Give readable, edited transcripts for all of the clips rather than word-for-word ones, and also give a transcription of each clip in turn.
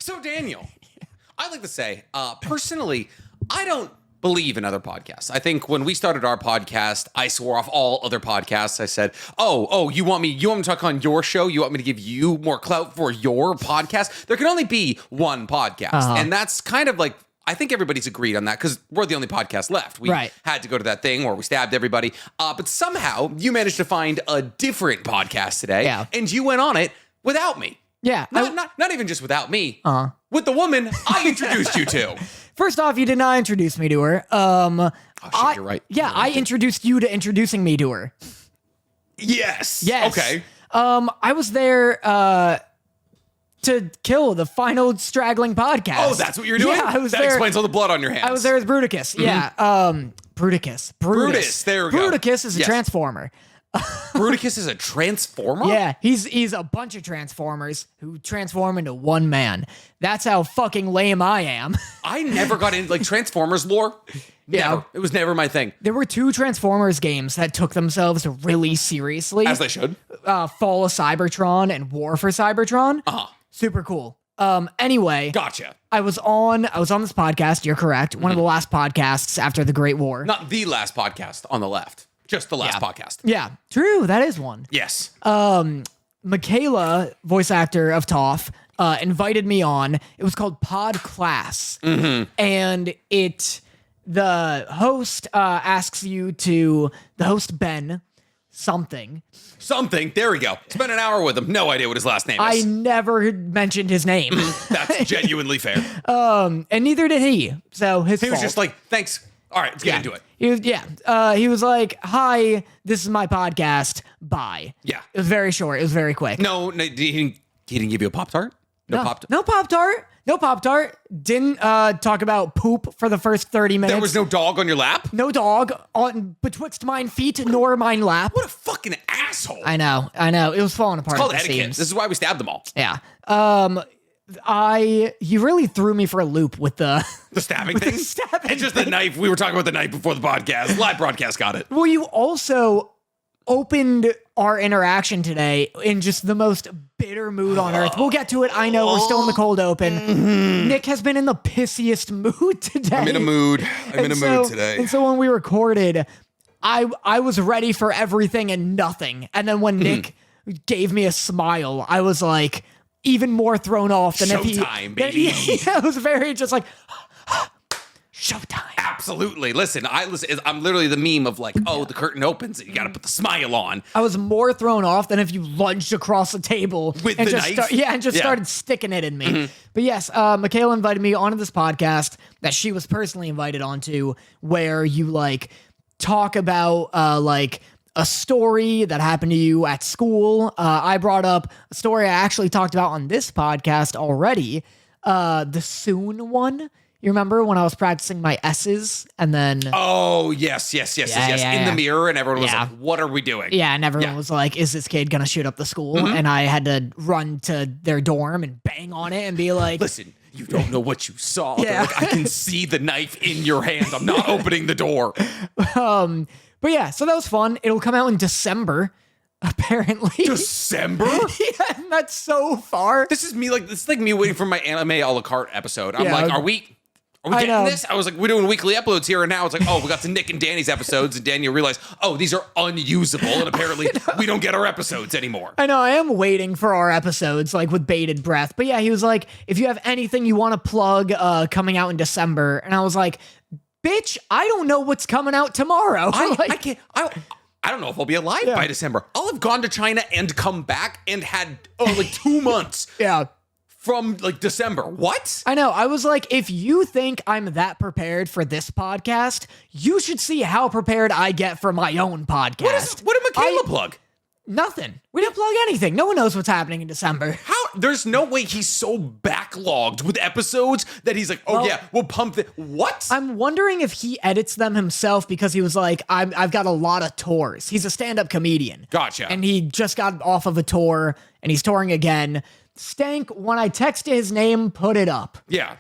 So, Daniel, I like to say, personally, I don't believe in other podcasts. I think when we started our podcast, I swore off all other podcasts. I said, you want me to talk on your show? You want me to give you more clout for your podcast? There can only be one podcast. And that's kind of like, I think everybody's agreed on that because we're the only podcast left. We had to go to that thing where we stabbed everybody. But somehow you managed to find a different podcast today. And you went on it without me. Yeah. Not even just without me. With the woman I introduced you to. First off, you did not introduce me to her. You're right. Yeah, I introduced you to introducing me to her. Yes. Okay. I was there to kill the final straggling podcast. Oh, that's what you're doing? Yeah, I was that there. Explains all the blood on your hands. I was there as Bruticus. Yeah. Bruticus. Brutus. There we go. Bruticus is a transformer. Bruticus is a transformer? Yeah, he's a bunch of transformers who transform into one man. That's how fucking lame I am. I never got into like Transformers lore. Never. It was never my thing. There were 2 Transformers games that took themselves really seriously. As they should. Fall of Cybertron and War for Cybertron. Super cool. Anyway. Gotcha. I was on this podcast, you're correct. One of the last podcasts after the Great War. Not the last podcast on the left. Just the last podcast. Yeah, true. That is one. Yes. Michaela, voice actor of Toph, invited me on. It was called Pod Class. And the host asks you to, the host Ben, something. There we go. Spent an hour with him. No idea what his last name I is. never mentioned his name. That's genuinely fair. And neither did he. So he was just like, thanks. All right, let's get into it. He was like, hi, this is my podcast. Bye. Yeah. It was very short. It was very quick. No, he didn't give you a Pop-Tart? No Pop-Tart. Didn't talk about poop for the first 30 minutes. There was no dog on your lap? No dog on betwixt mine feet nor mine lap. What a fucking asshole. I know. It was falling apart. It's called etiquette. Seams. This is why we stabbed them all. Yeah. You really threw me for a loop with the stabbing thing. It's just the knife. We were talking about the knife before the podcast. Live broadcast got it. Well, you also opened our interaction today in just the most bitter mood on earth. We'll get to it. I know we're still in the cold open. Nick has been in the pissiest mood today. I'm in a mood. Mood today. And so when we recorded, I was ready for everything and nothing. And then when Nick gave me a smile, I was like, even more thrown off than Showtime, baby. It was very just like showtime. Absolutely. Listen, I'm literally the meme of like, the curtain opens and you got to put the smile on. I was more thrown off than if you lunged across the table with the knife. Started sticking it in me. But yes, Michaela invited me onto this podcast that she was personally invited onto, where you like talk about like a story that happened to you at school. I brought up a story I actually talked about on this podcast already. The soon one. You remember when I was practicing my S's and then... Oh, yes. In the mirror and everyone was like, what are we doing? Yeah, and everyone was like, is this kid going to shoot up the school? And I had to run to their dorm and bang on it and be like... Listen, you don't know what you saw. Like, I can see the knife in your hand. I'm not opening the door. But yeah, so that was fun. It'll come out in December, apparently. December? Yeah, and that's so far. This is like me waiting for my anime a la carte episode. I'm like, are we getting this? I was like, we're doing weekly uploads here and now. It's like, we got to Nick and Danny's episodes, and Daniel realized, these are unusable, and apparently we don't get our episodes anymore. I know, I am waiting for our episodes, like, with bated breath. But yeah, he was like, if you have anything you want to plug coming out in December, and I was like, bitch, I don't know what's coming out tomorrow. I don't know if I'll be alive by December. I'll have gone to China and come back and had like 2 months. From like December. What? I know. I was like, if you think I'm that prepared for this podcast, you should see how prepared I get for my own podcast. What did Michaela plug? Nothing. We didn't plug anything. No one knows what's happening in December. How? There's no way he's so backlogged with episodes that he's like, we'll pump it. What? I'm wondering if he edits them himself because he was like, I've got a lot of tours. He's a stand-up comedian. Gotcha. And he just got off of a tour and he's touring again. Stank, when I texted his name, put it up. Yeah.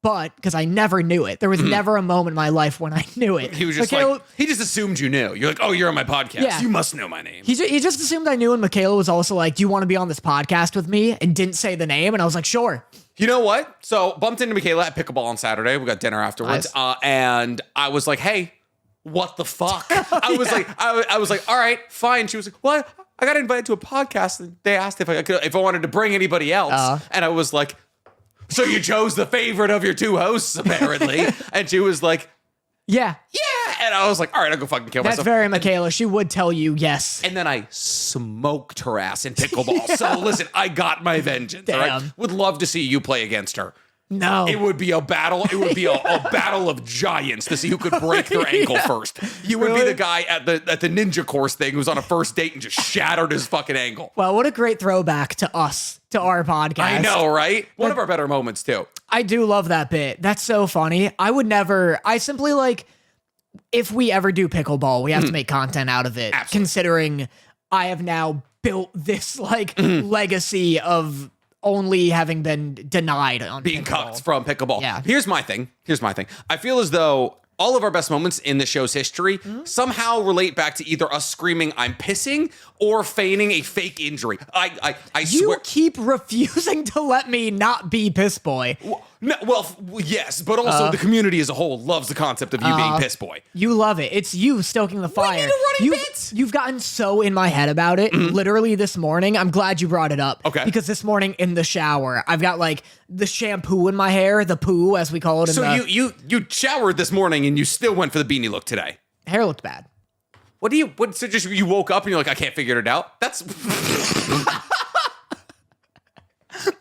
but because I never knew it. There was never a moment in my life when I knew it. He was just Michaela, he just assumed you knew. You're like, oh, you're on my podcast. Yeah. You must know my name. he just assumed I knew, and Michaela was also like, do you want to be on this podcast with me? And didn't say the name, and I was like, sure. You know what? So bumped into Michaela at Peekabo on Saturday. We got dinner afterwards. Nice. And I was like, hey, what the fuck? I was like, all right, fine. She was like, what? I got invited to a podcast, and they asked if I wanted to bring anybody else. And I was like, so you chose the favorite of your two hosts, apparently. And she was like, Yeah. and I was like, all right, I'll go fucking kill That's myself. very Michaela. She would tell you yes. And then I smoked her ass in pickleball. So listen, I got my vengeance. All right? Damn. Would love to see you play against her. No. It would be a battle. It would be a battle of giants to see who could break their ankle first. You would be the guy at the ninja course thing who's on a first date and just shattered his fucking ankle. Well, what a great throwback to us, to our podcast. I know, right? One of our better moments too. I do love that bit. That's so funny. I simply like, if we ever do pickleball, we have to make content out of it. Absolutely. Considering I have now built this like legacy of only having been denied on Being pickleball. cucked from pickleball. Yeah. Here's my thing. I feel as though all of our best moments in the show's history somehow relate back to either us screaming "I'm pissing" or feigning a fake injury. I You swear. keep refusing to let me not be piss boy. No, well, yes, but also the community as a whole loves the concept of you being piss boy. You love it. It's you stoking the fire. need a running bit. You've gotten so in my head about it. Literally this morning, I'm glad you brought it up. Okay. Because this morning in the shower, I've got like the shampoo in my hair, the poo as we call it. So you showered this morning and you still went for the beanie look today. hair looked bad. So just you woke up and you're like, I can't figure it out? That's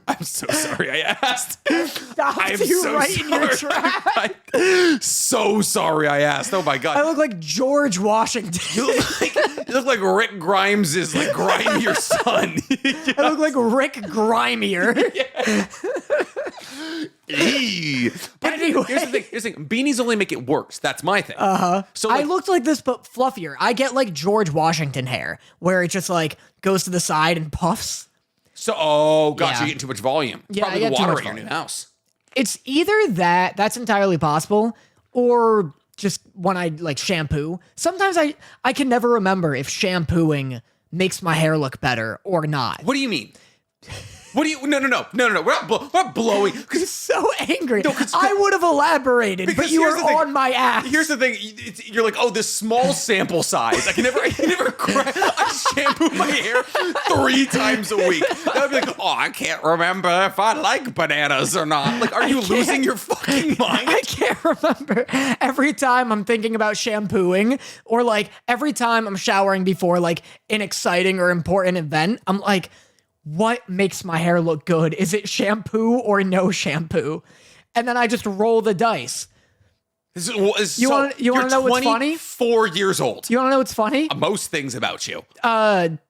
I'm so sorry I asked. Stopped you so right in your tracks. So sorry I asked. Oh my God. I look like George Washington. You look like Rick Grimes is like grimier son. I look like Rick Grimier. But Anyway. here's the thing. Beanies only make it worse. That's my thing. So I like, looked like this, but fluffier. I get like George Washington hair, where it just like goes to the side and puffs. gosh, Yeah. you're getting too much volume. It's Yeah, probably I the get too water much at your new volume. house. It's either that's entirely possible, or just when I like shampoo. Sometimes I can never remember if shampooing makes my hair look better or not. What do you mean? What do you? No. We're not blowing. He's so angry. 'cause- I would have elaborated, but Because you here's were the thing. on my ass. Here's the thing. You're like, oh, this small sample size. I can never I shampoo my hair 3 times a week. I'd be like, oh, I can't remember if I like bananas or not. Like, are you losing your fucking mind? I can't remember. Every time I'm thinking about shampooing, or like every time I'm showering before like an exciting or important event, I'm like, what makes my hair look good? Is it shampoo or no shampoo? And then I just roll the dice. You wanna know what's funny? 4 years old. You want to know what's funny? Most things about you.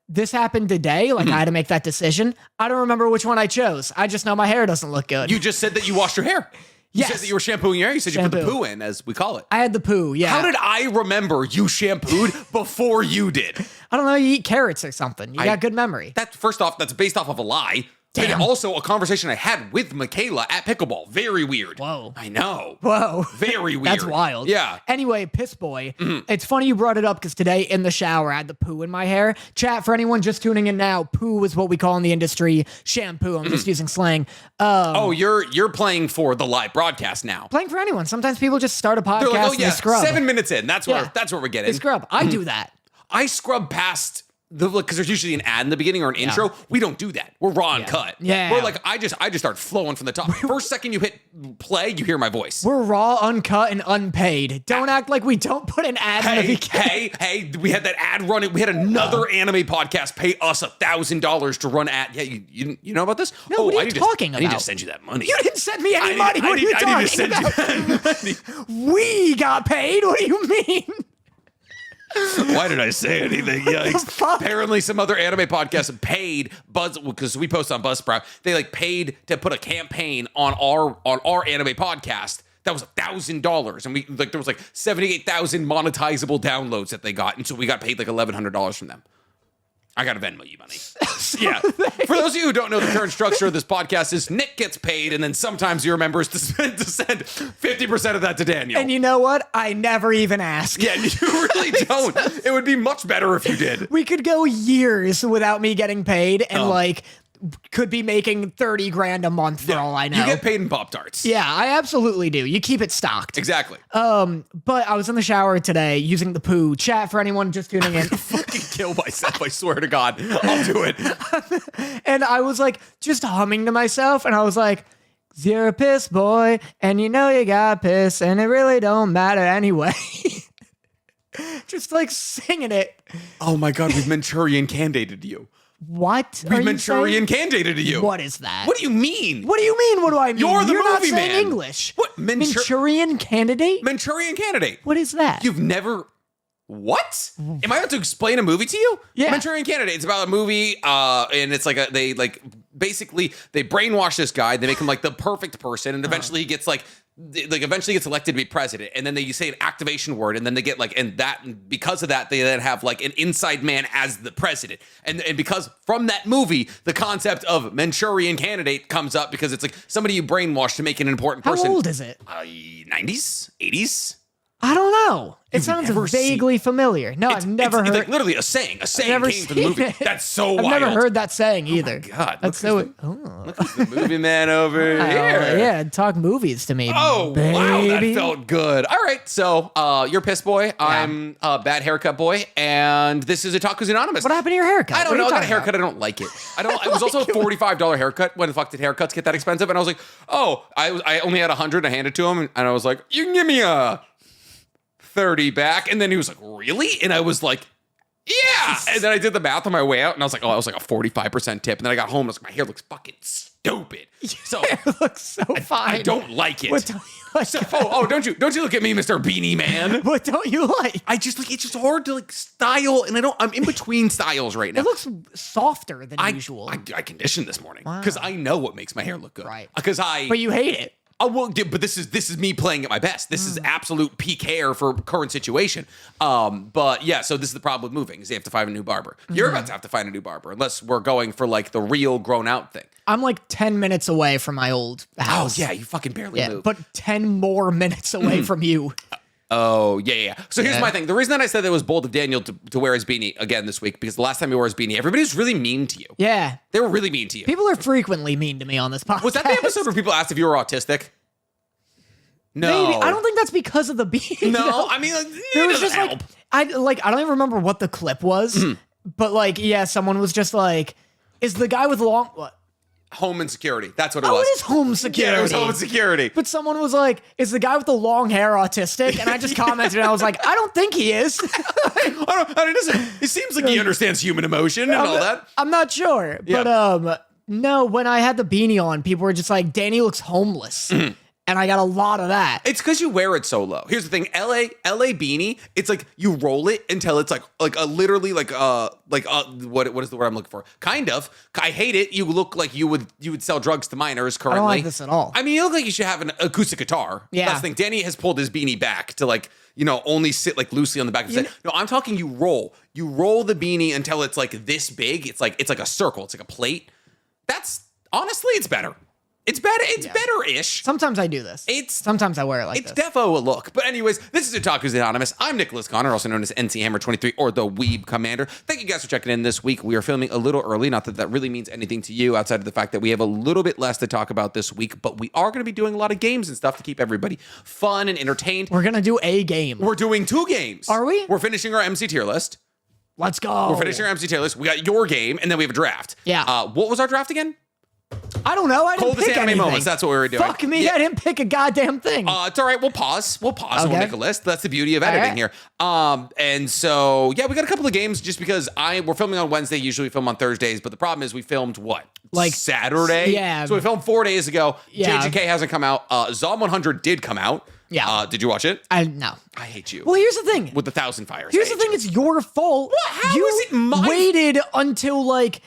This happened today. Like I had to make that decision. I don't remember which one I chose. I just know my hair doesn't look good. You just said that you washed your hair. You Yes. said that you were shampooing your hair. You said you put the Shampoo. poo in, as we call it. I had the poo. Yeah. How did I remember you shampooed before you did? I don't know. You eat carrots or something. You got good memory. That first off, that's based off of a lie. Damn. And also a conversation I had with Michaela at Pickleball. Very weird. Whoa. I know. Whoa. Very weird. That's wild. Yeah. Anyway, piss boy. It's funny you brought it up because today in the shower I had the poo in my hair. Chat, for anyone just tuning in now, poo is what we call in the industry shampoo. I'm just using slang. Oh, you're playing for the live broadcast now. Playing for anyone. Sometimes people just start a podcast They're like, oh and yeah, they scrub. 7 minutes in. That's where we're getting. They scrub. I do that. I scrub past because there's usually an ad in the beginning or an intro. We don't do that. We're raw and cut. Yeah. We're like, I just start flowing from the top. First second you hit play, you hear my voice. We're raw, uncut, and unpaid. Don't act like we don't put an ad in the beginning. Hey, we had that ad running. We had another anime podcast pay us $1,000 to run ad. Yeah, you know about this? No, what are you talking I need to about? send you that money. You didn't send me any money. What are you I need to talking send about? you that money. We got paid? What do you mean? Why did I say anything? Yikes. fuck? Apparently some other anime podcasts paid Buzz, because we post on Buzzsprout, they like paid to put a campaign on our anime podcast. That was $1,000. And we like there was like 78,000 monetizable downloads that they got. And so we got paid like $1,100 from them. I got to Venmo you money. Yeah. For those of you who don't know, the current structure of this podcast is Nick gets paid, and then sometimes he remembers to send 50% of that to Daniel. And you know what? I never even ask. Yeah, you really don't. It would be much better if you did. We could go years without me getting paid and like could be making 30 grand a month for all I know. You get paid in Pop-Tarts. Yeah, I absolutely do. You keep it stocked. Exactly. But I was in the shower today using the poo chat for anyone just tuning in. Fucking kill myself, I swear to God. I'll do it. And I was like just humming to myself and I was like, you're a piss boy and you know you got piss and it really don't matter anyway. Just like singing it. Oh my God, we've Manchurian candidated you. What? We've Manchurian candidated you. What is that? What do you mean? What do you mean? What do I mean? You're the not movie saying man. English. What? Manchurian candidate? Manchurian candidate. What is that? You've never... What? Am I about to explain a movie to you? Yeah. Manchurian Candidate. It's about a movie, and it's like they basically they brainwash this guy. They make him like the perfect person, and eventually he gets eventually gets elected to be president. And then they say an activation word, and then they get and because of that, they then have like an inside man as the president. And because from that movie, the concept of Manchurian Candidate comes up because it's like somebody you brainwash to make an important person. How old is it? 90s, 80s. I don't know. It sounds never vaguely familiar. No, I've never heard. It's like literally a saying. A saying never came from the seen movie. it. That's so I've wild. never heard that saying either. God, that's look so. who's the movie man over here. Yeah, talk movies to me. Oh, baby. wow, that felt good. All right, so you're Piss Boy. I'm Bad Haircut Boy, and this is Otakus Anonymous. What happened to your haircut? I don't What are know. you I got a talking haircut. I don't like it. I don't. It was also a $45 haircut. When the fuck did haircuts get that expensive? And I was like, oh, I only had 100. I handed it to him, and I was like, you can give me a 30 back. And then he was like, really? And I was like, yeah. And then I did the math on my way out, and I was like, oh, I was like a 45% tip. And then I got home, and I was like, my hair looks fucking stupid. So It looks so fine. I don't like it. What don't you like? So, don't you look at me, Mr. Beanie Man. What don't you like? I just like it's just hard to like style, and I'm in between styles right now. It looks softer than usual. I conditioned this morning because I know what makes my hair look good. Right. Because But you hate it. Oh, well, but this is me playing at my best. This is absolute peak hair for current situation. But yeah, so this is the problem with moving is you have to find a new barber. You're about to have to find a new barber unless we're going for like the real grown out thing. I'm like 10 minutes away from my old house. Oh yeah, you fucking barely moved. But 10 more minutes away from you. Oh, yeah. So here's my thing. The reason that I said that it was bold of Daniel to wear his beanie again this week, because the last time he wore his beanie, everybody was really mean to you. Yeah. They were really mean to you. People are frequently mean to me on this podcast. Was that the episode where people asked if you were autistic? No. Maybe. I don't think that's because of the beanie. No, I mean, There it was doesn't just help. I don't even remember what the clip was, but like, yeah, someone was just like, is the guy with long, what? Home insecurity. That's what it Oh, was. it is home security. Yeah, it was home insecurity. But someone was like, is the guy with the long hair autistic? And I just commented and I was like, I don't think he is. It seems like he understands human emotion and all that. I'm not sure. Yeah. But no, when I had the beanie on, people were just like, Danny looks homeless. And I got a lot of that. It's because you wear it so low. Here's the thing, LA beanie. It's like you roll it until it's like a literally what is the word I'm looking for? Kind of. I hate it. You look like you would sell drugs to minors currently. I don't like this at all. I mean, you look like you should have an acoustic guitar. Yeah. That's the thing. Danny has pulled his beanie back to like only sit like loosely on the back of his head. No, I'm talking you roll. You roll the beanie until it's like this big. It's like a circle. It's like a plate. That's honestly, it's better. It's better. It's better-ish. Sometimes I do this. Sometimes I wear it like It's this. defo a look. But anyways, this is Otakus Anonymous. I'm Nicholas Connor, also known as NC Hammer 23 or the Weeb Commander. Thank you guys for checking in this week. We are filming a little early. Not that that really means anything to you outside of the fact that we have a little bit less to talk about this week, but we are going to be doing a lot of games and stuff to keep everybody fun and entertained. We're going to do a game. We're doing 2 games. Are we? We're finishing our MC tier list. Let's go. We're finishing our MC tier list. We got your game, and then we have a draft. Yeah. What was our draft again? I don't know. I didn't Coldest pick anime anything. moments. That's what we were doing. Fuck me. I didn't pick a goddamn thing. It's all right. We'll pause. And we'll make a list. That's the beauty of editing here. And so, yeah, we got a couple of games just because we're filming on Wednesday. Usually we film on Thursdays, but the problem is we filmed what? Like Saturday? Yeah. So we filmed 4 days ago. Yeah. JGK hasn't come out. Zom 100 did come out. Yeah. Did you watch it? No. I hate you. Well, here's the thing. With 1,000 fires. Here's the thing. It's your fault. What? How you is it my- waited until like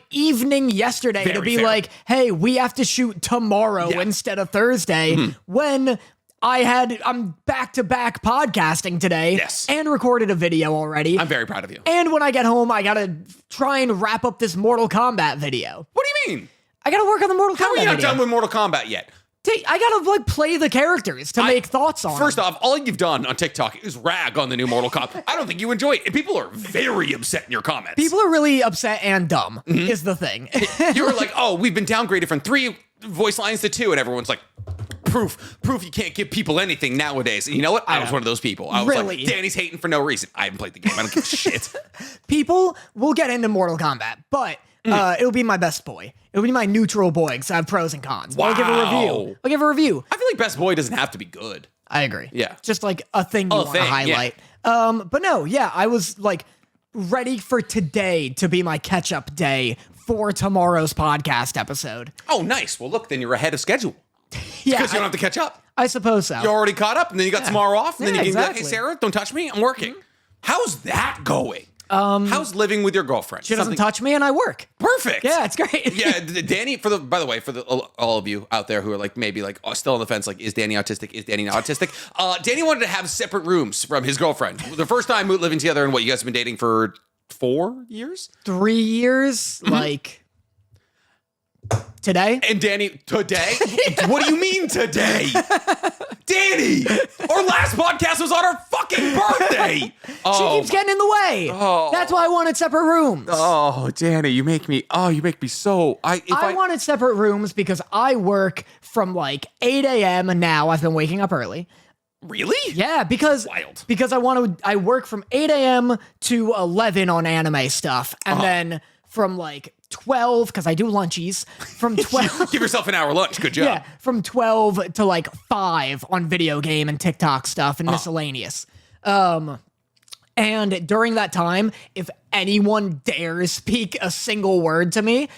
evening yesterday to Very be fair. like, hey, we have to shoot tomorrow instead of Thursday when I'm back-to-back podcasting today. Yes. And recorded a video already. I'm very proud of you. And when I get home, I gotta try and wrap up this Mortal Kombat video. What do you mean? I gotta work on the Mortal Kombat How are you not video. done with Mortal Kombat yet? I gotta like play the characters to make thoughts on First them. off, all you've done on TikTok is rag on the new Mortal Kombat. I don't think you enjoy it. And people are very upset in your comments. People are really upset and dumb is the thing. You were like, oh, we've been downgraded from 3 voice lines to 2, and everyone's like, proof you can't give people anything nowadays. And you know what? I was one of those people. I was Really? like, Danny's hating for no reason. I haven't played the game. I don't give a shit. People will get into Mortal Kombat, but it'll be my best boy. It'll be my neutral boy because I have pros and cons. But I'll give a review. I feel like best boy doesn't have to be good. I agree. Yeah. Just like a thing you want to highlight. Yeah. But no, yeah, I was like ready for today to be my catch-up day for tomorrow's podcast episode. Oh, nice. Well, look, then you're ahead of schedule. Yeah, Because you don't have to catch up. I suppose so. You're already caught up, and then you got tomorrow off, and then you can be like, hey, exactly. Sarah, don't touch me. I'm working. How's that going? How's living with your girlfriend? She doesn't touch me and I work. Perfect. Yeah, it's great. Yeah, Danny. By the way, for all of you out there who are like maybe like still on the fence, like is Danny autistic? Is Danny not autistic? Danny wanted to have separate rooms from his girlfriend. The first time living together, and what, you guys have been dating for 4 years? 3 years, like today. And Danny, today? What do you mean today? Danny, our last podcast was on our fucking birthday. She keeps getting in the way. Oh. That's why I wanted separate rooms. Oh, Danny, you make me so. I wanted separate rooms because I work from like 8 a.m. and now I've been waking up early. Really? Yeah, because Wild. because I work from 8 a.m. to 11 on anime stuff, and then from like 12, because I do lunchies, from 12. Give yourself an hour lunch. Good job. Yeah, from 12 to like 5 on video game and TikTok stuff and miscellaneous. And during that time, if anyone dares speak a single word to me,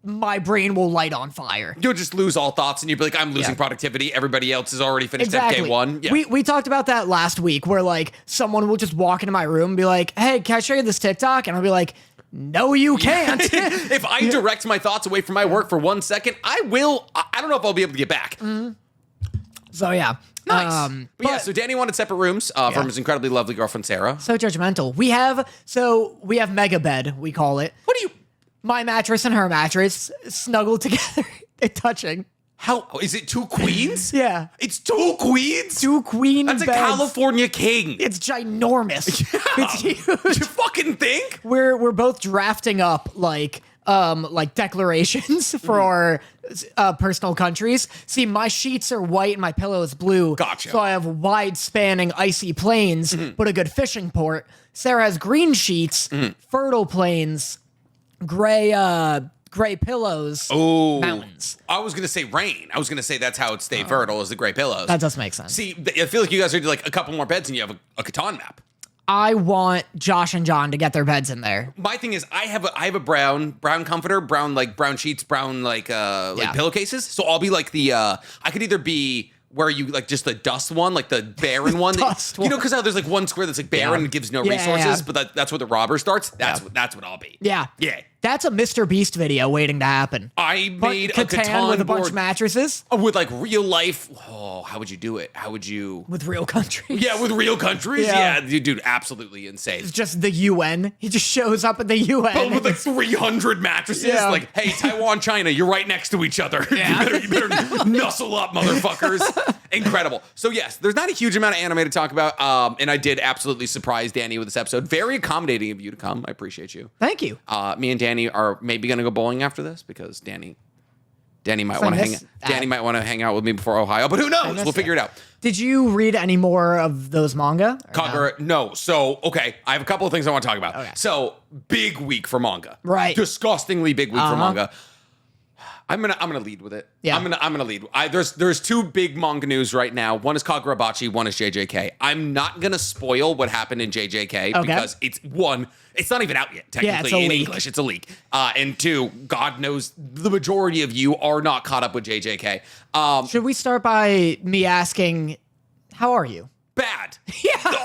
my brain will light on fire. You'll just lose all thoughts and you'll be like, I'm losing productivity. Everybody else has already finished Exactly. FK1. Yeah. We talked about that last week where like someone will just walk into my room and be like, hey, can I show you this TikTok? And I'll be like, no, you can't. If I direct my thoughts away from my work for 1 second, I will. I don't know if I'll be able to get back. So yeah. Nice. But yeah, so Danny wanted separate rooms from his incredibly lovely girlfriend, Sarah. So judgmental. We have mega bed, we call it. What do you... My mattress and her mattress snuggled together and touching. How... Is it 2 queens? Yeah. It's 2 queens? 2 queen That's beds. a California king. It's ginormous. It's huge. You fucking think? We're both drafting up like declarations for our personal countries. See, my sheets are white and my pillow is blue. Gotcha. So I have wide spanning icy plains, but a good fishing port. Sarah has green sheets, fertile plains, gray pillows, mountains. I was going to say rain. I was going to say that's how it stay fertile is the gray pillows. That does make sense. See, I feel like you guys are like a couple more beds and you have a Catan map. I want Josh and John to get their beds in there. My thing is, I have a brown comforter, brown sheets, brown pillowcases. So I'll be like I could either be where you like just the dust one, like the barren one, you know, because how there's like one square that's like barren and gives no resources, but that's where the robber starts. That's what I'll be. Yeah. That's a Mr. Beast video waiting to happen. I made a Catan with a bunch board of mattresses with like real life. Oh, how would you do it? How would you? with real countries. Yeah, with real countries. Yeah. Yeah, dude, absolutely insane. It's just the UN. He just shows up at the UN. But with like 300 mattresses, Yeah. like, hey, Taiwan, China, you're right next to each other. Yeah. you better nuzzle up, motherfuckers. Incredible. So yes, there's not a huge amount of anime to talk about, and I did absolutely surprise Danny with this episode. Very accommodating of you to come. I appreciate you. Thank you. Me and Danny are maybe gonna go bowling after this because Danny might want to hang. Danny might want to hang out with me before Ohio, but who knows? We'll figure it out. Did you read any more of those manga? Kagura, no. So, okay, I have a couple of things I want to talk about. Okay. So, big week for manga. Right. Disgustingly big week for manga. I'm gonna lead with it. Yeah. I'm gonna lead. There's 2 big manga news right now. One is Kagura Bachi, one is JJK. I'm not gonna spoil what happened in JJK because it's not even out yet technically it's a in leak. English. It's a leak. And 2, God knows the majority of you are not caught up with JJK. Should we start by me asking, how are you? Bad.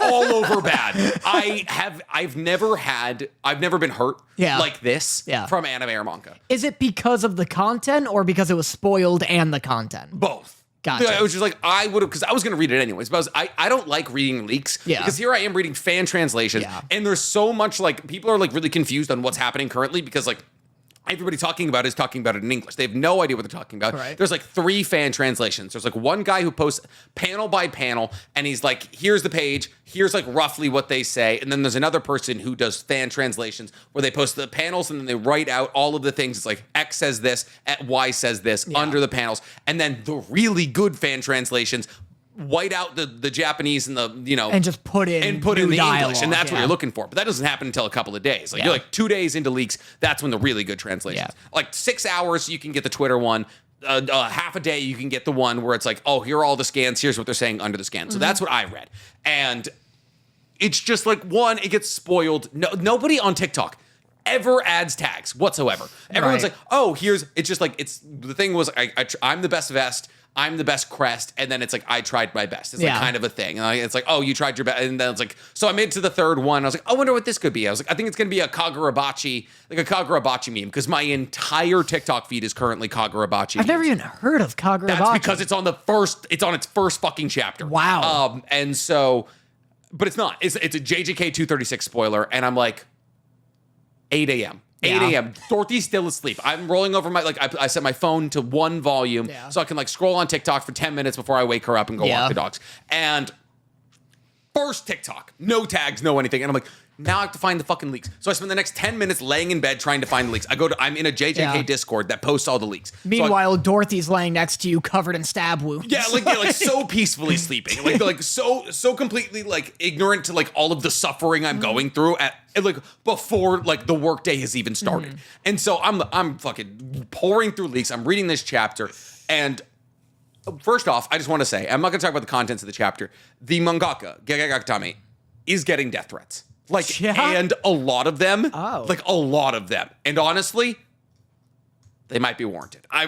All over bad. I've never been hurt like this from anime or manga. Is it because of the content or because it was spoiled and the content? Both. Gotcha. I was just like, I would have, because I was going to read it anyways, but I don't like reading leaks. Yeah. Because here I am reading fan translations, and there's so much, like, people are, like, really confused on what's happening currently because, like, everybody talking about it in English. They have no idea what they're talking about. Right. There's like 3 fan translations. There's like one guy who posts panel by panel, and he's like, here's the page, here's like roughly what they say. And then there's another person who does fan translations where they post the panels and then they write out all of the things. It's like X says this, Y says this under the panels. And then the really good fan translations white out the Japanese and the, and just put in the dialogue, English, and that's what you're looking for. But that doesn't happen until a couple of days. Like you're like 2 days into leaks, that's when the really good translations. Like 6 hours, you can get the Twitter one. Half a day, you can get the one where it's like, oh, here are all the scans. Here's what they're saying under the scan. So that's what I read, and it's just like, one, it gets spoiled. Nobody on TikTok ever adds tags whatsoever. Everyone's like, oh, it's just like, the thing was, I'm the best vest, I'm the best crest, and then it's like, I tried my best. It's like kind of a thing. And it's like, oh, you tried your best. And then it's like, so I made it to the third one. I was like, I wonder what this could be. I was like, I think it's going to be a Kagura Bachi, like a Kagura Bachi meme, because my entire TikTok feed is currently Kagura Bachi. I've never even heard of Kagura Bachi. That's because it's on its first fucking chapter. Wow. And so, but it's not. It's a JJK 236 spoiler, and I'm like, 8 a.m. 8 a.m. Dorothy's still asleep. I'm rolling over I set my phone to 1 volume so I can like scroll on TikTok for 10 minutes before I wake her up and go walk the dogs. And first TikTok, no tags, no anything. And I'm like, now I have to find the fucking leaks. So I spend the next 10 minutes laying in bed trying to find the leaks. I'm in a JJK Discord that posts all the leaks. Meanwhile, Dorothy's laying next to you covered in stab wounds. Yeah, like so peacefully sleeping. Like so completely like ignorant to like all of the suffering I'm going through at like before like the workday has even started. And so I'm fucking pouring through leaks. I'm reading this chapter, and first off, I just want to say, I'm not going to talk about the contents of the chapter. The mangaka, Gegakatame, is getting death threats. And a lot of them. Oh. Like, a lot of them. And honestly, they might be warranted. I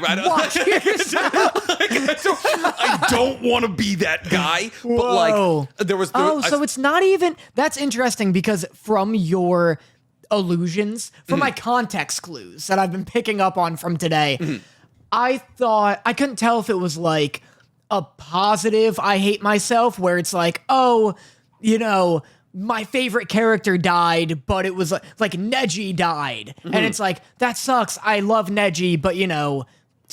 don't want to be that guy. But, like, there was... so it's not even... That's interesting, because from your allusions, from my context clues that I've been picking up on from today, I thought... I couldn't tell if it was, like, a positive I hate myself, where it's like, oh, my favorite character died, but it was like Neji died. And it's like, that sucks. I love Neji, but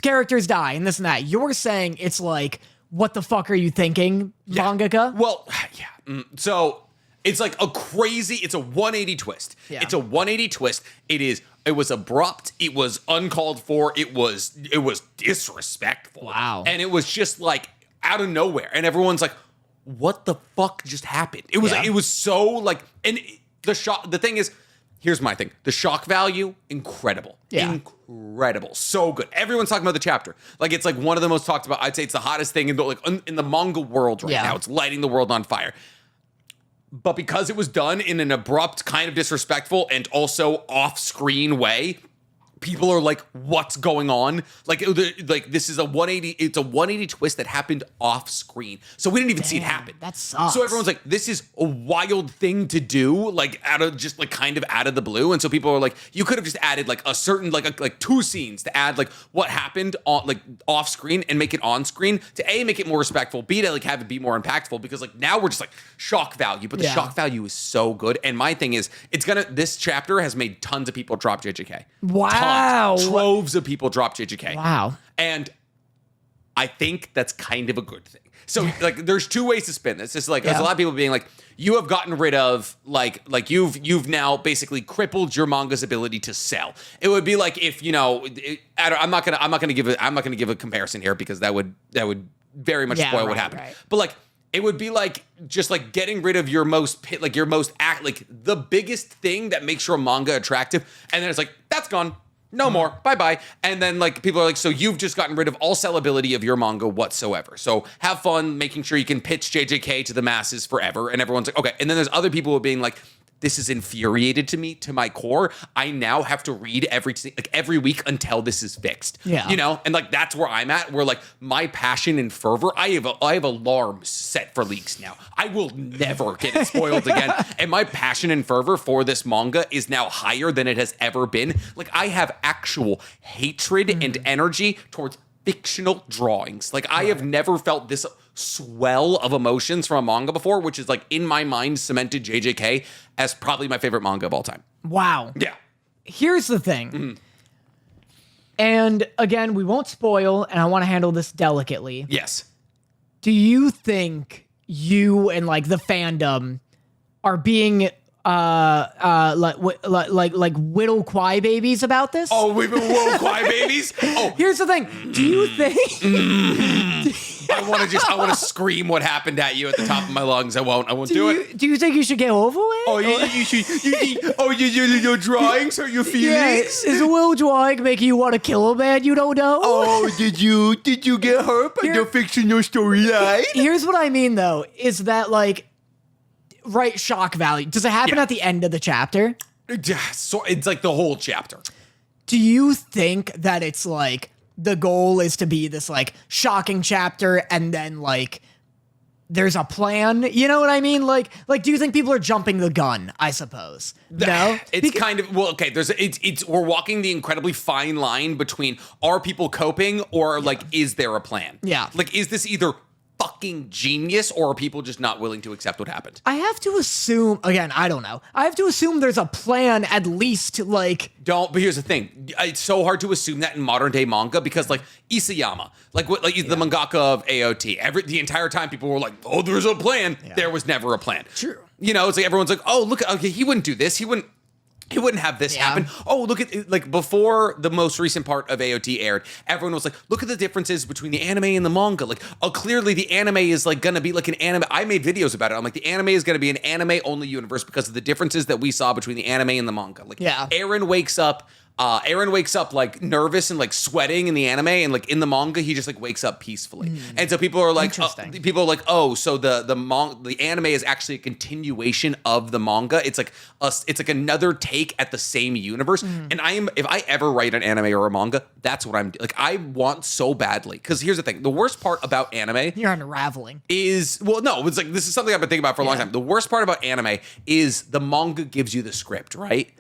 characters die and this and that. You're saying it's like, what the fuck are you thinking, mangaka? Well, yeah. So it's like it's a 180 twist. Yeah. It's a 180 twist. It was abrupt. It was uncalled for. It was disrespectful. Wow. And it was just like out of nowhere. And everyone's like, what the fuck just happened? It was so like, and the thing is, here's my thing. The shock value, incredible. Yeah. Incredible. So good. Everyone's talking about the chapter. Like, it's like one of the most talked about. I'd say it's the hottest thing in the manga world right now. It's lighting the world on fire. But because it was done in an abrupt, kind of disrespectful, and also off-screen way, people are like, what's going on? Like this is a 180, it's a 180 twist that happened off screen. So we didn't even see it happen. That sucks. So everyone's like, this is a wild thing to do, like out of just like kind of out of the blue. And so people are like, you could have just added like a certain, like 2 scenes to add like what happened on like off screen and make it on screen to A, make it more respectful, B, to like have it be more impactful, because like now we're just like shock value, but the shock value is so good. And my thing is, this chapter has made tons of people drop JJK. Wow. Troves of people drop JJK. Wow. And I think that's kind of a good thing. So like there's 2 ways to spin this. It's like there's a lot of people being like, you have gotten rid of like you've now basically crippled your manga's ability to sell. It would be like if I'm not gonna give a comparison here, because that would very much spoil what happened. Right. But like it would be like just like getting rid of the biggest thing that makes your manga attractive, and then it's like, that's gone. No more. Bye-bye. And then like people are like, so you've just gotten rid of all sellability of your manga whatsoever. So have fun making sure you can pitch JJK to the masses forever. And everyone's like, okay. And then there's other people who are being like, this is infuriated to me, to my core. I now have to read every week until this is fixed. Yeah. And like that's where I'm at, where like my passion and fervor, I have alarms set for leaks now. I will never get it spoiled again. And my passion and fervor for this manga is now higher than it has ever been. Like I have actual hatred and energy towards fictional drawings. Like, I have never felt this swell of emotions from a manga before, which is, like, in my mind, cemented JJK as probably my favorite manga of all time. Wow. Yeah. Here's the thing. And again, we won't spoil, and I want to handle this delicately. Yes. Do you think you and like the fandom are being like whittle crybabies about this? Oh, we've been little crybabies? Oh. Here's the thing. Do you think I want to scream what happened at you at the top of my lungs. I won't do it. Do you think you should get over it? Oh, your drawings or your feelings? Yeah, is a little drawing making you want to kill a man you don't know? Oh, did you get hurt by the fictional storyline? Here's what I mean though, is that like, right, shock value. Does it happen at the end of the chapter? So it's like the whole chapter. Do you think that it's like the goal is to be this like shocking chapter and then like there's a plan? You know what I mean? Like do you think people are jumping the gun, I suppose? No? It's kind of, well, okay, we're walking the incredibly fine line between are people coping or like is there a plan? Yeah. Like, is this either fucking genius or are people just not willing to accept what happened? I have to assume, again, I don't know. I have to assume there's a plan at least, like... But here's the thing. It's so hard to assume that in modern day manga because, like, Isayama, the mangaka of AOT, the entire time people were like, oh, there's a plan. Yeah. There was never a plan. True. You know, it's like everyone's like, oh, look, okay, he wouldn't do this. He wouldn't have this happen. Oh, look at, like, before the most recent part of AOT aired, everyone was like, look at the differences between the anime and the manga. Like, oh, clearly the anime is, like, gonna be like an anime. I made videos about it. I'm like, the anime is gonna be an anime-only universe because of the differences that we saw between the anime and the manga. Like, Eren wakes up like nervous and like sweating in the anime, and like in the manga he just like wakes up peacefully. And so people are like, oh, so the anime is actually a continuation of the manga. It's like another take at the same universe. And if I ever write an anime or a manga, that's what I'm like. I want so badly, because here's the thing: the worst part about anime, you're unraveling, it's like this is something I've been thinking about for a long time. The worst part about anime is the manga gives you the script, right?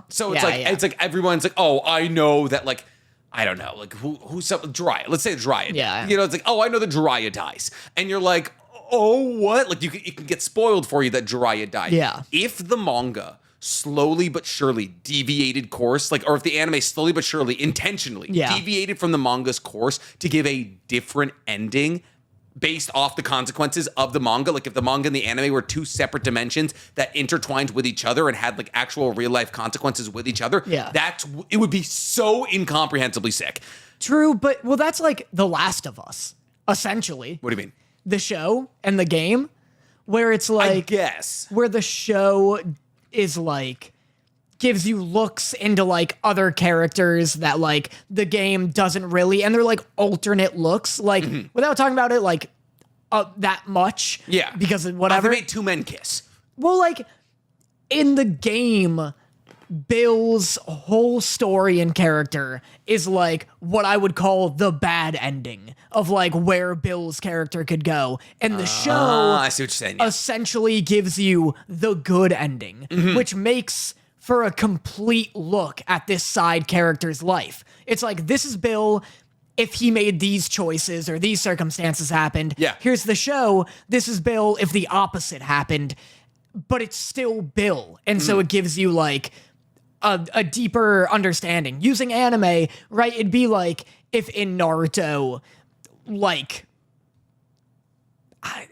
So it's like everyone's like, oh, I know that, like, I don't know, like who's Jiraiya? Let's say Jiraiya. Yeah. You know, it's like, oh, I know that Jiraiya dies, and you're like, oh, what? Like, it can get spoiled for you that Jiraiya died. Yeah. If the manga slowly but surely deviated course, like, or if the anime slowly but surely intentionally deviated from the manga's course to give a different ending based off the consequences of the manga, like if the manga and the anime were two separate dimensions that intertwined with each other and had like actual real life consequences with each other, it would be so incomprehensibly sick. True, but well, that's like The Last of Us, essentially. What do you mean? The show and the game, where it's like, I guess, where the show is like gives you looks into like other characters that like the game doesn't really, and they're like alternate looks, like without talking about it like that much. Yeah. Because of whatever. They made two men kiss. Well, like in the game, Bill's whole story and character is like what I would call the bad ending of like where Bill's character could go. And the show I see what you're saying, essentially gives you the good ending, which makes for a complete look at this side character's life. It's like, this is Bill if he made these choices or these circumstances happened. Yeah. Here's the show. This is Bill if the opposite happened, but it's still Bill. And so it gives you like a deeper understanding. Using anime, right? It'd be like if in Naruto, like,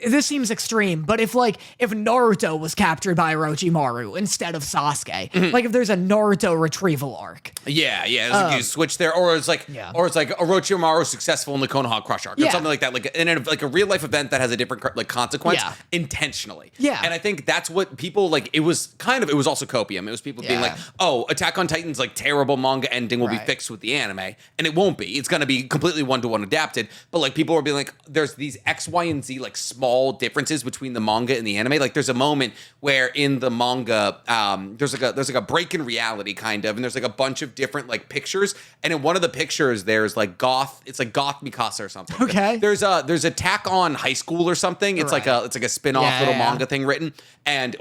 this seems extreme, but if Naruto was captured by Orochimaru instead of Sasuke, like if there's a Naruto retrieval arc. Yeah. It's like you switch there, or it's like Orochimaru successful in the Konoha Crush arc, or something like that, like in a real life event that has a different like consequence intentionally. Yeah. And I think that's what people like. It was also copium. It was people being like, oh, Attack on Titan's like terrible manga ending will be fixed with the anime, and it won't be. It's gonna be completely 1-to-1 adapted. But like people were being like, there's these X, Y, and Z like small differences between the manga and the anime. Like there's a moment where in the manga, there's like a break in reality kind of, and there's like a bunch of different like pictures. And in one of the pictures, there's like it's like goth Mikasa or something. Okay. There's Attack on High School or something. It's like a spin-off little manga thing written. And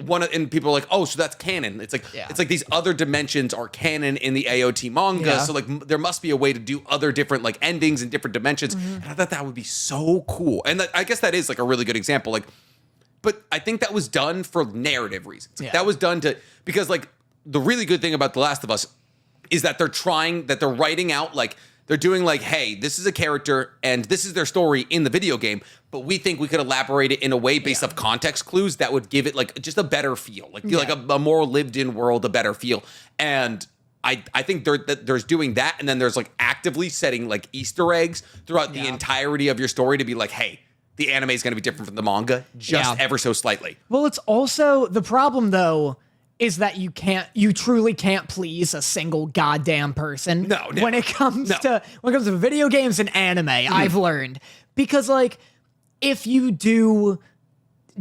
people are like, oh, so that's canon. It's like these other dimensions are canon in the AOT manga. Yeah. So like there must be a way to do other different like endings in different dimensions. And I thought that would be so cool. And I guess that is like a really good example. Like, but I think that was done for narrative reasons. That was done because like the really good thing about The Last of Us is that they're writing out like, they're doing like, hey, this is a character and this is their story in the video game, but we think we could elaborate it in a way based off context clues that would give it like just a better feel, like a more lived in world, a better feel. And I think there's doing that, and then there's like actively setting like Easter eggs throughout the entirety of your story to be like, hey, the anime is going to be different from the manga just ever so slightly. Well, it's also the problem though is that you truly can't please a single goddamn person. No. When it comes to video games and anime, I've learned. Because like if you do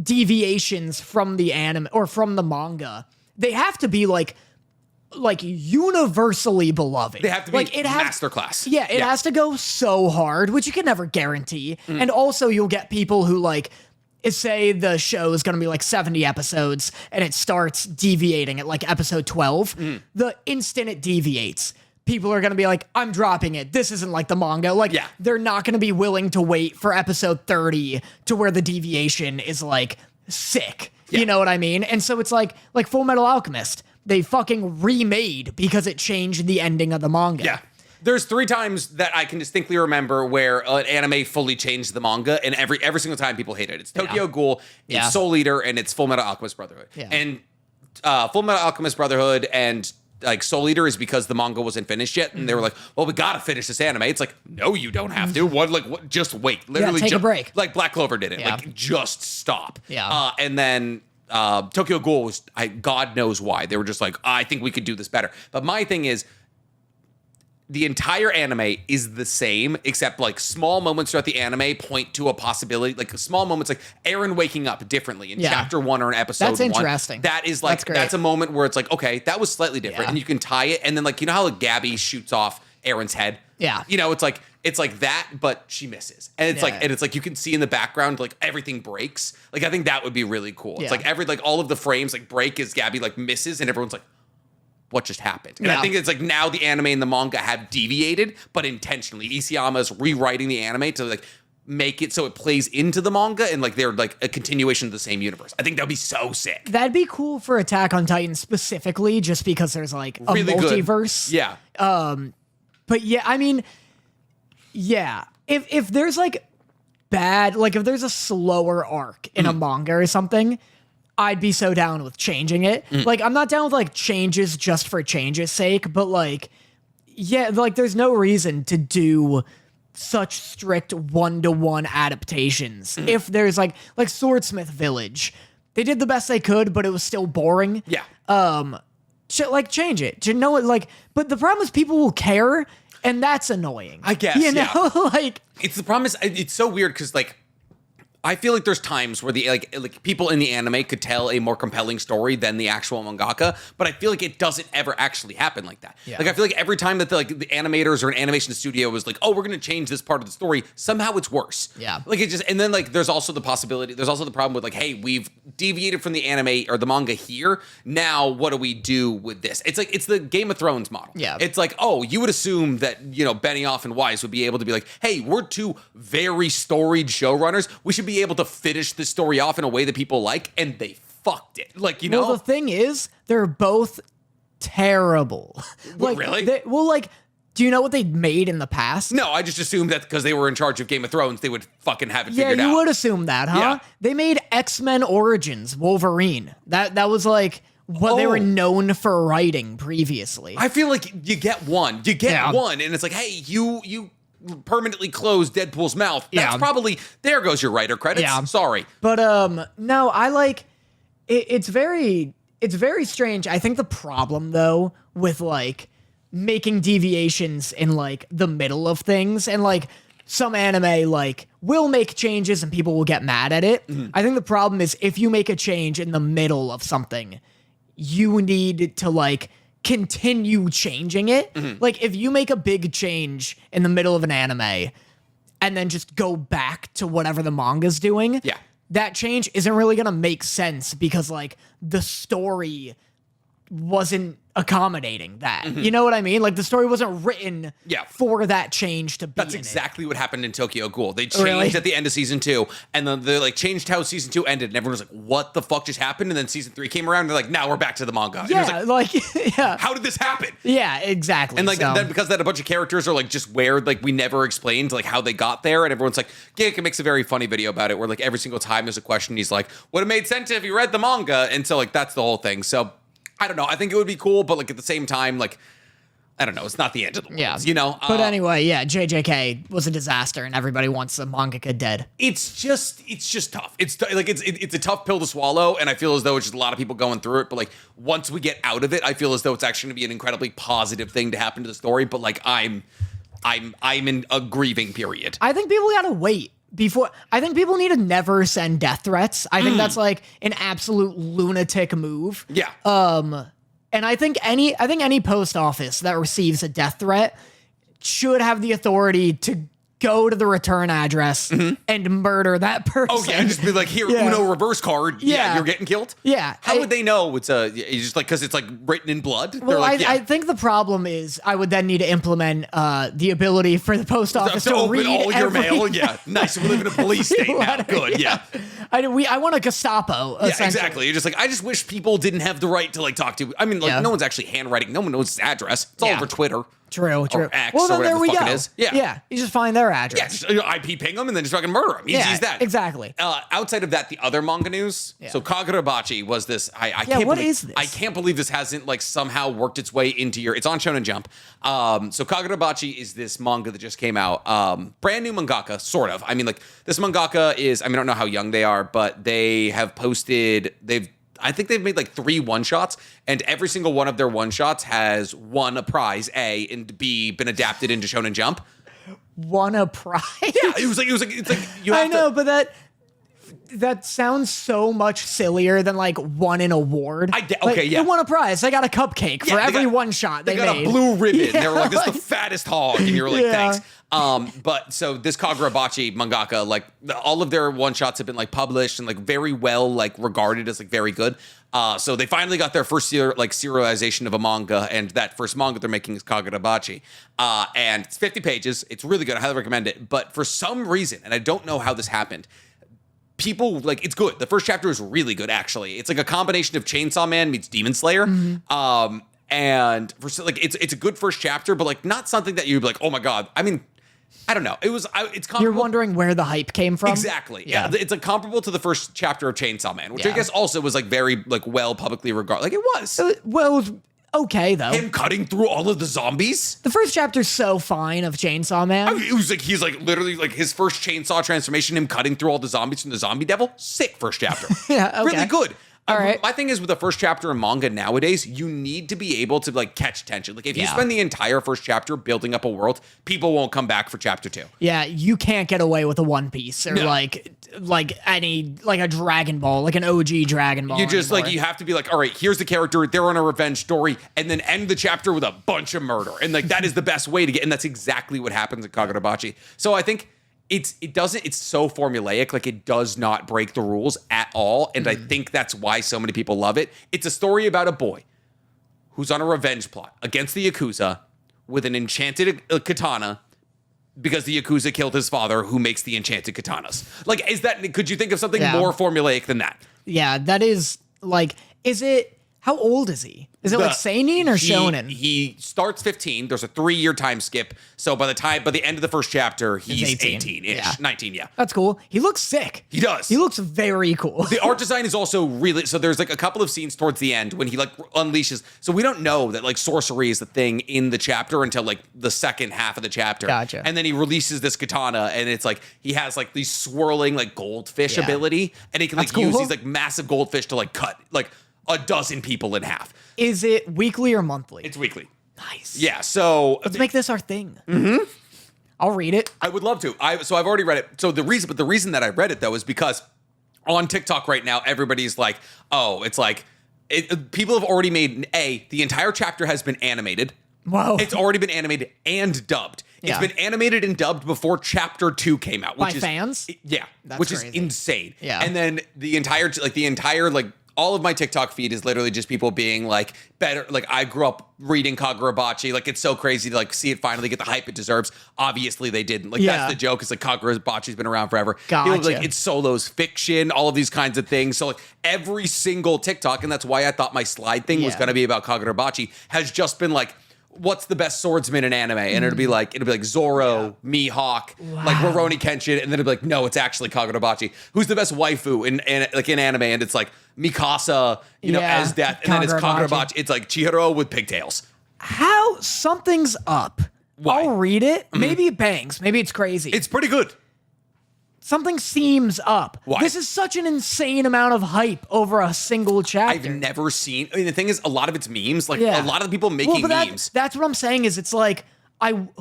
deviations from the anime or from the manga, they have to be like universally beloved. They have to be like masterclass. Yeah, it has to go so hard, which you can never guarantee. And also you'll get people who like say the show is going to be like 70 episodes and it starts deviating at like episode 12. The instant it deviates, people are going to be like, I'm dropping it. This isn't like the manga. Like, they're not going to be willing to wait for episode 30 to where the deviation is like sick. You know what I mean? And so it's like Full Metal Alchemist. They fucking remade because it changed the ending of the manga. Yeah. There's 3 times that I can distinctly remember where an anime fully changed the manga, and every single time people hate it. It's Tokyo Ghoul, it's Soul Eater, and it's Full Metal Alchemist Brotherhood. And Full Metal Alchemist Brotherhood and like Soul Eater is because the manga wasn't finished yet, and they were like, "Well, we gotta finish this anime." It's like, no, you don't have to. What? Just wait. Literally, take a break. Like Black Clover did it. Like, just stop. Yeah. And then Tokyo Ghoul was, God knows why. They were just like, I think we could do this better. But my thing is, the entire anime is the same, except like small moments throughout the anime point to a possibility, like small moments, like Aaron waking up differently in chapter 1 or in episode 1. That's interesting. That is like, that's a moment where it's like, okay, that was slightly different. And you can tie it. And then like, you know how like Gabby shoots off Aaron's head? Yeah. You know, it's like that, but she misses. And it's like you can see in the background, like everything breaks. Like, I think that would be really cool. It's like all of the frames like break as Gabby like misses and everyone's like, what just happened? And I think it's like now the anime and the manga have deviated, but intentionally. Isayama's rewriting the anime to like make it so it plays into the manga and like they're like a continuation of the same universe. I think that'd be so sick. That'd be cool for Attack on Titan specifically, just because there's like a really multiverse. Good. Yeah. But yeah, I mean, yeah. If there's like if there's a slower arc in a manga or something, I'd be so down with changing it. Like, I'm not down with like changes just for change's sake, but like, yeah, like there's no reason to do such strict 1-to-1 adaptations. If there's like Swordsmith Village, they did the best they could, but it was still boring. Yeah. Change it. You know, like, but the problem is people will care, and that's annoying. I guess, you know, like it's the problem is it's so weird because like I feel like there's times where the like people in the anime could tell a more compelling story than the actual mangaka, but I feel like it doesn't ever actually happen like that. Yeah. Like I feel like every time that the animators or an animation studio was like, oh, we're gonna change this part of the story, somehow it's worse. Yeah. Like it just, and then like there's also the problem with like, hey, we've deviated from the anime or the manga here. Now what do we do with this? It's like it's the Game of Thrones model. Yeah. It's like, oh, you would assume that, you know, Benioff and Weiss would be able to be like, hey, we're 2 very storied showrunners. We should be able to finish the story off in a way that people like, and they fucked it. Like, you know? Well, the thing is, they're both terrible. Like, really? Do you know what they made in the past? No, I just assumed that because they were in charge of Game of Thrones, they would fucking have it figured out. Yeah, you would assume that, huh? Yeah. They made X-Men Origins Wolverine. That was like what they were known for writing previously. I feel like you get one, and it's like, hey, you permanently closed Deadpool's mouth. That's probably, there goes your writer credits. Yeah. Sorry. But no, I like it's very strange. I think the problem though with like making deviations in like the middle of things, and like some anime like will make changes and people will get mad at it. I think the problem is if you make a change in the middle of something, you need to like continue changing it. Like if you make a big change in the middle of an anime and then just go back to whatever the manga's doing, that change isn't really going to make sense because like the story wasn't accommodating that. You know what I mean? Like the story wasn't written for that change to be That's in exactly what happened in Tokyo Ghoul. They changed at the end of season 2, and then they like changed how season 2 ended, and everyone was like, what the fuck just happened? And then season 3 came around, and they're like, now we're back to the manga. And it was like how did this happen? Yeah, exactly. And like then because that a bunch of characters are like just weird, like we never explained like how they got there, and everyone's like, Giga makes a very funny video about it where like every single time there's a question, he's like, would have made sense if you read the manga, and so like that's the whole thing. So I don't know. I think it would be cool, but like at the same time, like I don't know. It's not the end of the world, you know. But anyway, JJK was a disaster, and everybody wants the mangaka dead. It's just tough. It's a tough pill to swallow, and I feel as though it's just a lot of people going through it. But like once we get out of it, I feel as though it's actually going to be an incredibly positive thing to happen to the story. But like I'm in a grieving period. I think people gotta wait. I think people need to never send death threats. I think that's like an absolute lunatic move. Yeah. And I think any post office that receives a death threat should have the authority to go to the return address and murder that person. Oh yeah, just be like, here, Uno reverse card. Yeah, you're getting killed. Yeah. How would they know it's just like because it's like written in blood? Well, like, I think the problem is I would then need to implement the ability for the post office to open read all your mail. Yeah, nice. We live in a police state now. Good. Yeah. I want a Gestapo. Yeah, exactly. You're just like, I just wish people didn't have the right to like talk to. I mean, like no one's actually handwriting. No one knows his address. It's all over Twitter. True. Or X well, or then whatever there the we fuck go. it is. Yeah. You just find their address. Yeah, just IP ping them and then just fucking murder them. Easy as that. Exactly. Outside of that, the other manga news. So Kagura Bachi was this. I can't what believe, is this? I can't believe this hasn't like somehow worked its way into your. It's on Shonen Jump. So Kagura Bachi is this manga that just came out. Brand new mangaka, sort of. I mean, like this mangaka is. I mean, I don't know how young they are, but they have posted. I think they've made like 3 one-shots, and every single one of their one-shots has won a prize, A, and B, been adapted into Shonen Jump. Won a prize? Yeah, it's like you have I know, but that sounds so much sillier than like won an award. They won a prize. They got a cupcake for every one shot they got made. A blue ribbon. They were like, this is the fattest hog. And you're like, thanks. But so this Kagura Bachi mangaka, like all of their one shots have been like published and like very well like regarded as like very good. So they finally got their first serialization of a manga, and that first manga they're making is Kagura Bachi. And it's 50 pages. It's really good. I highly recommend it. But for some reason, and I don't know how this happened, people like it's good. The first chapter is really good, actually. It's like a combination of Chainsaw Man meets Demon Slayer. And for like it's a good first chapter, but like not something that you'd be like, oh my god. I mean, I don't know. It's comparable. You're wondering where the hype came from? Exactly. Yeah. It's like comparable to the first chapter of Chainsaw Man, which I guess also was like very like well publicly regarded. Like it was. Well, it was okay though. Him cutting through all of the zombies. The first chapter's so fine of Chainsaw Man. I mean, it was like he's like literally like his first chainsaw transformation, him cutting through all the zombies from the zombie devil. Sick first chapter. Yeah, okay. Really good. All right. My thing is with the first chapter in manga nowadays, you need to be able to like catch attention. Like if you spend the entire first chapter building up a world, people won't come back for chapter 2. Yeah, you can't get away with a One Piece or like any like a Dragon Ball, like an OG Dragon Ball. You just anymore. like you have to be like, all right, here's the character, they're on a revenge story, and then end the chapter with a bunch of murder. And like that is the best way to get, and that's exactly what happens in Kagura Bachi. So I think it's so formulaic, like it does not break the rules at all, and I think that's why so many people love it. It's a story about a boy who's on a revenge plot against the Yakuza with an enchanted katana because the Yakuza killed his father, who makes the enchanted katanas. Like, could you think of something more formulaic than that? Yeah, that is like, how old is he? Is it like seinen or shonen? He starts 15. There's a 3-year time skip. So by the end of the first chapter, he's 18-ish, 19, yeah. That's cool. He looks sick. He does. He looks very cool. The art design is also really, so there's like a couple of scenes towards the end when he like unleashes. So we don't know that like sorcery is the thing in the chapter until like the second half of the chapter. Gotcha. And then he releases this katana, and it's like he has like these swirling like goldfish ability, and he can like use these like massive goldfish to like cut like a dozen people in half. Is it weekly or monthly? It's weekly. Nice. Yeah, so let's make this our thing. I'll read it. I would love to. So I've already read it. So the reason that I read it though is because on TikTok right now, everybody's like, oh, it's like people have already made the entire chapter has been animated. Whoa. It's already been animated and dubbed. It's Yeah. been animated and dubbed before chapter 2 came out, which By is fans? Yeah, That's which crazy. is insane. Yeah. And then the entire all of my TikTok feed is literally just people being like, better. Like, I grew up reading Kagura Bachi. Like, it's so crazy to like see it finally get the hype it deserves. Obviously, they didn't. Like, Yeah. that's the joke. It's like Kagura Bachi's been around forever. Gotcha. People, like, it's Solo's fiction, all of these kinds of things. So like every single TikTok, and that's why I thought my slide thing was Yeah. going to be about Kagura Bachi, has just been like, what's the best swordsman in anime? And it'll be like Zoro, Mihawk, like Rurouni Kenshin, and then it'll be like, no, it's actually Kagura Bachi. Who's the best waifu in anime? And it's like Mikasa, Yeah. as death, and then it's Kagura Kagura Bachi. It's like Chihiro with pigtails. How something's up. Why? I'll read it. Maybe it bangs. Maybe it's crazy. It's pretty good. Something seems up. Why? This is such an insane amount of hype over a single chapter. I've never seen. I mean, the thing is, a lot of it's memes. Like Yeah. a lot of the people making but memes. That's what I'm saying. Is it's like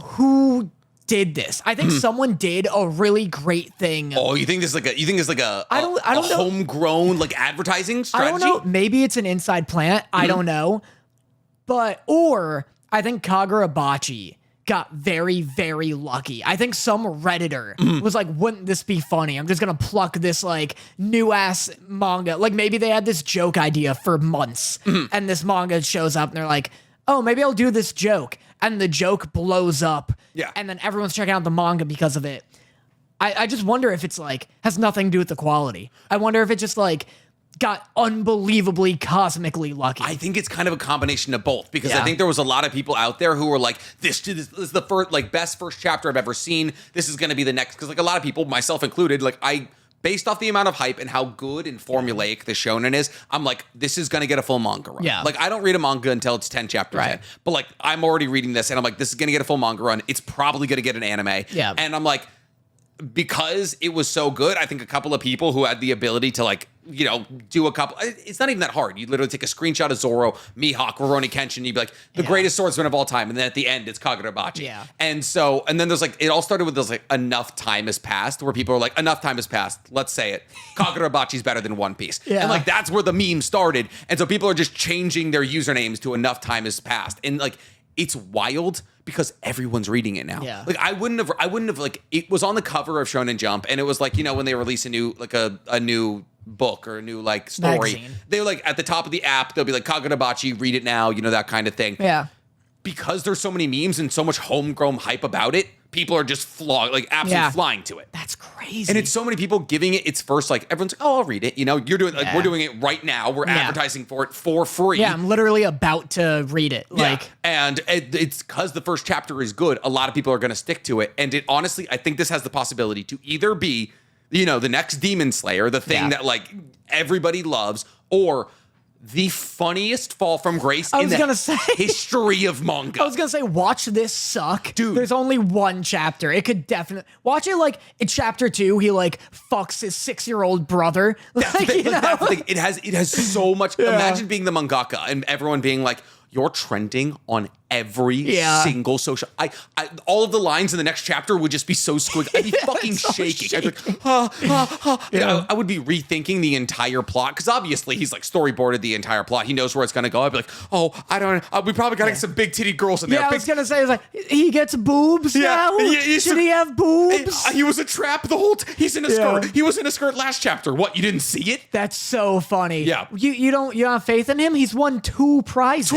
who did this? I think someone did a really great thing. Oh, you think this is like a I don't know. homegrown like advertising I strategy? don't know. Maybe it's an inside plant. I don't know. Or I think Kagura Bachi got very, very lucky. I think some Redditor was like, wouldn't this be funny? I'm just going to pluck this like new ass manga. Like maybe they had this joke idea for months and this manga shows up and they're like, oh, maybe I'll do this joke. And the joke blows up. Yeah. And then everyone's checking out the manga because of it. I just wonder if it's like, has nothing to do with the quality. I wonder if it just like got unbelievably cosmically lucky. I think it's kind of a combination of both because Yeah. I think there was a lot of people out there who were like, this is the first, like, best first chapter I've ever seen. This is going to be the next. Because like a lot of people, myself included, like based off the amount of hype and how good and formulaic the shonen is, I'm like, this is going to get a full manga run. Yeah. Like, I don't read a manga until it's 10 chapters Right. in. But like, I'm already reading this and I'm like, this is going to get a full manga run. It's probably going to get an anime. Yeah. And I'm like, because it was so good, I think a couple of people who had the ability to like, do a couple. It's not even that hard. You literally take a screenshot of Zoro, Mihawk, Rurouni Kenshin. You'd be like, the greatest swordsman of all time, and then at the end, it's Kagura Bachi. Yeah. And then there's like, it all started with this like enough time has passed, where people are like, enough time has passed. Let's say it. Kagura Bachi's better than One Piece. Yeah. And like that's where the meme started. And so people are just changing their usernames to enough time has passed, and like it's wild. Because everyone's reading it now. Yeah. Like I wouldn't have like it was on the cover of Shonen Jump and it was like, when they release a new like a new book or a new like story. Magazine. They were like at the top of the app, they'll be like Kagura Bachi, read it now, that kind of thing. yeah. Because there's so many memes and so much homegrown hype about it, people are just absolutely flying to it. That's crazy. And it's so many people giving it its first, like, everyone's like, oh, I'll read it. You're doing, like, we're doing it right now. We're advertising for it for free. Yeah, I'm literally about to read it. Like, Yeah. And it's because the first chapter is good. A lot of people are going to stick to it. And it honestly, I think this has the possibility to either be, the next Demon Slayer, the thing that, like, everybody loves, or the funniest fall from grace in the history of manga. I was gonna say, watch this suck. Dude. There's only one chapter. It could definitely watch it like in chapter 2, he like fucks his 6-year-old brother. That's the thing. That's the thing. It has so much. Imagine being the mangaka and everyone being like, you're trending on every single social. All of the lines in the next chapter would just be so squiggly. I'd be fucking shaking. I'd be like, I would be rethinking the entire plot because obviously he's like storyboarded the entire plot. He knows where it's gonna go. I'd be like, oh, I don't know. We probably gotta get some big titty girls in there. Yeah, I was gonna say, it's like, he gets boobs now? Should he have boobs? He was a trap the whole time. He's in a skirt. He was in a skirt last chapter. What, you didn't see it? That's so funny. Yeah. You don't have faith in him? He's won 2 prizes.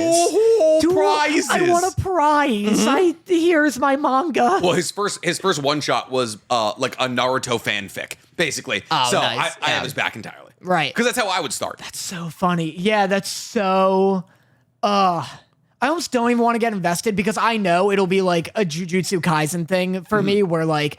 Two prizes. I won a prize. Here's my manga. Well, his first one shot was like a Naruto fanfic, basically. Oh, so nice. I have his back entirely. Right. Because that's how I would start. That's so funny. Yeah, that's so I almost don't even want to get invested because I know it'll be like a Jujutsu Kaisen thing for me where like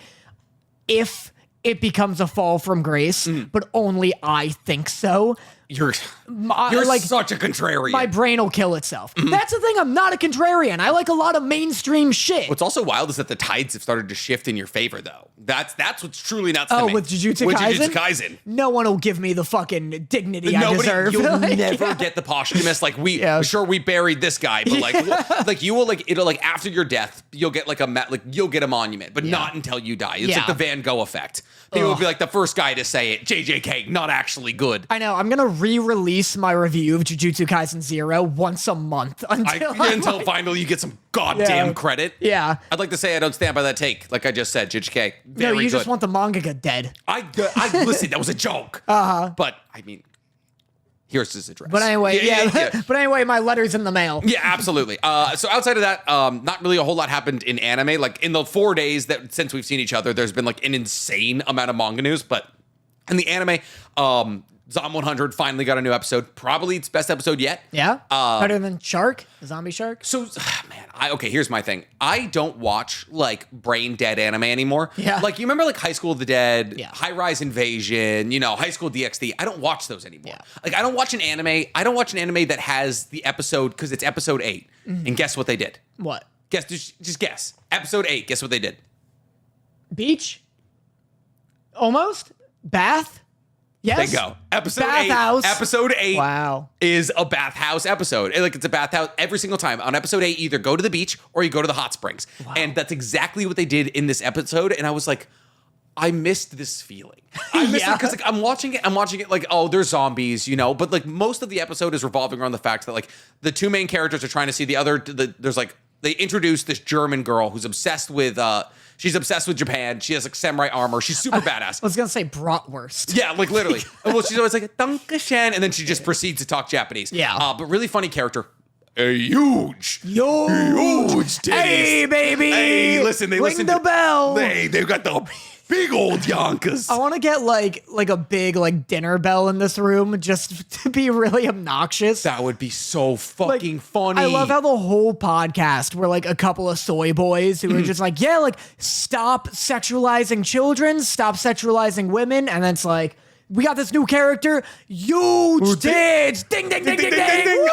if it becomes a fall from grace, but only I think so. You're like, such a contrarian. my brain will kill itself. That's the thing. I'm not a contrarian. I like a lot of mainstream shit. What's also wild is that the tides have started to shift in your favor, though. That's what's truly nuts to me. With Jujutsu Kaisen? No one will give me the fucking dignity I deserve. You'll never get the posthumous. Like we buried this guy, but like you will it'll after your death you'll get you'll get a monument, but not until you die. It's like the Van Gogh effect. People will be like the first guy to say it. JJK, not actually good. I know. I'm gonna re-release my review of Jujutsu Kaisen 0 once a month until finally you get some goddamn credit. Yeah. I'd like to say I don't stand by that take. Like I just said, JJK. Very good. Just want the mangaka dead. I listen. That was a joke. But I mean, here's his address. But anyway, But anyway, my letter's in the mail. Yeah, absolutely. So outside of that, not really a whole lot happened in anime. Like in the 4 days that since we've seen each other, there's been like an insane amount of manga news. But in the anime, Zom 100 finally got a new episode. Probably its best episode yet. Yeah. Better than Shark, Zombie Shark. So, man, here's my thing. I don't watch like brain dead anime anymore. Yeah. Like you remember like High School of the Dead, Yeah. High Rise Invasion, High School DxD. I don't watch those anymore. Yeah. Like I don't watch an anime. I don't watch an anime that has the episode because it's episode 8. And guess what they did? What? Just guess. Episode 8. Guess what they did? Beach? Almost? Bath? Yes. There you go. Episode Bathhouse. 8. Episode 8 Wow. is a bathhouse episode. Like it's a bathhouse every single time. On episode 8, either go to the beach or you go to the hot springs. Wow. And that's exactly what they did in this episode. And I was like, I missed this feeling. I missed it because like I'm watching it like, oh, there's zombies, but like most of the episode is revolving around the fact that like the two main characters are trying to see there's like they introduce this German girl who's obsessed with she's obsessed with Japan. She has like samurai armor. She's super badass. I was gonna say bratwurst. Yeah, like literally. Well, she's always like Dankeschön, and then she just proceeds to talk Japanese. Yeah. But really funny character. A huge titties. Hey, baby. Hey, listen, they ring listen the bell. They've got the big old Yonkers. I want to get like a big like dinner bell in this room just to be really obnoxious. That would be so fucking funny. I love how the whole podcast were like a couple of soy boys who were just like, yeah, like stop sexualizing children, stop sexualizing women, and then it's like, we got this new character, huge tits, ding, ding, ding, ding, ding. Woo!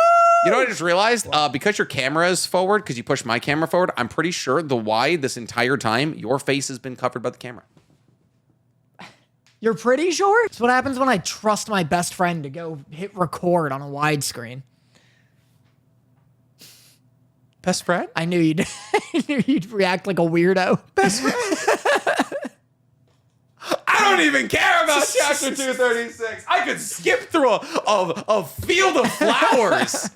You know what I just realized? Because your camera is forward, because you pushed my camera forward, I'm pretty sure the wide this entire time, your face has been covered by the camera. You're pretty sure? It's what happens when I trust my best friend to go hit record on a widescreen. Best friend? I knew you'd, I knew you'd react like a weirdo. Best friend. I don't even care about chapter 236. I could skip through a field of flowers.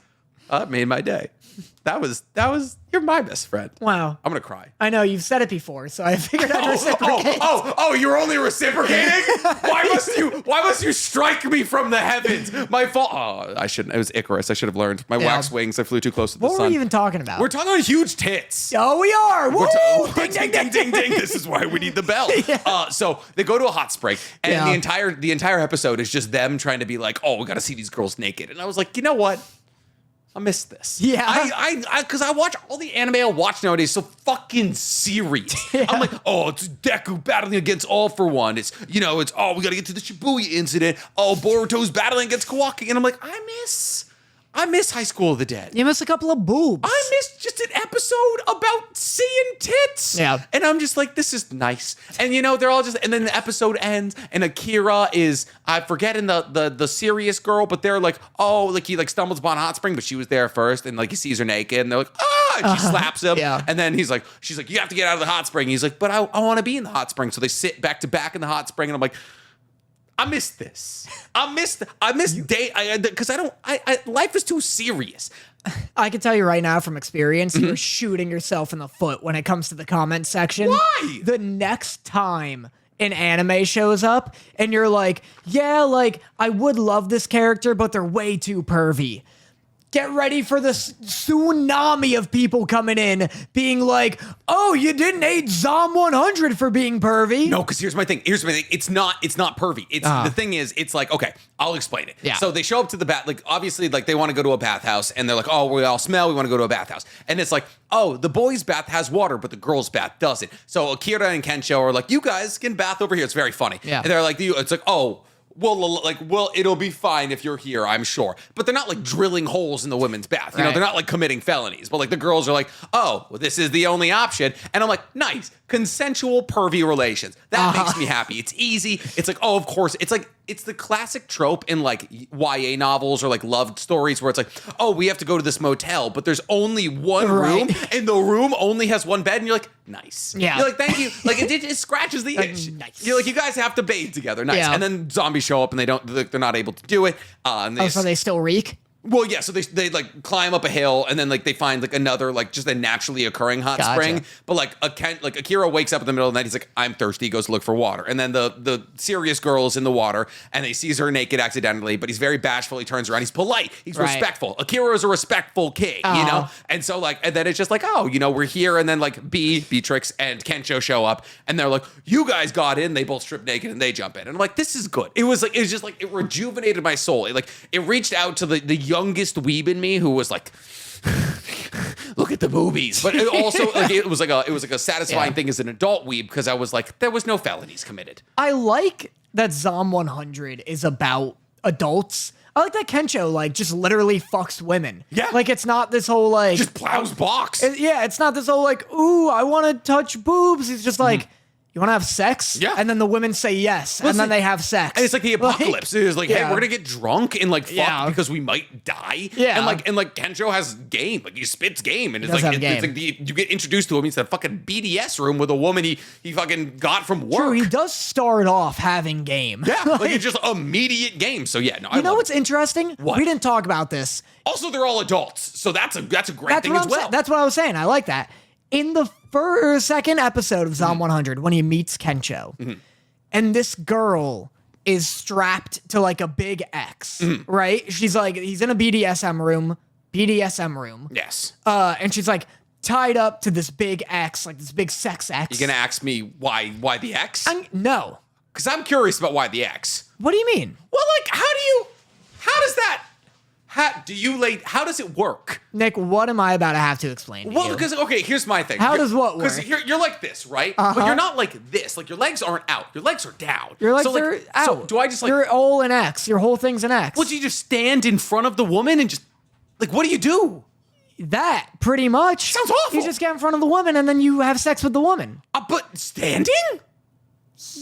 That made my day. That was, you're my best friend. Wow. I'm going to cry. I know, you've said it before, so I figured I'd reciprocate. You're only reciprocating? Why must you strike me from the heavens? My fault. Oh, I shouldn't. It was Icarus. I should have learned. My wax wings, I flew too close to the sun. What were we even talking about? We're talking about huge tits. Oh, we are. Woo! Ding, ding, ding, ding, ding. This is why we need the bell. Yeah. So they go to a hot spring, and the entire episode is just them trying to be like, oh, we got to see these girls naked. And I was like, you know what? I miss this. Yeah. Because I watch all the anime I watch nowadays so fucking serious. Yeah. I'm like, oh, it's Deku battling against All For One. It's, we got to get to the Shibuya incident. Oh, Boruto's battling against Kawaki. And I'm like, I miss High School of the Dead. You miss a couple of boobs. I missed just an episode about seeing tits. Yeah. And I'm just like, this is nice. And they're all just, and then the episode ends and Akira is, I forget in the serious girl, but they're like, oh, like he like stumbles upon a hot spring, but she was there first and like he sees her naked and they're like, ah, and she slaps him. Yeah. And then she's like, you have to get out of the hot spring. He's like, but I want to be in the hot spring. So they sit back to back in the hot spring and I'm like, I miss this. I miss day because life is too serious. I can tell you right now from experience, you're shooting yourself in the foot when it comes to the comment section. Why? The next time an anime shows up and you're like, yeah, like I would love this character, but they're way too pervy. Get ready for the tsunami of people coming in being like, oh, you didn't hate Zom 100 for being pervy. No, because here's my thing. It's not pervy. The thing is, it's like, okay, I'll explain it. Yeah. So they show up to the bath, like obviously like they want to go to a bathhouse and they're like, oh, we all smell. We want to go to a bathhouse. And it's like, oh, the boys' bath has water, but the girls' bath doesn't. So Akira and Kensho are like, you guys can bath over here. It's very funny. Yeah. And they're like, it's like, oh, well, it'll be fine if you're here, I'm sure. But they're not like drilling holes in the women's bath. You know, Right. they're not like committing felonies. But like the girls are like, oh, well, this is the only option. And I'm like, nice, consensual pervy relations. That makes me happy. It's easy. It's like, oh, of course. It's like, it's the classic trope in like YA novels or like love stories where it's like, oh, we have to go to this motel, but there's only one room and the room only has one bed. And you're like, nice. Yeah. You're like, thank you. Like it scratches the itch. Nice. You're like, you guys have to bathe together. Nice. Yeah. And then zombies show up and they're not able to do it. And Oh, so they still reek? well, yeah, so they like climb up a hill and then like they find like another like just a naturally occurring hot spring. But like Akira wakes up in the middle of the night. He's like, I'm thirsty. He goes to look for water. And then the serious girl is in the water and he sees her naked accidentally. But he's very bashful. He turns around. He's polite. He's respectful. Akira is a respectful king, you know. And so like and then it's just like, oh, you know, we're here. And then like Beatrix and Kencho show up and they're like, you guys got in. They both strip naked and they jump in. And I'm like, this is good. It was just like it rejuvenated my soul. It reached out to the youngest weeb in me who was like, look at the boobies. But it also like it was like a satisfying thing as an adult weeb because I was like, there was no felonies committed. I like that Zom 100 is about adults. I like that Kencho like just literally fucks women. Yeah. Like it's not this whole like Just plows box. it's not this whole like, ooh, I want to touch boobs. He's just like, you want to have sex? Yeah. And then the women say yes, and then they have sex. And it's like the apocalypse. It's like, hey, we're gonna get drunk and like fuck because we might die. Yeah. And like Kencho has game. Like he spits game, and it's does like have game. it's like you get introduced to him. He's a fucking BDS room with a woman he fucking got from work. True, he does start off having game. Yeah, like it's just immediate game. So yeah, no, I You know love what's it. interesting? What? We didn't talk about this. Also, they're all adults, so that's a great thing as well. That's what I was saying. I like that. In the second episode of Zom 100, when he meets Kencho, and this girl is strapped to like a big X, right? She's like, he's in a BDSM room. Yes. And she's like tied up to this big X, like this big sex X. You're gonna ask me why the X? No. Because I'm curious about why the X. What do you mean? Well, like, how does it work? Nick, what am I about to have to explain to Well, you? because, okay, here's my thing. How does what work? Because you're like this, right? But you're not like this. Like, your legs aren't out. Your legs are down. Your legs so, like, are out. So do I just, like... You're all an X. Your whole thing's an X. Well, do you just stand in front of the woman and just... Like, what do you do? That, pretty much. Sounds awful. You just get in front of the woman and then you have sex with the woman. But standing?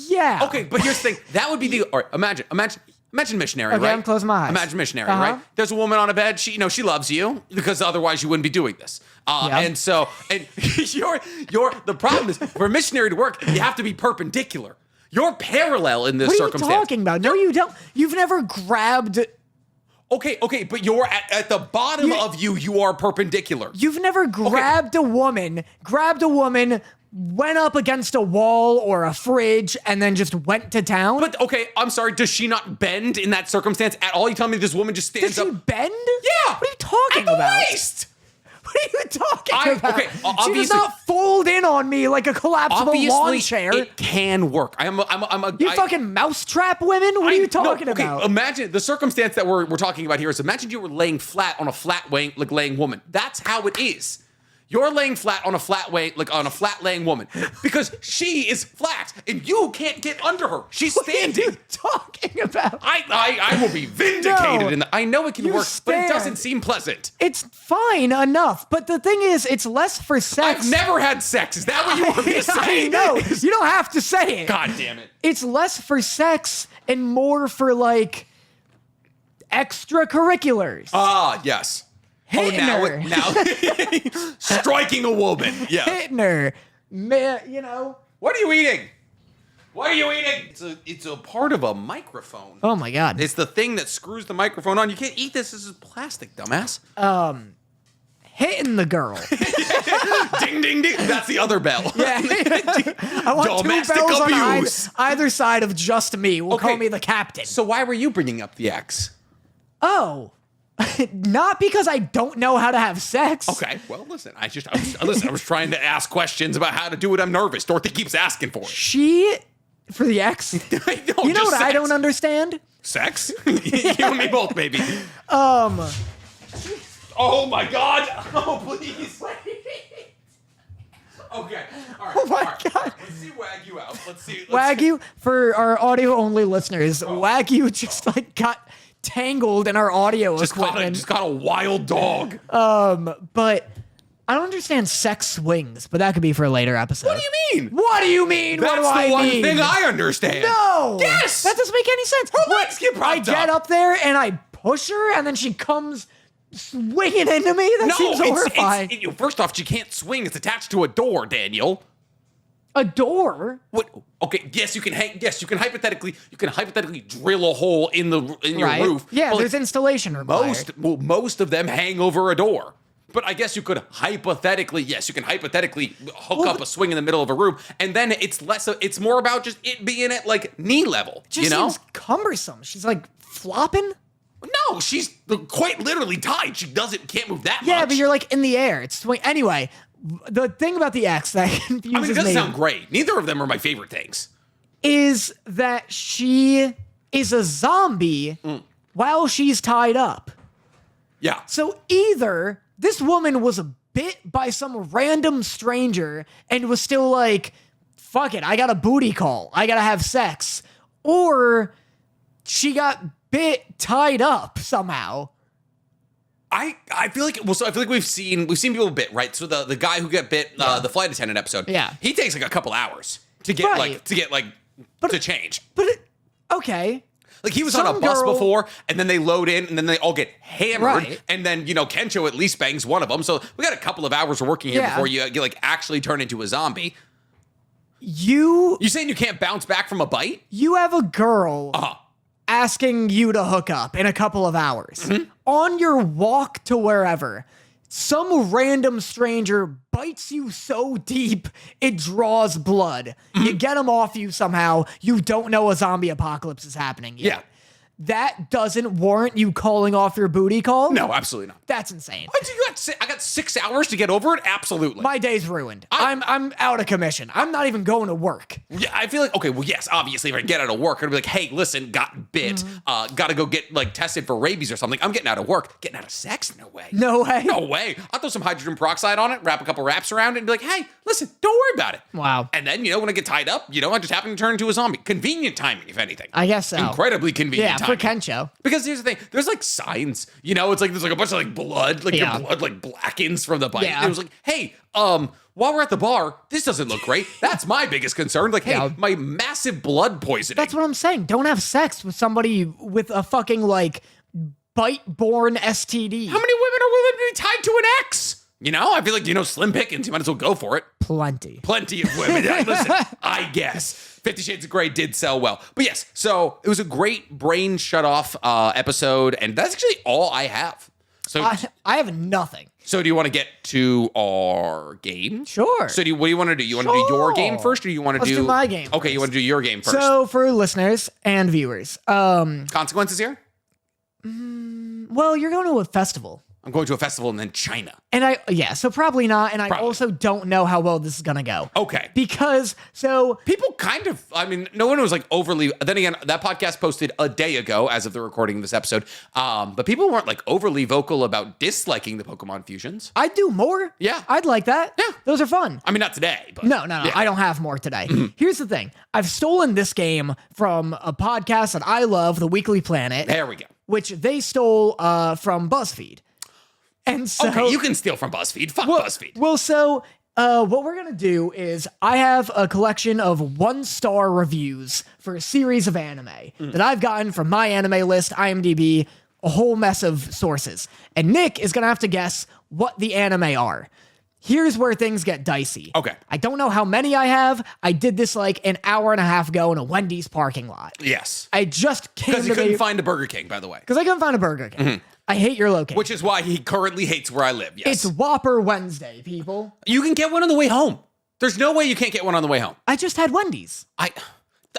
Yeah. Okay, but here's the thing. That would be the... All right, imagine missionary, Okay, right? I'm closing my eyes. Imagine missionary, right? There's a woman on a bed. She loves you because otherwise you wouldn't be doing this. And so, the problem is for a missionary to work, you have to be perpendicular. You're parallel in this What are circumstance. you talking about? No, you don't. You've never grabbed... Okay, but you're at the bottom of you are perpendicular. You've never grabbed a woman, went up against a wall or a fridge, and then just went to town? But, okay, I'm sorry, does she not bend in that circumstance at all? You tell me this woman just stands Does she up? bend? Yeah! What are you talking at the about? waist! What are you talking about? Okay, She obviously... does not fold in on me like a collapsible lawn chair. It can work. You fucking mousetrap women? What are you talking about? Imagine the circumstance that we're talking about here is imagine you were laying flat on a flat laying woman. That's how it is. You're laying flat on a flat laying woman because she is flat and you can't get under her. She's standing. What are you talking about? I will be vindicated No. in that. I know it can You work, but it stand. doesn't seem pleasant. It's fine enough, but the thing is, it's less for sex. I've never had sex. Is that what you want me to say? I know. You don't have to say it. God damn it. It's less for sex and more for like extracurriculars. Yes. Hitting her. Now striking a woman. Yeah. Hitting her. Man, you know. What are you eating? What are you eating? It's a part of a microphone. Oh my God. It's the thing that screws the microphone on. You can't eat this. This is plastic, dumbass. Hitting the girl. Ding, ding, ding. That's the other bell. Yeah. I want Domestic two bells on abuse. either side of just me. We'll Okay. call me the captain. So why were you bringing up the X? Oh. Not because I don't know how to have sex. Okay. Well, listen. I was trying to ask questions about how to do it. I'm nervous. Dorothy keeps asking for it. She, for the X, you know what I don't understand? Sex? You and me both, baby. Oh my God. Oh, please. Okay. All right. Oh my all right, God. all right. Let's see Wagyu out. Let's see. Wagyu, for our audio only listeners, Wagyu just like got tangled in our audio equipment. Just got a wild dog. But I don't understand sex swings, but that could be for a later episode. What do you mean? What do you mean? That's what do the one mean? thing I understand. No. Yes. That doesn't make any sense. Her legs get I propped get up there and I push her, and then she comes swinging into me. That seems horrifying. First off, she can't swing. It's attached to a door, Daniel. A door? What? Okay. Yes, you can. Yes, you can hypothetically. You can hypothetically drill a hole in your Right. roof. Yeah, but, there's installation required. Most of them hang over a door. But I guess you could hypothetically, hook up a swing in the middle of a room, and then it's more about just it being at like knee level. Just seems cumbersome. She's like flopping. No, she's quite literally tied. She can't move that much. Yeah, but you're like in the air. It's swing. Anyway, the thing about the X that confuses I mean, it doesn't me sound great. Neither of them are my favorite things. is that she is a zombie while she's tied up. Yeah. So either this woman was bit by some random stranger and was still like, fuck it, I got a booty call. I gotta have sex. Or she got bit tied up somehow. I feel like we've seen people bit, right? So the guy who got bit, the flight attendant episode, Yeah. he takes like a couple hours to get Right. to change. But okay. Like he was on a Some bus girl- before, and then they load in, and then they all get hammered, Right. and then Kensho at least bangs one of them. So we got a couple of hours of working here Yeah. before you like actually turn into a zombie. You saying you can't bounce back from a bite? have a girl Uh-huh. asking you to hook up in a couple of hours. Mm-hmm. On your walk to wherever, some random stranger bites you so deep it draws blood. Mm-hmm. You get them off you somehow. You don't know a zombie apocalypse is happening yet. Yeah. That doesn't warrant you calling off your booty call? No, absolutely not. That's insane. I got 6 hours to get over it. Absolutely. My day's ruined. I'm out of commission. I'm not even going to work. Yeah, I feel like, okay, well, yes, obviously, if I get out of work, I'd be like, hey, listen, got bit, Mm-hmm. got to go get, like, tested for rabies or something. I'm getting out of work. Getting out of sex? No way. No way. No way. I'll throw some hydrogen peroxide on it, wrap a couple wraps around it, and be like, hey, listen, don't worry about it. Wow. And then, when I get tied up, I just happen to turn into a zombie. Convenient timing, if anything. I guess so. Incredibly convenient Yeah, timing. for Kensho. Because here's the thing, there's like signs, it's like there's like a bunch of like blood, like Yeah. your blood like blackens from the bite. Yeah. And it was like, hey, while we're at the bar, this doesn't look great. That's my biggest concern. Like, hey, Yeah. my massive blood poisoning. That's what I'm saying. Don't have sex with somebody with a fucking like bite-borne STD. How many women are willing to be tied to an ex? I feel like, slim pickings, you might as well go for it. Plenty. Plenty of women. Listen, I guess 50 Shades of Grey did sell well. But yes, so it was a great brain shut off episode, and that's actually all I have. So I have nothing. So do you want to get to our game? Sure. So what do you want to do? You want to do your game first, or do you want to Let's do my game Okay, first. you want to do your game first. So for listeners and viewers, Consequences here? well, you're going to a festival. I'm going to a festival in China. And so probably not. And I Probably. also don't know how well this is going to go. Okay. Because, People kind of, no one was like overly, then again, that podcast posted a day ago as of the recording of this episode. But people weren't like overly vocal about disliking the Pokemon fusions. I'd do more. Yeah. I'd like that. Yeah. Those are fun. Not today, but. No, Yeah. I don't have more today. Here's the thing. I've stolen this game from a podcast that I love, The Weekly Planet, There we go. which they stole from BuzzFeed. And so Okay, you can steal from BuzzFeed. Fuck BuzzFeed. Well, so what we're gonna do is I have a collection of 1-star reviews for a series of anime that I've gotten from my anime list, IMDb, a whole mess of sources. And Nick is gonna have to guess what the anime are. Here's where things get dicey. Okay. I don't know how many I have. I did this like an hour and a half ago in a Wendy's parking lot. Yes. I just came Because to you couldn't find a Burger King, by the way. because I couldn't find a Burger King. I hate your location. Which is why he currently hates where I live. Yes. It's Whopper Wednesday, people. You can get one on the way home. There's no way you can't get one on the way home. I just had Wendy's. I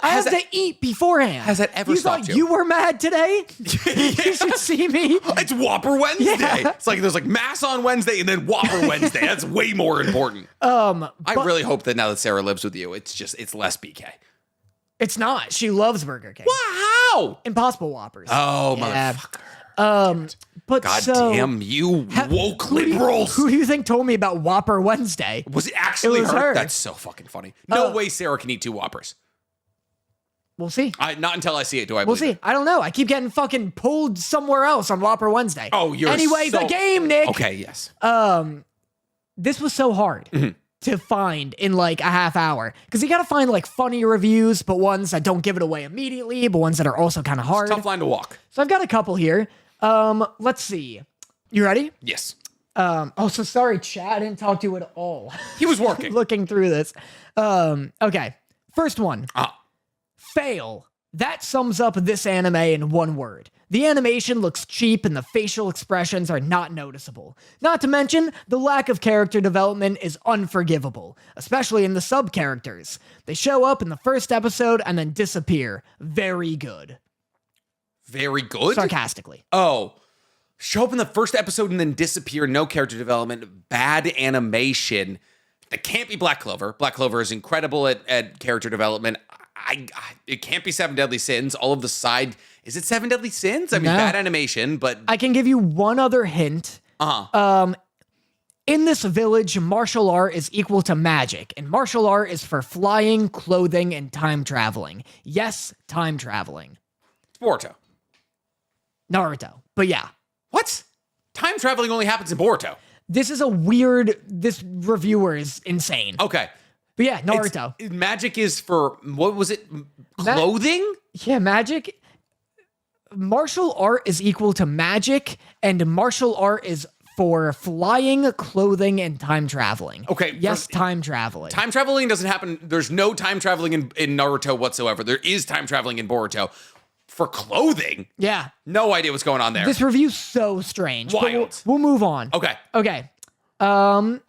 Has have to eat beforehand. has that ever you stopped thought you? you were mad today? You should see me. It's Whopper Wednesday. Yeah. It's like there's like Mass on Wednesday and then Whopper Wednesday. That's way more important. I really hope that now that Sarah lives with you, it's less BK. It's not. She loves Burger King. Wow. Impossible Whoppers. Oh, Yeah. motherfucker. But God so, damn you woke liberals. Who do you think told me about Whopper Wednesday? Was it actually It was her. That's so fucking funny. No way Sarah can eat 2 Whoppers. We'll see. Not until I see it do I We'll believe see. I don't know. I keep getting fucking pulled somewhere else on Whopper Wednesday. Oh, you're Anyway, so- the game, Nick. Okay, yes. This was so hard Mm-hmm. to find in like a half hour because you got to find like funny reviews, but ones that don't give it away immediately, but ones that are also kind of hard. Tough line to walk. So I've got a couple here. Let's see. You ready? Yes. Oh, so sorry, chat. I didn't talk to you at all. He was working. Looking through this. Okay. First one. Fail. That sums up this anime in one word. The animation looks cheap and the facial expressions are not noticeable. Not to mention, the lack of character development is unforgivable, especially in the sub-characters. They show up in the first episode and then disappear. Very good. Very good? Sarcastically. Oh. Show up in the first episode and then disappear. No character development. Bad animation. That can't be Black Clover. Black Clover is incredible at character development. It can't be 7 Deadly Sins. All of the side... Is it 7 Deadly Sins? I mean, No. bad animation, but... I can give you one other hint. In this village, martial art is equal to magic, and martial art is for flying, clothing, and time traveling. Yes, time traveling. Boruto. Naruto. But yeah. What? Time traveling only happens in Boruto. This is a weird... This reviewer is insane. Okay. But yeah, Naruto. Magic is for... What was it? Clothing? Yeah, magic... Martial art is equal to magic, and martial art is for flying, clothing, and time traveling. Okay. Yes, time traveling. Time traveling doesn't happen. There's no time traveling in Naruto whatsoever. There is time traveling in Boruto. For clothing? Yeah. No idea what's going on there. This review's so strange. but Wild. We'll move on. Okay. Okay. Okay.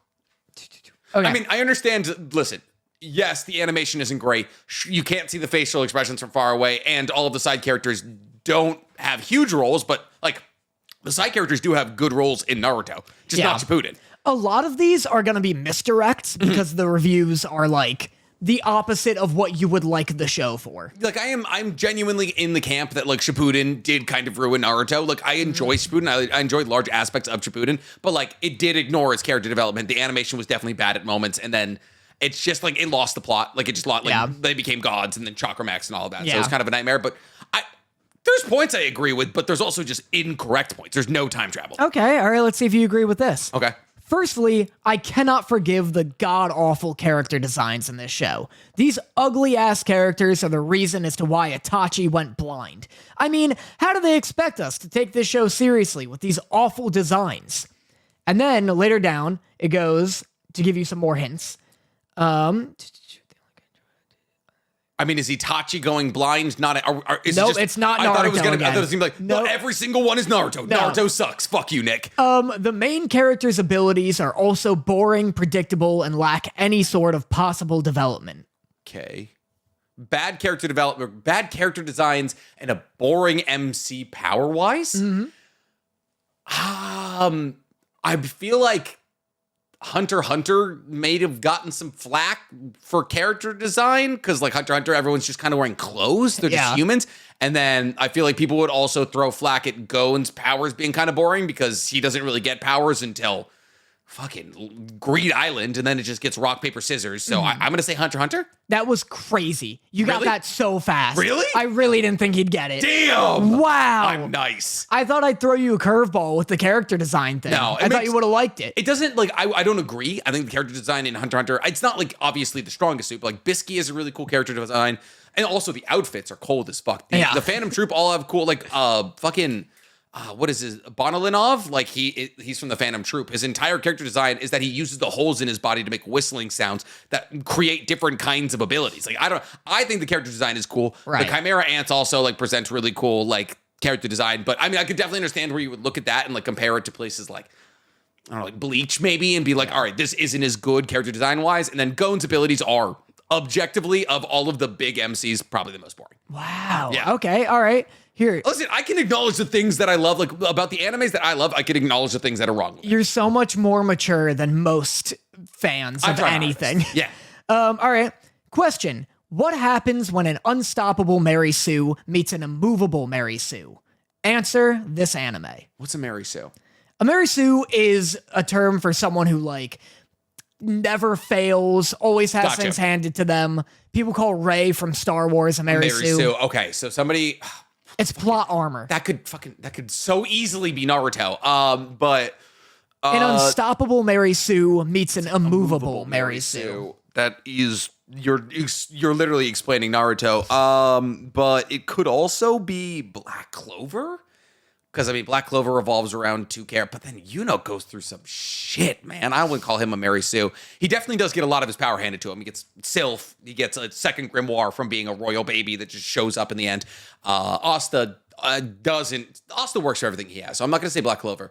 I mean, I understand. Listen, yes, the animation isn't great. You can't see the facial expressions from far away, and all of the side characters don't have huge roles, but like the side characters do have good roles in Naruto, just not Shippuden. A lot of these are going to be misdirects because the reviews are like the opposite of what you would like the show for. Like I'm genuinely in the camp that like Shippuden did kind of ruin Naruto. Like I enjoy Shippuden. I enjoyed large aspects of Shippuden, but like it did ignore its character development. The animation was definitely bad at moments, and then it's just like it lost the plot. Like it just lost. Like they became gods, and then Chakra Max and all of that. So it was kind of a nightmare. But there's points I agree with, but there's also just incorrect points. There's no time travel. Okay, all right, let's see if you agree with this. Okay. Firstly, I cannot forgive the god-awful character designs in this show. These ugly-ass characters are the reason as to why Itachi went blind. I mean, how do they expect us to take this show seriously with these awful designs? And then, later down, it goes, to give you some more hints, I mean, is Itachi going blind? Not. Is Nope, it just, it's not I thought it was Naruto gonna. I again. thought it seemed like Nope. every single one is Naruto. No. Naruto sucks. Fuck you, Nick. the main character's abilities are also boring, predictable, and lack any sort of possible development. Okay. Bad character development, bad character designs, and a boring MC power-wise. I feel like Hunter x Hunter may have gotten some flack for character design because like Hunter x Hunter, everyone's just kind of wearing clothes. They're just humans. And then I feel like people would also throw flack at Gon's powers being kind of boring because he doesn't really get powers until fucking Greed Island, and then it just gets rock, paper, scissors. So I'm going to say Hunter x Hunter. That was crazy. You got Really? that so fast. Really? I really didn't think he'd get it. Damn! Wow. I'm nice. I thought I'd throw you a curveball with the character design thing. No, I thought you would have liked it. It doesn't, like, I don't agree. I think the character design in Hunter x Hunter, it's not, like, obviously the strongest suit, but, like, Bisky is a really cool character design. And also the outfits are cold as fuck. The Phantom Troop all have cool, like, what is his Bonolinov? Like he's from the Phantom Troop. His entire character design is that he uses the holes in his body to make whistling sounds that create different kinds of abilities. Like I think the character design is cool. Right. The Chimera Ants also like present really cool like character design. But I mean, I could definitely understand where you would look at that and like compare it to places like I don't know, like Bleach maybe, and be like, all right, this isn't as good character design wise. And then Gon's abilities are objectively of all of the big MCs probably the most boring. Wow. Yeah. Okay. All right. Here. Listen, I can acknowledge the things that I love, like about the animes that I love. I can acknowledge the things that are wrong with it. You're so much more mature than most fans I'm of trying my anything. hardest. Yeah. All right. Question. What happens when an unstoppable Mary Sue meets an immovable Mary Sue? Answer this anime. What's a Mary Sue? A Mary Sue is a term for someone who like never fails, always has Gotcha. things handed to them. People call Rey from Star Wars a Mary Sue. Okay, so somebody It's plot armor. that could so easily be Naruto. But An unstoppable Mary Sue meets an immovable Mary Sue. That is you're literally explaining Naruto. But it could also be Black Clover. Because, I mean, Black Clover revolves around two characters, but then Yuno goes through some shit, man. I wouldn't call him a Mary Sue. He definitely does get a lot of his power handed to him. He gets Sylph. He gets a second grimoire from being a royal baby that just shows up in the end. Asta doesn't. Asta works for everything he has, so I'm not going to say Black Clover.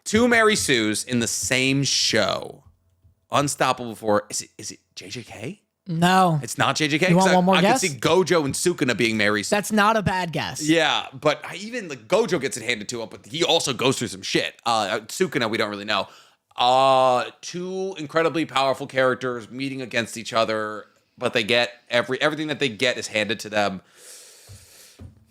Two Mary Sues in the same show. Unstoppable for, is it JJK? No. It's not JJK? You want one more I guess? could see Gojo and Sukuna being Mary Sue. That's not a bad guess. Yeah, but even like Gojo gets it handed to him, but he also goes through some shit. Sukuna, we don't really know. Two incredibly powerful characters meeting against each other, but they get everything that they get is handed to them.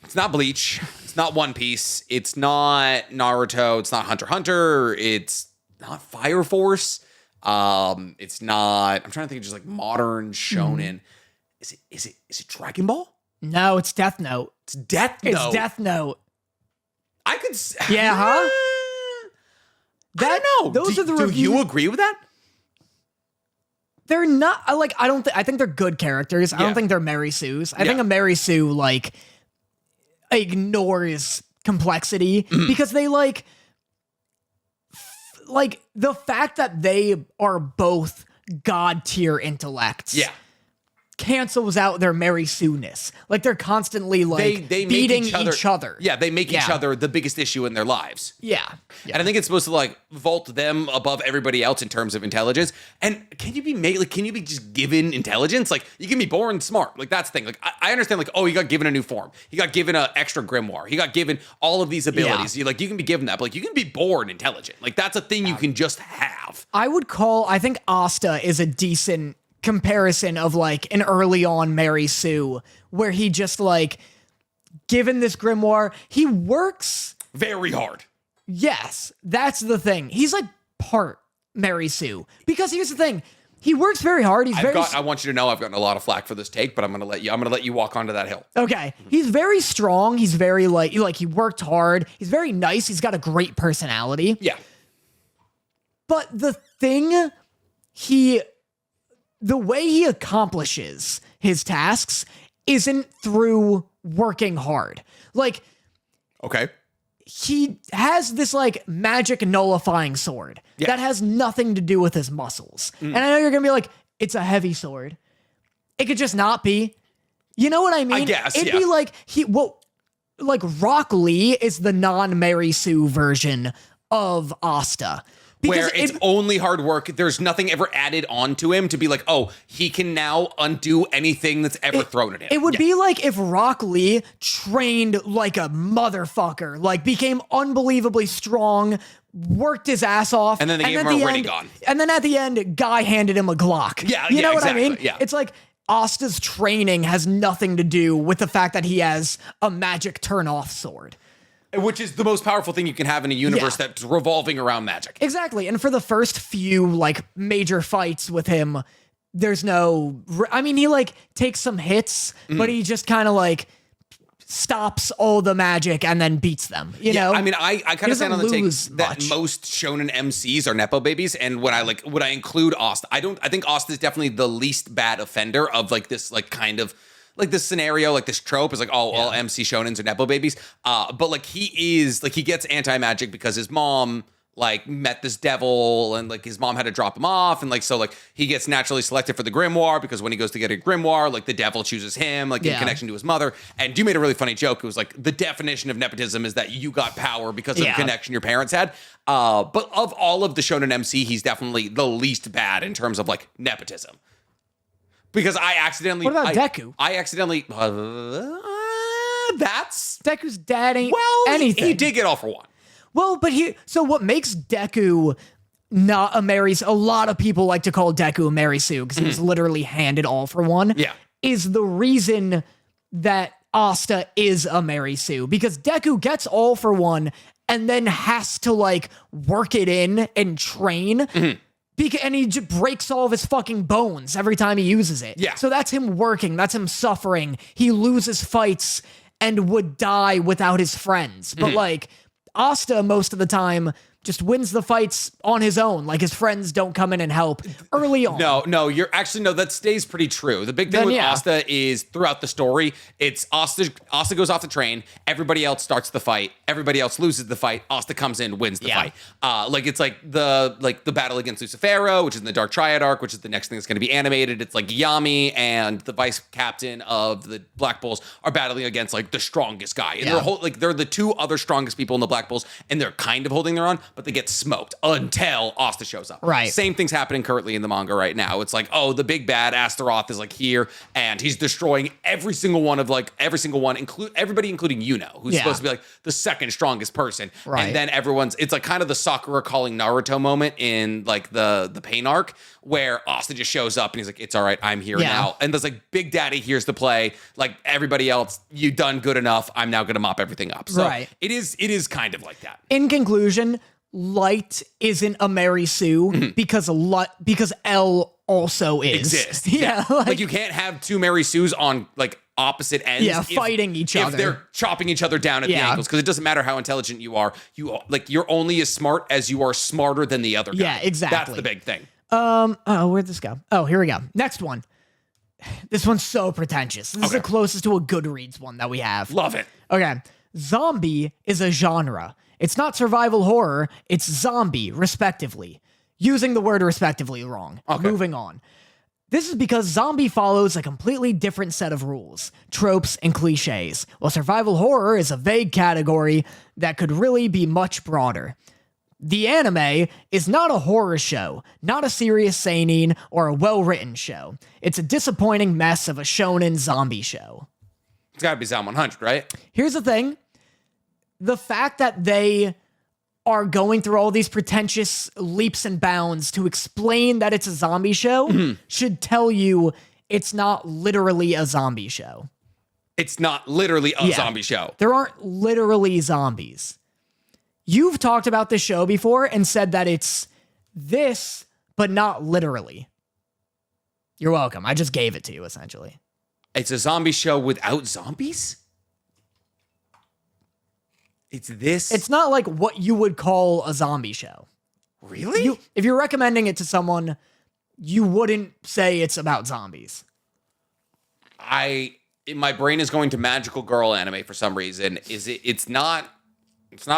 It's not Bleach. It's not One Piece. It's not Naruto. It's not Hunter x Hunter. It's not Fire Force. It's not. I'm trying to think of just like modern shonen. Is it Dragon Ball? No, it's Death Note. It's Death Note. It's Death Note. I could. Yeah, huh? I don't know. Those are the Do reviews. you agree with that? They're not like I think they're good characters. I Yeah. don't think they're Mary Sues. I Yeah. think a Mary Sue like ignores complexity because they like the fact that they are both god tier intellects. Yeah. Cancels out their Mary Sue-ness. Like they're constantly like They make beating each other. Yeah, they make each Yeah. other the biggest issue in their lives. Yeah. And I think it's supposed to like vault them above everybody else in terms of intelligence. And can you be just given intelligence? Like you can be born smart. Like that's the thing. Like I understand like, oh, he got given a new form. He got given an extra grimoire. He got given all of these abilities. You can be given that, but like you can be born intelligent. Like that's a thing you can just have. I think Asta is a decent comparison of like an early on Mary Sue where he just like given this grimoire, he works Very hard. Yes, that's the thing. He's like part Mary Sue because here's the thing. He works very hard. I want you to know I've gotten a lot of flack for this take, but I'm gonna let you walk onto that hill. Okay. He's very strong. He's very like he worked hard. He's very nice. He's got a great personality. Yeah. But the way he accomplishes his tasks isn't through working hard. Like, Okay. he has this like magic nullifying sword that has nothing to do with his muscles. And I know you're gonna be like, it's a heavy sword. It could just not be. You know what I mean? I guess, It'd yeah. be like like Rock Lee is the non-Mary Sue version of Asta. Where it's only hard work. There's nothing ever added onto him to be like, oh, he can now undo anything that's ever thrown at him. It would be like if Rock Lee trained like a motherfucker, like became unbelievably strong, worked his ass off, And then they gave him a Rinnegan. And then at the end, guy handed him a Glock. Yeah, you yeah, know what exactly, I mean? yeah. It's like Asta's training has nothing to do with the fact that he has a magic turn-off sword. Which is the most powerful thing you can have in a universe that's revolving around magic. Exactly. And for the first few like major fights with him, there's no, I mean, he like takes some hits, but he just kind of like stops all the magic and then beats them, you know? I mean, I kind of stand on the take lose that much. most shonen MCs are Nepo babies. And when I include Asta, I think Asta is definitely the least bad offender of like this, like kind of, like this scenario, like this trope is like, oh, all MC shonens are Nepo babies. But like he gets anti-magic because his mom like met this devil and like his mom had to drop him off. And like, so like he gets naturally selected for the grimoire because when he goes to get a grimoire, like the devil chooses him, like in connection to his mother. And you made a really funny joke. It was like the definition of nepotism is that you got power because of the connection your parents had. But of all of the shonen MC, he's definitely the least bad in terms of like nepotism. Because I accidentally... What about Deku? I accidentally... that's... Deku's dad ain't Well, anything. he did get all for one. Well, but so what makes Deku not a Mary Sue, a lot of people like to call Deku a Mary Sue because he was literally handed all for one. Yeah. Is the reason that Asta is a Mary Sue because Deku gets all for one and then has to like work it in and train. And he just breaks all of his fucking bones every time he uses it. Yeah. So that's him working. That's him suffering. He loses fights and would die without his friends. But like Asta, most of the time, just wins the fights on his own. Like his friends don't come in and help early on. No, that stays pretty true. The big thing with Asta is throughout the story, it's Asta goes off the train, everybody else starts the fight, everybody else loses the fight, Asta comes in, wins the fight. It's like the battle against Lucifero, which is in the Dark Triad arc, which is the next thing that's going to be animated. It's like Yami and the vice captain of the Black Bulls are battling against like the strongest guy. And they're the two other strongest people in the Black Bulls, and they're kind of holding their own, but they get smoked until Asta shows up. Right. Same thing's happening currently in the manga right now. It's like, oh, the big bad Astaroth is like here, and he's destroying every single one, everybody, including Yuno, who's supposed to be like the second strongest person. Right. And then it's like kind of the Sakura calling Naruto moment in like the Pain arc, where Asta just shows up and he's like, it's all right, I'm here now. And there's like, Big Daddy, here's the play. Like everybody else, you done good enough. I'm now gonna mop everything up. So it is kind of like that. In conclusion, Light isn't a Mary Sue because L also is. Exists. Yeah. Like you can't have two Mary Sues on like opposite ends. Fighting each other. If they're chopping each other down at the ankles, because it doesn't matter how intelligent you are. You're only as smart as you are smarter than the other guy. Yeah, exactly. That's the big thing. Where'd this go? Oh, here we go. Next one. This one's so pretentious. This is the closest to a Goodreads one that we have. Love it. Okay. Zombie is a genre. It's not survival horror, it's zombie, respectively. Using the word respectively wrong. Okay. Moving on. This is because zombie follows a completely different set of rules, tropes, and cliches, while survival horror is a vague category that could really be much broader. The anime is not a horror show, not a serious seinen, or a well-written show. It's a disappointing mess of a shonen zombie show. It's gotta be Zom 100, right? Here's the thing. The fact that they are going through all these pretentious leaps and bounds to explain that it's a zombie show should tell you it's not literally a zombie show. It's not literally a zombie show. There aren't literally zombies. You've talked about this show before and said that it's this, but not literally. You're welcome. I just gave it to you, essentially. It's a zombie show without zombies? It's this? It's not like what you would call a zombie show. Really? If you're recommending it to someone, you wouldn't say it's about zombies. My brain is going to magical girl anime for some reason. It's not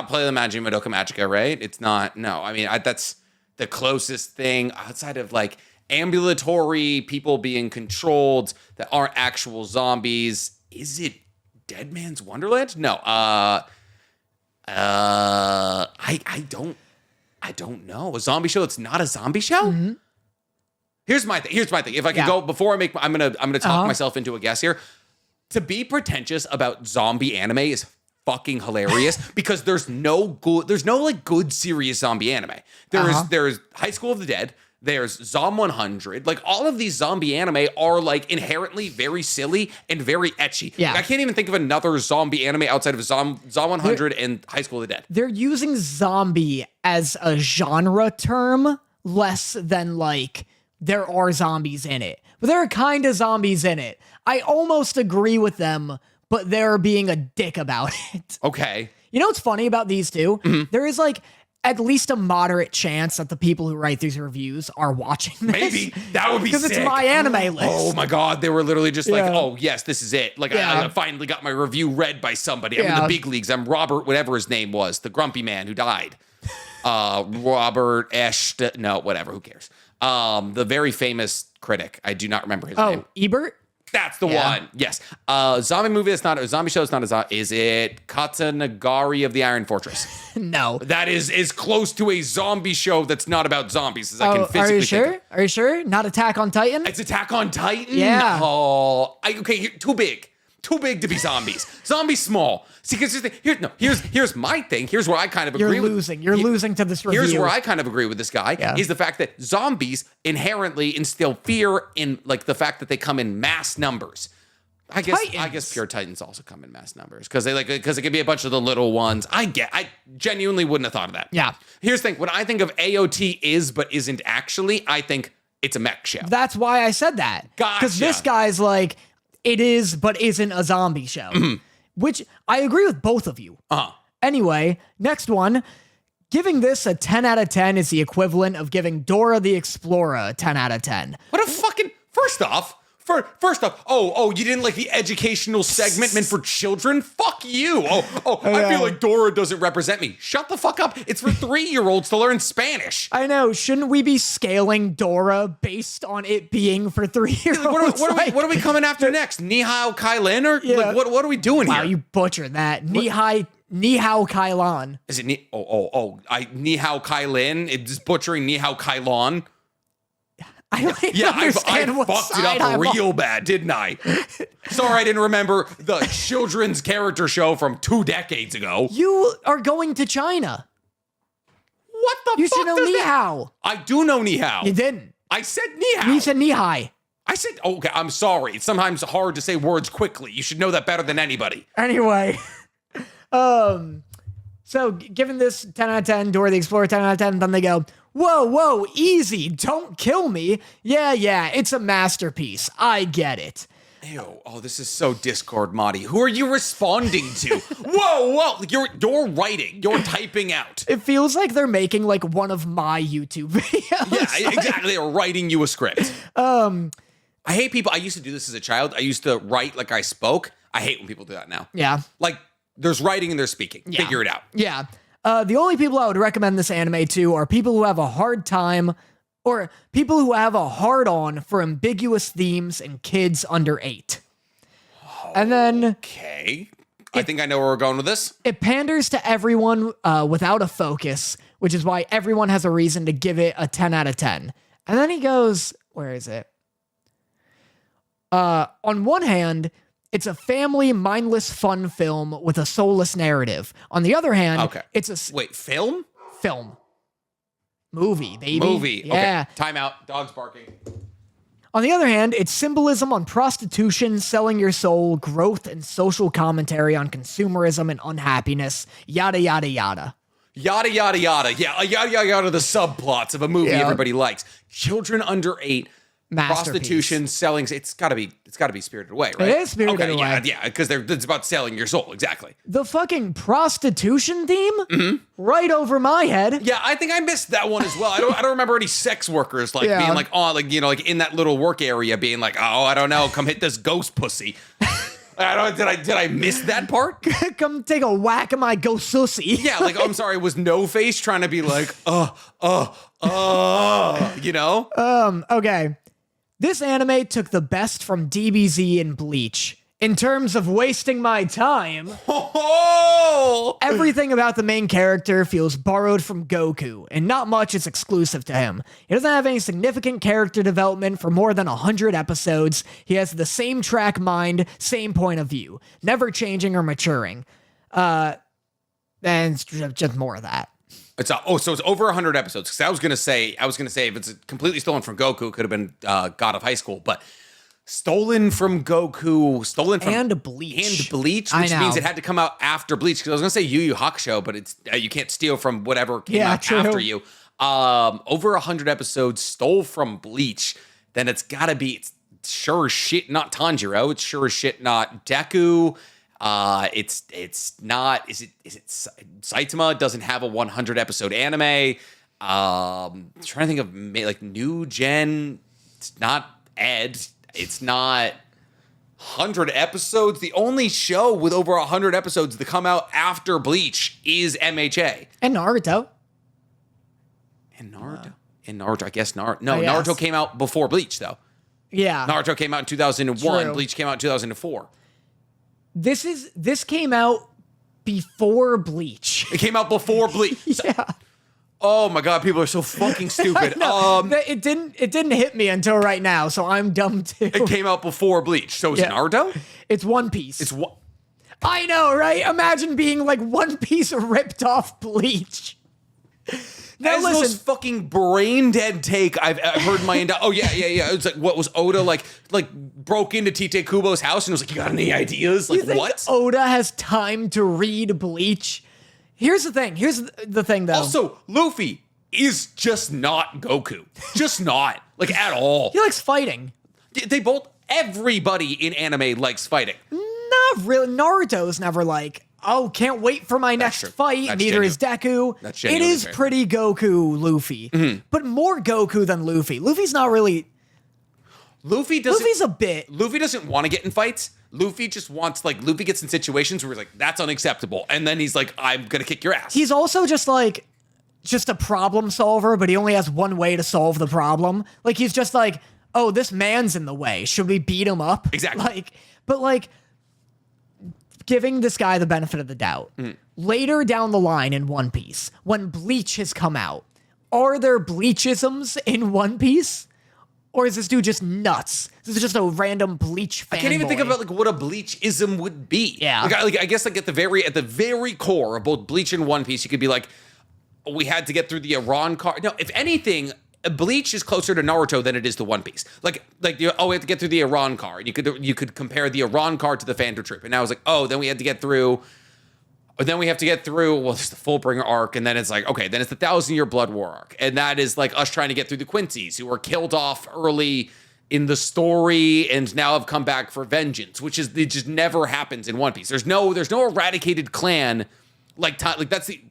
Play the Magic Madoka Magica, right? It's not. No, I mean, that's the closest thing outside of like ambulatory people being controlled that aren't actual zombies. Is it Dead Man's Wonderland? No. I don't know. A zombie show that's not a zombie show? Mm-hmm. Here's my thing. If I can go before I make, I'm gonna talk myself into a guess here. To be pretentious about zombie anime is fucking hilarious because there's no good serious zombie anime. There's High School of the Dead. There's Zom 100. Like all of these zombie anime are like inherently very silly and very ecchi. Yeah. Like, I can't even think of another zombie anime outside of Zom 100 and High School of the Dead. They're using zombie as a genre term less than like there are zombies in it. But there are kind of zombies in it. I almost agree with them, but they're being a dick about it. Okay. You know what's funny about these two? Mm-hmm. There is like at least a moderate chance that the people who write these reviews are watching this. Maybe. That would be sick. Because it's my anime list. Oh my God. They were literally just like, oh yes, this is it. Like I finally got my review read by somebody. I'm in the big leagues. I'm Robert, whatever his name was, the grumpy man who died. Robert no, whatever, who cares? The very famous critic. I do not remember his name. Ebert? That's the one. Yes. Zombie movie that's not a zombie show. It's not a zombie. Is it Katanagari of the Iron Fortress? No. That is as close to a zombie show that's not about zombies as I can physically Are you sure? think of. Are you sure? Not Attack on Titan? It's Attack on Titan? Yeah. Oh, okay, too big. Too big to be zombies. Zombies small. See, because here's my thing. Here's where I kind of agree with. You're losing to this review. Here's where I kind of agree with this guy is the fact that zombies inherently instill fear in like the fact that they come in mass numbers. I guess pure Titans also come in mass numbers because it could be a bunch of the little ones. I genuinely wouldn't have thought of that. Yeah. Here's the thing: when I think of AOT is but isn't actually, I think it's a mech show. That's why I said that. Gotcha. Because this guy's like, it is but isn't a zombie show, which I agree with both of you. Anyway, next one. Giving this a 10 out of 10 is the equivalent of giving Dora the Explorer a 10 out of 10. What a fucking first off, you didn't like the educational segment meant for children? Fuck you. I feel like Dora doesn't represent me. Shut the fuck up. It's for 3-year-olds to learn Spanish. I know. Shouldn't we be scaling Dora based on it being for 3-year-olds? What are we coming after next? Ni Hao Kai Lin? Or what are we doing here? Wow, you butchered that. Ni Hao Kai Lan. Is it Ni Hao Kai Lin? It's butchering Ni Hao Kai Lan. I don't even understand I what fucked it side up I'm real on. bad, didn't I? Sorry, I didn't remember the children's character show from 2 decades ago. You are going to China. What the You fuck? should know Ni Hao. I do know Ni Hao. You didn't. I said Ni Hao. You said Ni Hai. I said, okay, I'm sorry. It's sometimes hard to say words quickly. You should know that better than anybody. Anyway, so given this 10 out of 10, Dora the Explorer 10 out of 10, then they go, whoa, easy, don't kill me. Yeah, it's a masterpiece. I get it. Ew, this is so Discord, Marty. Who are you responding to? Whoa, you're writing, you're typing out. It feels like they're making like one of my YouTube videos. Yeah, exactly. They're writing you a script. I hate people. I used to do this as a child. I used to write like I spoke. I hate when people do that now. Yeah. Like, there's writing and there's speaking. Yeah. Figure it out. Yeah. The only people I would recommend this anime to are people who have a hard time or people who have a hard-on for ambiguous themes and kids under 8. And then... Okay. I think I know where we're going with this. It panders to everyone without a focus, which is why everyone has a reason to give it a 10 out of 10. And then he goes... Where is it? On one hand... It's a family, mindless fun film with a soulless narrative. On the other hand, it's a... Wait, film? Film. Movie, baby. Movie. Yeah. Okay. Time out. Dog's barking. On the other hand, it's symbolism on prostitution, selling your soul, growth, and social commentary on consumerism and unhappiness. Yada, yada, yada. Yada, yada, yada. Yeah, yada, yada, yada, the subplots of a movie everybody likes. Children under 8... Prostitution, selling, it's gotta be Spirited Away, right? It is Spirited Away. Yeah, because it's about selling your soul, exactly. The fucking prostitution theme? Right over my head. Yeah, I think I missed that one as well. I don't remember any sex workers being like, in that little work area being like, I don't know, come hit this ghost pussy. Did I miss that part? Come take a whack of my ghost sussy. Yeah, like, I'm sorry, was No Face trying to be like, you know? Okay. This anime took the best from DBZ and Bleach. In terms of wasting my time, everything about the main character feels borrowed from Goku, and not much is exclusive to him. He doesn't have any significant character development for more than 100 episodes. He has the same track mind, same point of view, never changing or maturing. And it's just more of that. So it's over 100 episodes. Because I was gonna say if it's completely stolen from Goku, it could have been God of High School, but stolen from Goku, and Bleach, which means it had to come out after Bleach. Because I was gonna say Yu Yu Hakusho, but it's you can't steal from whatever came out after you. Over 100 episodes stole from Bleach, then it's gotta be. It's sure as shit not Tanjiro. It's sure as shit not Deku. It's not. Is it Saitama doesn't have a 100 episode anime. Trying to think of like new gen. It's not Ed. It's not 100 episodes. The only show with over 100 episodes to come out after Bleach is MHA and Naruto. And Naruto. I guess Naruto. No, Naruto came out before Bleach though. Yeah, Naruto came out in 2001. True. Bleach came out in 2004. This came out before Bleach. It came out before Bleach. Yeah. Oh my god, people are so fucking stupid. It didn't hit me until right now, so I'm dumb too. It came out before Bleach. So is it Naruto? It's One Piece. It's what? I know, right? Imagine being like One Piece ripped off Bleach. Now As listen, most fucking brain dead take I've heard in my entire. Oh yeah. It's like, what was Oda like broke into Tite Kubo's house and was like, you got any ideas? Like, you think what? Oda has time to read Bleach? Here's the thing, though. Also, Luffy is just not Goku. Just not. Like, at all. He likes fighting. They both, everybody in anime likes fighting. Not really. Naruto's never like, oh, can't wait for my next true. fight. That's Neither is Deku. That's it genuinely is fair. pretty Goku Luffy. But more Goku than Luffy. Luffy's not really. Luffy's a bit. Luffy doesn't want to get in fights. Luffy just wants, like, Luffy gets in situations where he's like, that's unacceptable. And then he's like, I'm going to kick your ass. He's also just a problem solver, but he only has one way to solve the problem. Like, he's just like, oh, this man's in the way. Should we beat him up? Exactly. But giving this guy the benefit of the doubt. Later down the line in One Piece, when Bleach has come out, are there Bleachisms in One Piece? Or is this dude just nuts? This is just a random Bleach fanboy. I can't even think about like what a Bleachism would be. Yeah. I guess like at the very core of both Bleach and One Piece, you could be like, we had to get through the Iran car. No, if anything, Bleach is closer to Naruto than it is to One Piece. We have to get through the Iran car. And you could compare the Iran car to the Phantom Troop. And now it's like, oh, then we had to get through. Then we have to get through, well, there's the Fullbringer arc, and then it's like, okay, then it's the 1,000-Year Blood War arc. And that is like us trying to get through the Quincy's, who were killed off early in the story and now have come back for vengeance, it just never happens in One Piece. There's no eradicated clan like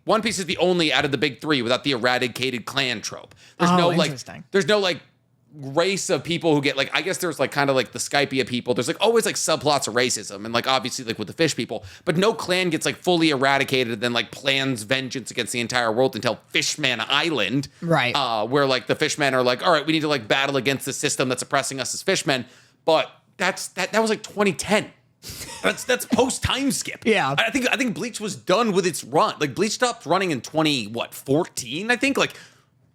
One Piece is the only out of the big three without the eradicated clan trope. There's no race of people who get I guess there's kind of the Skypia people. There's always subplots of racism and obviously with the fish people, but no clan gets fully eradicated and then plans vengeance against the entire world until Fishman Island, right? Where the fishmen are all right, we need to battle against the system that's oppressing us as fishmen. But that was 2010. That's post time skip. Yeah, I think Bleach was done with its run. Bleach stopped running in 2014. I think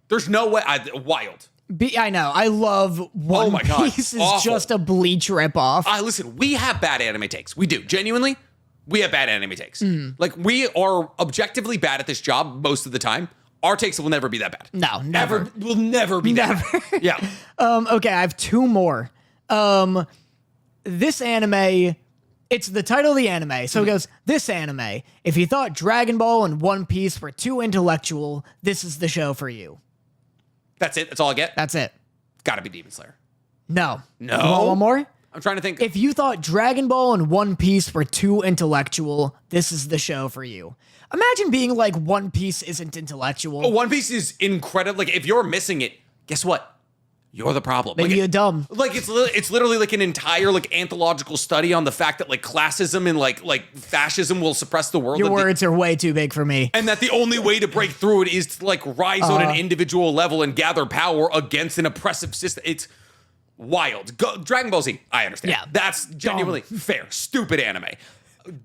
there's no way. Wild. I know. I love One Piece is just a Bleach ripoff. Listen, we have bad anime takes. We do. Genuinely, we have bad anime takes. We are objectively bad at this job most of the time. Our takes will never be that bad. No, never. Will never be that bad. Yeah. Okay, I have two more. This anime, it's the title of the anime. So it goes, this anime, if you thought Dragon Ball and One Piece were too intellectual, this is the show for you. That's it? That's all I get? That's it. Gotta be Demon Slayer. No. No? You want one more? I'm trying to think. If you thought Dragon Ball and One Piece were too intellectual, this is the show for you. Imagine being One Piece isn't intellectual. One Piece is incredible. If you're missing it, guess what? You're the problem. Maybe you're dumb. It's literally an entire anthological study on the fact that classism and fascism will suppress the world. Your words are way too big for me. And that the only way to break through it is to rise on an individual level and gather power against an oppressive system. It's wild. Dragon Ball Z, I understand. Yeah, that's genuinely fair. Stupid anime.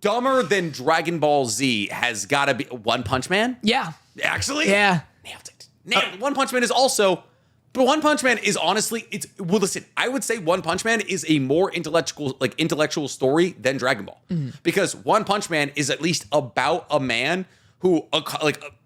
Dumber than Dragon Ball Z has got to be One Punch Man. Yeah. Actually? Yeah. Nailed it. One Punch Man is also... But One Punch Man is honestly, listen, I would say One Punch Man is a more intellectual story than Dragon Ball. Because One Punch Man is at least about a man who,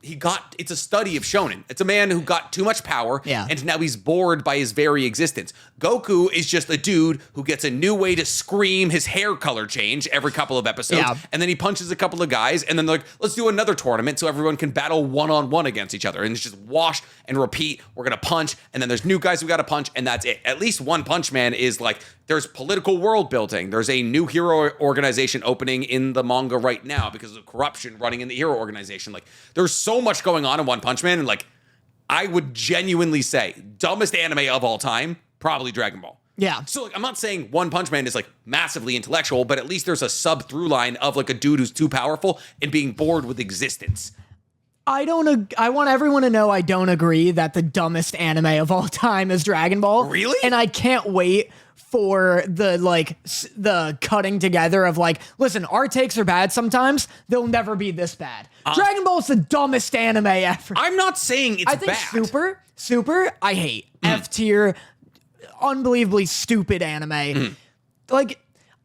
it's a study of shonen. It's a man who got too much power, and now he's bored by his very existence. Goku is just a dude who gets a new way to scream his hair color change every couple of episodes, and then he punches a couple of guys, and then they're let's do another tournament so everyone can battle one-on-one against each other, and it's just wash and repeat. We're gonna punch, and then there's new guys we gotta punch, and that's it. At least One Punch Man is there's political world building. There's a new hero organization opening in the manga right now because of corruption running in the hero organization. There's so much going on in One Punch Man, and I would genuinely say dumbest anime of all time, probably Dragon Ball. Yeah. So I'm not saying One Punch Man is massively intellectual, but at least there's a sub through line of a dude who's too powerful and being bored with existence. I want everyone to know I don't agree that the dumbest anime of all time is Dragon Ball. Really? And I can't wait for the cutting together of listen, our takes are bad sometimes. They'll never be this bad. Dragon Ball's the dumbest anime ever. I'm not saying it's bad. I think Super, I hate. F tier, unbelievably stupid anime.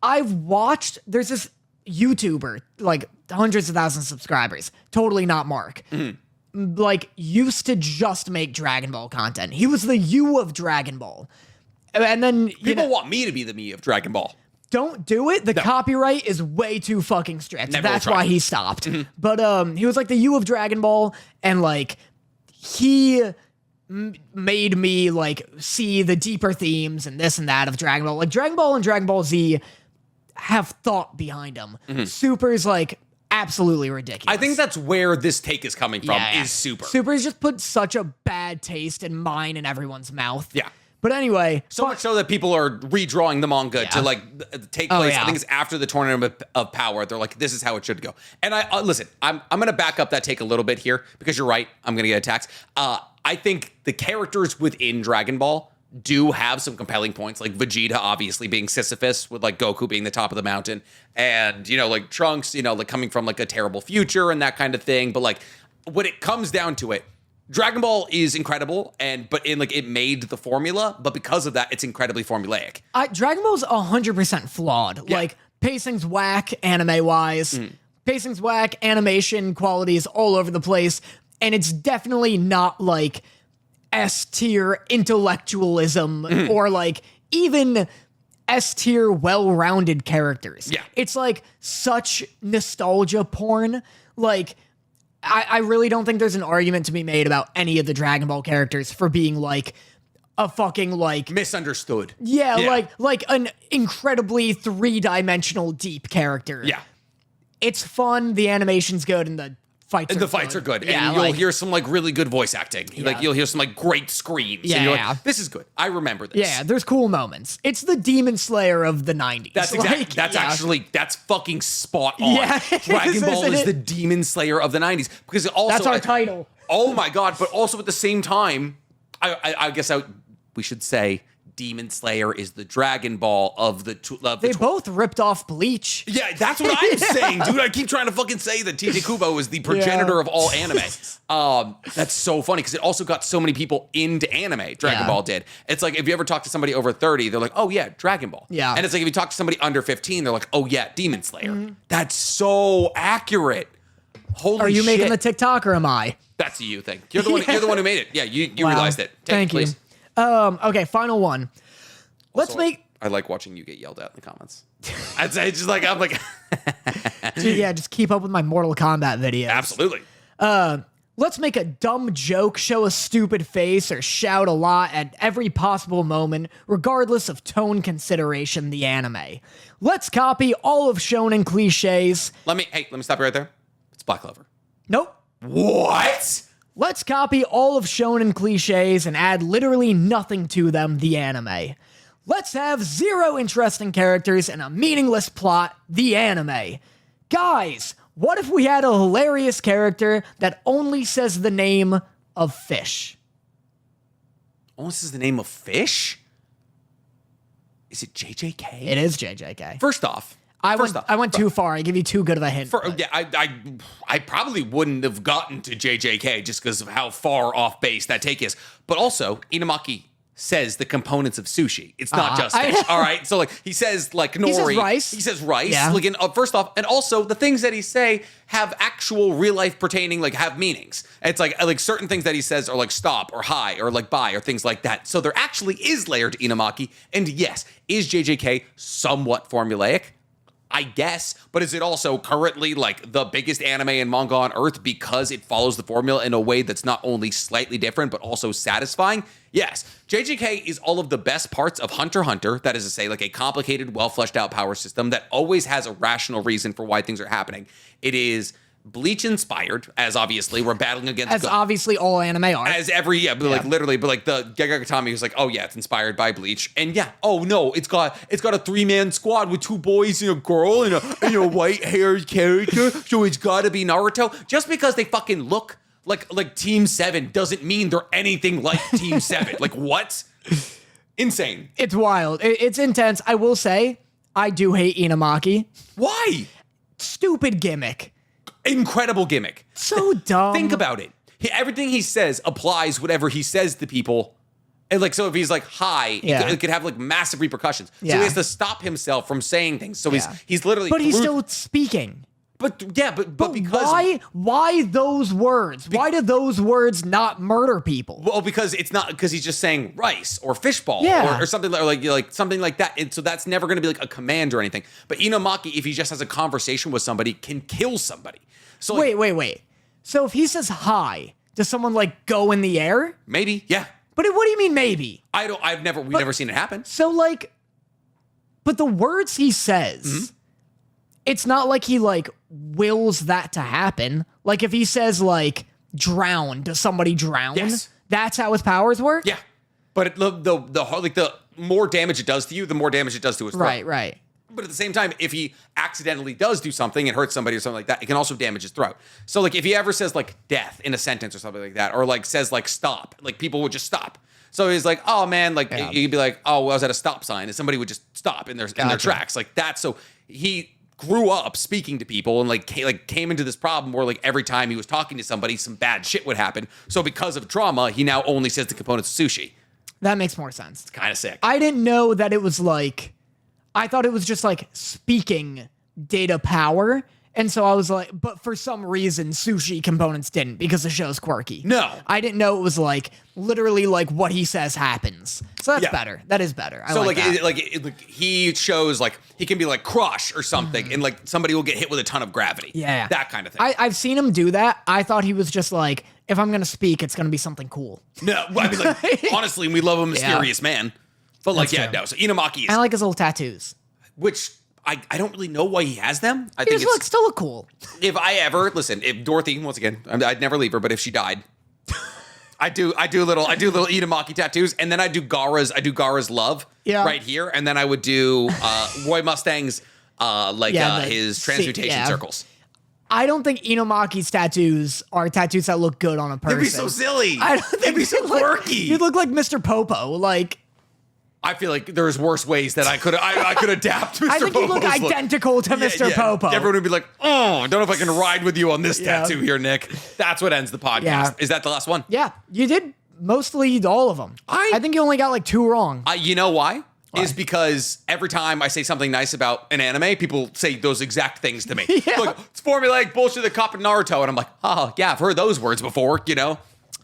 I've watched, there's this YouTuber, hundreds of thousands of subscribers. Totally not Mark. like used to just make Dragon Ball content. He was the you of Dragon Ball. And then People want me to be the me of Dragon Ball. don't do it. The copyright is way too fucking strict. Never That's will try. why he stopped. But he was like the you of Dragon Ball, and like he made me like see the deeper themes and this and that of Dragon Ball. Like Dragon Ball and Dragon Ball Z have thought behind them. Super's like absolutely ridiculous. I think that's where this take is coming from, is Super. Super's just put such a bad taste in mine and everyone's mouth. Yeah. But anyway, So much so that people are redrawing the manga to like take place. I think it's after the Tournament of Power. They're like, this is how it should go. And I listen, I'm going to back up that take a little bit here because you're right. I'm going to get attacked. I think the characters within Dragon Ball do have some compelling points, like Vegeta obviously being Sisyphus, with like Goku being the top of the mountain, and like Trunks, like coming from like a terrible future and that kind of thing. But like when it comes down to it, Dragon Ball is incredible, but it made the formula, but because of that, it's incredibly formulaic. Dragon Ball's 100% flawed. Yeah. Like pacing's whack, anime-wise. Pacing's whack, animation quality is all over the place, and it's definitely not like S-tier intellectualism or like even S-tier well-rounded characters. Yeah. It's like such nostalgia porn. Like I really don't think there's an argument to be made about any of the Dragon Ball characters for being like a fucking like Misunderstood. yeah. like an incredibly three-dimensional deep character. Yeah. It's fun, the animation's good, and the fights And are the fights are good. Yeah, and you'll hear some like really good voice acting. Like you'll hear some like great screams. And you're Yeah. like, this is good. I remember this. yeah, there's cool moments. It's the Demon Slayer of the 90s. That's that's fucking spot on. Yeah, Dragon Ball isn't is it? the Demon Slayer of the 90s. Because also That's our title. Oh my god, but also at the same time, I guess we should say Demon Slayer is the Dragon Ball of the They both ripped off Bleach. Yeah, that's what I'm saying, dude. I keep trying to fucking say that TJ Kubo is the progenitor of all anime. That's so funny because it also got so many people into anime. Dragon Ball did. It's like if you ever talk to somebody over 30, they're like, "Oh yeah, Dragon Ball." Yeah. And it's like if you talk to somebody under 15, they're like, "Oh yeah, Demon Slayer." That's so accurate. Holy shit. Are you making the TikTok or am I? That's a you thing. You're the one. You're the one who made it. Yeah, you Wow. realized it. Thank you. Please. Okay, final one. Let's Also, make I like watching you get yelled at in the comments. I'd say just like I'm like just keep up with my Mortal Kombat videos. absolutely. Let's make a dumb joke, show a stupid face, or shout a lot at every possible moment, regardless of tone consideration, the anime. Let's copy all of shonen cliches. Let me stop you right there. It's Black Clover. Nope. What? Let's copy all of shonen cliches and add literally nothing to them, the anime. Let's have zero interesting characters and a meaningless plot, the anime. Guys, what if we had a hilarious character that only says the name of fish? Oh, this is the name of fish? Is it JJK? It is JJK. First off, I went too far. I give you too good of a hint. yeah, I probably wouldn't have gotten to JJK just because of how far off base that take is. But also, Inumaki says the components of sushi. It's not just fish. All right. So like he says like nori. says rice. He says rice. Yeah. Like first off, and also the things that he say have actual real life pertaining, like have meanings. It's like certain things that he says are like stop or hi or like bye or things like that. So there actually is layer to Inumaki. And yes, is JJK somewhat formulaic? I guess, but is it also currently like the biggest anime and manga on earth because it follows the formula in a way that's not only slightly different but also satisfying? Yes. JJK is all of the best parts of Hunter x Hunter, that is to say, like a complicated, well-fleshed out power system that always has a rational reason for why things are happening. It is Bleach inspired, as obviously we're battling against As obviously all anime are. as every but like literally, but like the Gagagatami was like, oh yeah, it's inspired by Bleach, and yeah, oh no, it's got a 3-man squad with 2 boys and a girl and a white haired character, so it's got to be Naruto. Just because they fucking look like Team 7 doesn't mean they're anything like Team 7. Like what? Insane. It's wild. It's intense. I will say, I do hate Inumaki. Why? Stupid gimmick. Incredible gimmick. So dumb. Think about it. Everything he says applies whatever he says to people. And like, so if he's like, hi, it could have like massive repercussions. So Yeah. he has to stop himself from saying things. So he's literally. But he's still speaking. But because why those words? Why do those words not murder people? well, because it's not because he's just saying rice or fishball Yeah. or something like something like that. And so that's never going to be like a command or anything. But Inumaki, if he just has a conversation with somebody, can kill somebody. So like, Wait. So if he says hi, does someone like go in the air? maybe, yeah. But what do you mean maybe? We've never seen it happen. So like, but the words he says, it's not like he like wills that to happen. Like if he says like drown, does somebody drown? Yes. That's how his powers work? Yeah, but the more damage it does to you, the more damage it does to his throat. Right. But at the same time, if he accidentally does do something and hurts somebody or something like that, it can also damage his throat. So like if he ever says like death in a sentence or something like that, or like says like stop, like people would just stop. So he's like, oh man, like you'd be like, oh, well, I was at a stop sign, and somebody would just stop in their tracks like that. So he grew up speaking to people and like came into this problem where like every time he was talking to somebody, some bad shit would happen. So because of trauma, he now only says the components of sushi. That makes more sense. It's kind of sick. I didn't know that it was like, I thought it was just like speaking data power. And so I was like, but for some reason, sushi components didn't because the show's quirky. No. I didn't know it was like literally like what he says happens. So that's Yeah. better. That is better. I So like that. like he shows like he can be like crush or something, and like somebody will get hit with a ton of gravity. Yeah. That kind of thing. I've seen him do that. I thought he was just like, if I'm going to speak, it's going to be something cool. No, I mean like honestly, we love a mysterious man. But like That's true. no. So Inumaki is I like his little tattoos. which I don't really know why he has them. I He think just it's still look cool. if Dorothy, once again, I'd never leave her, but if she died, I do little Inumaki tattoos, and then I do Gara's love right here, and then I would do Roy Mustang's his transmutation circles. I don't think Inumaki's tattoos are tattoos that look good on a person. It'd be so silly. I don't think It'd be so quirky. You'd look like Mr. Popo. Like, I feel like there's worse ways that I could adapt Mr. I think you look Popo's identical to Mr. Popo. Everyone would be like, oh, I don't know if I can ride with you on this tattoo here, Nick. That's what ends the podcast. Yeah. Is that the last one? Yeah, you did mostly all of them. I think you only got like 2 wrong. You know why? Is because every time I say something nice about an anime, people say those exact things to me. Yeah. Like, it's formulaic bullshit that cop in Naruto. And I'm like, oh, yeah, I've heard those words before, you know?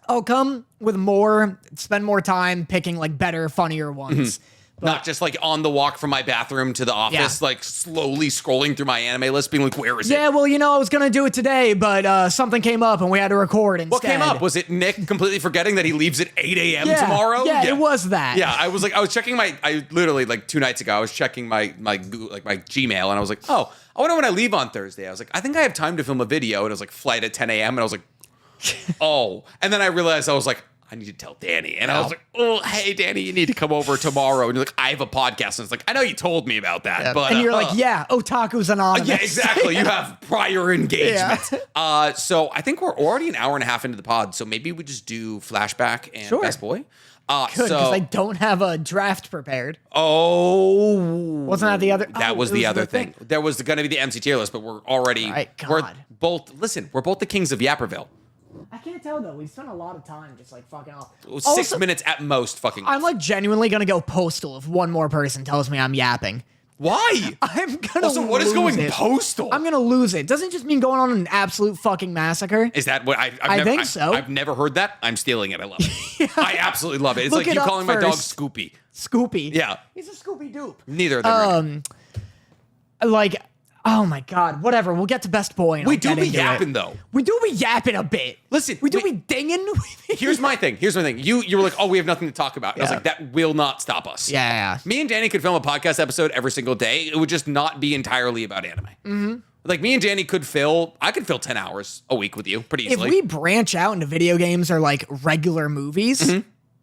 I'll come with more, spend more time picking like better, funnier ones. Not just like on the walk from my bathroom to the office, like slowly scrolling through my anime list, being like, where is it? Yeah, well, I was going to do it today, but something came up and we had to record instead. What came up? Was it Nick completely forgetting that he leaves at 8 a.m. tomorrow? Yeah, it was that. Yeah, I was checking I literally like 2 nights ago, I was checking my Gmail, and I was like, oh, I wonder when I leave on Thursday. I was like, I think I have time to film a video, and it was like flight at 10 a.m. and I was like, oh, and then I realized I was like, I need to tell Danny. And I was like, oh, hey, Danny, you need to come over tomorrow. And you're like, I have a podcast. And it's like, I know you told me about that. But and you're like, yeah, Otaku's anonymous. yeah, exactly. You have prior engagement. So I think we're already an hour and a half into the pod. So maybe we just do Flashback and Best Boy. Good, because I don't have a draft prepared. Oh. Wasn't that the other? That was the other thing. There was going to be the MC tier list, but we're already. We're both the kings of Yapperville. I can't tell though. We spent a lot of time just like fucking off. 6 minutes at most fucking. I'm like genuinely gonna go postal if one more person tells me I'm yapping. Why? I'm gonna Also, what is going lose it. postal? I'm gonna lose it. Doesn't just mean going on an absolute fucking massacre. Is that what I think so. I've never heard that. I'm stealing it. I love it. I absolutely love it. It's Look like it you up calling my dog first. Scoopy. Scoopy. Yeah. He's a Scoopy dupe. Neither of them. Like, oh my god, whatever. We'll get to Best Boy. And We I'll do get be into yapping it. though. We do be yapping a bit. Listen, we do be dinging. Here's my thing. You were like, oh, we have nothing to talk about. And I was like, that will not stop us. Yeah. Me and Danny could film a podcast episode every single day. It would just not be entirely about anime. Mm-hmm. Like me and Danny I could fill 10 hours a week with you pretty easily. If we branch out into video games or like regular movies,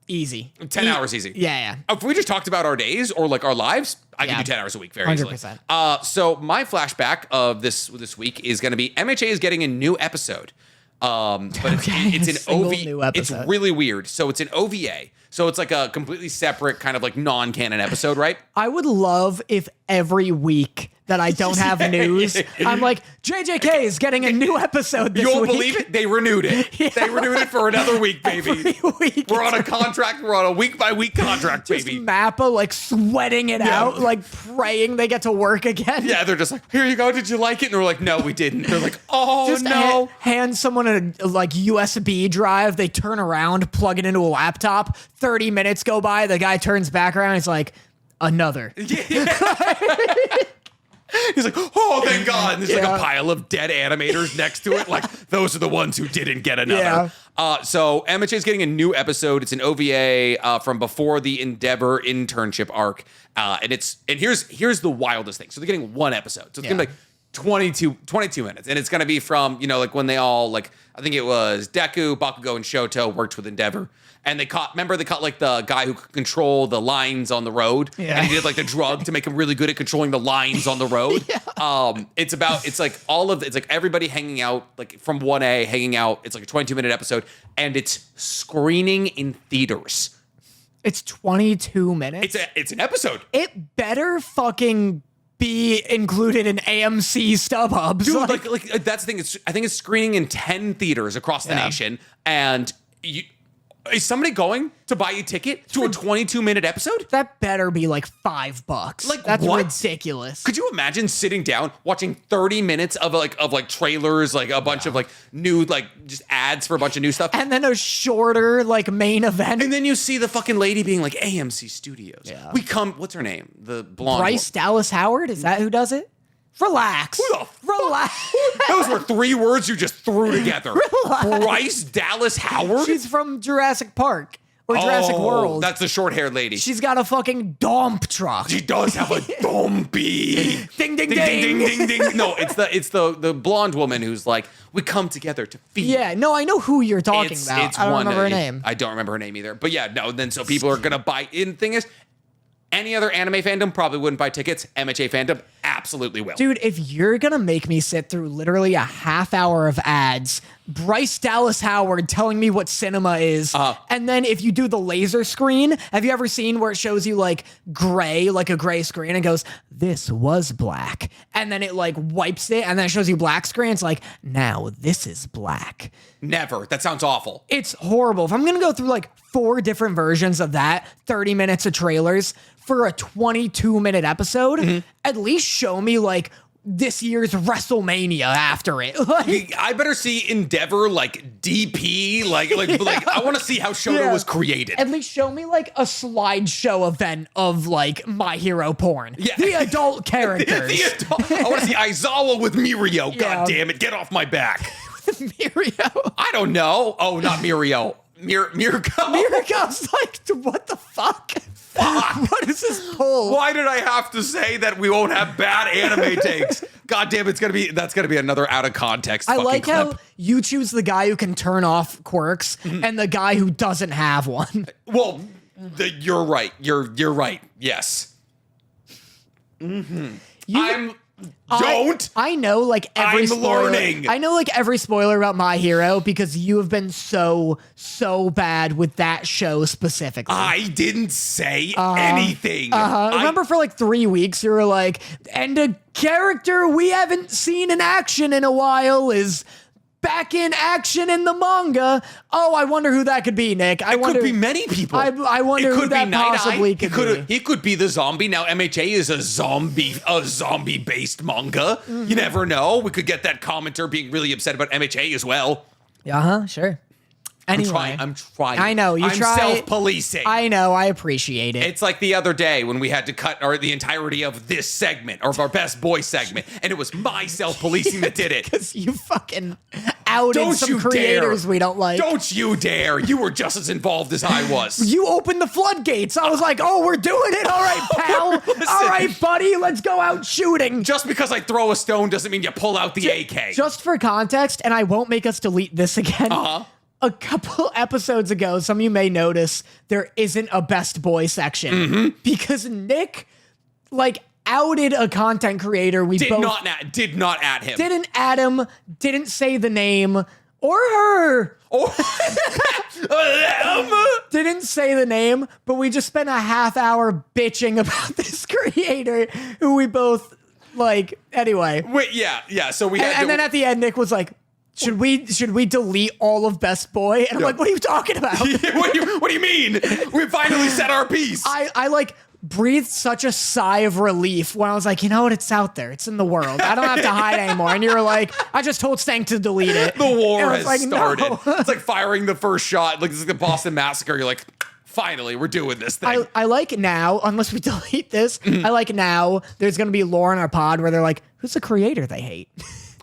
easy. 10 hours easy. Yeah. If we just talked about our days or like our lives, I can do 10 hours a week very easily. 100%. So my flashback of this week is going to be MHA is getting a new episode. But it's an new episode. It's really weird. So it's an OVA. So it's like a completely separate kind of like non-canon episode, right? I would love if every week that I don't have news. I'm like, JJK is getting a new episode this week. You won't believe it? They renewed it. Yeah. They renewed it for another week, baby. Every week. We're on a contract. We're on a week-by-week contract, baby. Mappa, like, sweating it out, like, praying they get to work again. Yeah, they're just like, here you go. Did you like it? And they're like, no, we didn't. They're like, oh, just no. Hand someone a, like, USB drive. They turn around, plug it into a laptop. 30 minutes go by. The guy turns back around. He's like, another. He's like, oh, thank God. And there's like a pile of dead animators next to it. Like, those are the ones who didn't get another. Yeah. So MHA's getting a new episode. It's an OVA from before the Endeavor internship arc. And here's the wildest thing. So they're getting one episode. So it's going to be like 22 minutes. And it's going to be from, like when they all, like, I think it was Deku, Bakugo, and Shoto worked with Endeavor. And they caught like the guy who could control the lines on the road. Yeah. And he did like the drug to make him really good at controlling the lines on the road. It's like everybody hanging out, like from 1A hanging out. It's like a 22-minute episode. And it's screening in theaters. It's 22 minutes? It's an episode. It better fucking be included in AMC StubHubs. Dude, like that's the thing. I think it's screening in 10 theaters across the nation. And is somebody going to buy a ticket to a 22-minute episode? That better be like $5. Like, that's what? Ridiculous. Could you imagine sitting down watching 30 minutes of trailers, like a bunch of like new, like just ads for a bunch of new stuff, and then a shorter like main event, and then you see the fucking lady being like, AMC Studios. Yeah. What's her name? The blonde Bryce Dallas Howard. Is that who does it? Relax. Relax. Those were 3 words you just threw together. Relax. Bryce Dallas Howard? She's from Jurassic Park or Jurassic World. That's the short-haired lady. She's got a fucking dump truck. She does have a dumpy. Ding, ding, ding. Ding, ding, ding. No, it's the blonde woman who's like, we come together to feed. Yeah, no, I know who you're talking about. I don't remember her name. I don't remember her name either. But yeah, no, then so people are going to buy in. Thing is, any other anime fandom probably wouldn't buy tickets. MHA fandom absolutely will. Dude, if you're going to make me sit through literally a half hour of ads, Bryce Dallas Howard telling me what cinema is, and then if you do the laser screen, have you ever seen where it shows you like gray, like a gray screen, and goes, this was black, and then it like wipes it, and then it shows you black screen, it's like, now this is black. Never. That sounds awful. It's horrible. If I'm going to go through like 4 different versions of that, 30 minutes of trailers for a 22-minute episode, at least show me like this year's WrestleMania after it. Like, I better see Endeavor like DP, like I want to see how Shoto was created. At least show me like a slideshow event of like My Hero porn. Yeah. The adult characters. I want to see Aizawa with Mirio. God damn it, get off my back. Mirio. I don't know. Oh, not Mirio. Mirko. Mirko's like, what the fuck? Fuck. What is this pull? Why did I have to say that we won't have bad anime takes? God damn, that's gonna be another out of context. I like clip. how you choose the guy who can turn off quirks and the guy who doesn't have one. Well, you're right. You're right. Yes. I know like every spoiler. I know like every spoiler about My Hero because you have been so bad with that show specifically. I didn't say anything. Remember for like 3 weeks you were like, and a character we haven't seen in action in a while is back in action in the manga. Oh, I wonder who that could be, Nick. It could be many people. I wonder who that possibly could be. He could be the zombie. Now, MHA is a zombie-based manga. You never know. We could get that commenter being really upset about MHA as well. Sure. Anyway, I'm trying. I know. I'm self-policing. I know. I appreciate it. It's like the other day when we had to cut the entirety of this segment, or of our best boy segment, and it was my self-policing that did it. Because you fucking outed some creators we don't like. Don't you dare. You were just as involved as I was. You opened the floodgates. I was like, oh, we're doing it. All right, pal. All right, buddy. Let's go out shooting. Just because I throw a stone doesn't mean you pull out the AK. Just for context, and I won't make us delete this again. A couple episodes ago, some of you may notice there isn't a best boy section because Nick like outed a content creator we did not add him. Didn't add him, didn't say the name or her. Didn't say the name, but we just spent a half hour bitching about this creator who we both Like, anyway. Wait, yeah. So we had And then at the end, Nick was like, should we delete all of Best Boy? And I'm like, what are you talking about? what do you mean? We finally said our piece. I like breathed such a sigh of relief when I was like, you know what? It's out there. It's in the world. I don't have to hide anymore. And you were like, I just told Stank to delete it. The war And I has was like, started. no. It's like firing the first shot. Like, this is the Boston Massacre. You're like, finally, we're doing this thing. I like now, unless we delete this, I like now there's going to be lore in our pod where they're like, who's the creator they hate?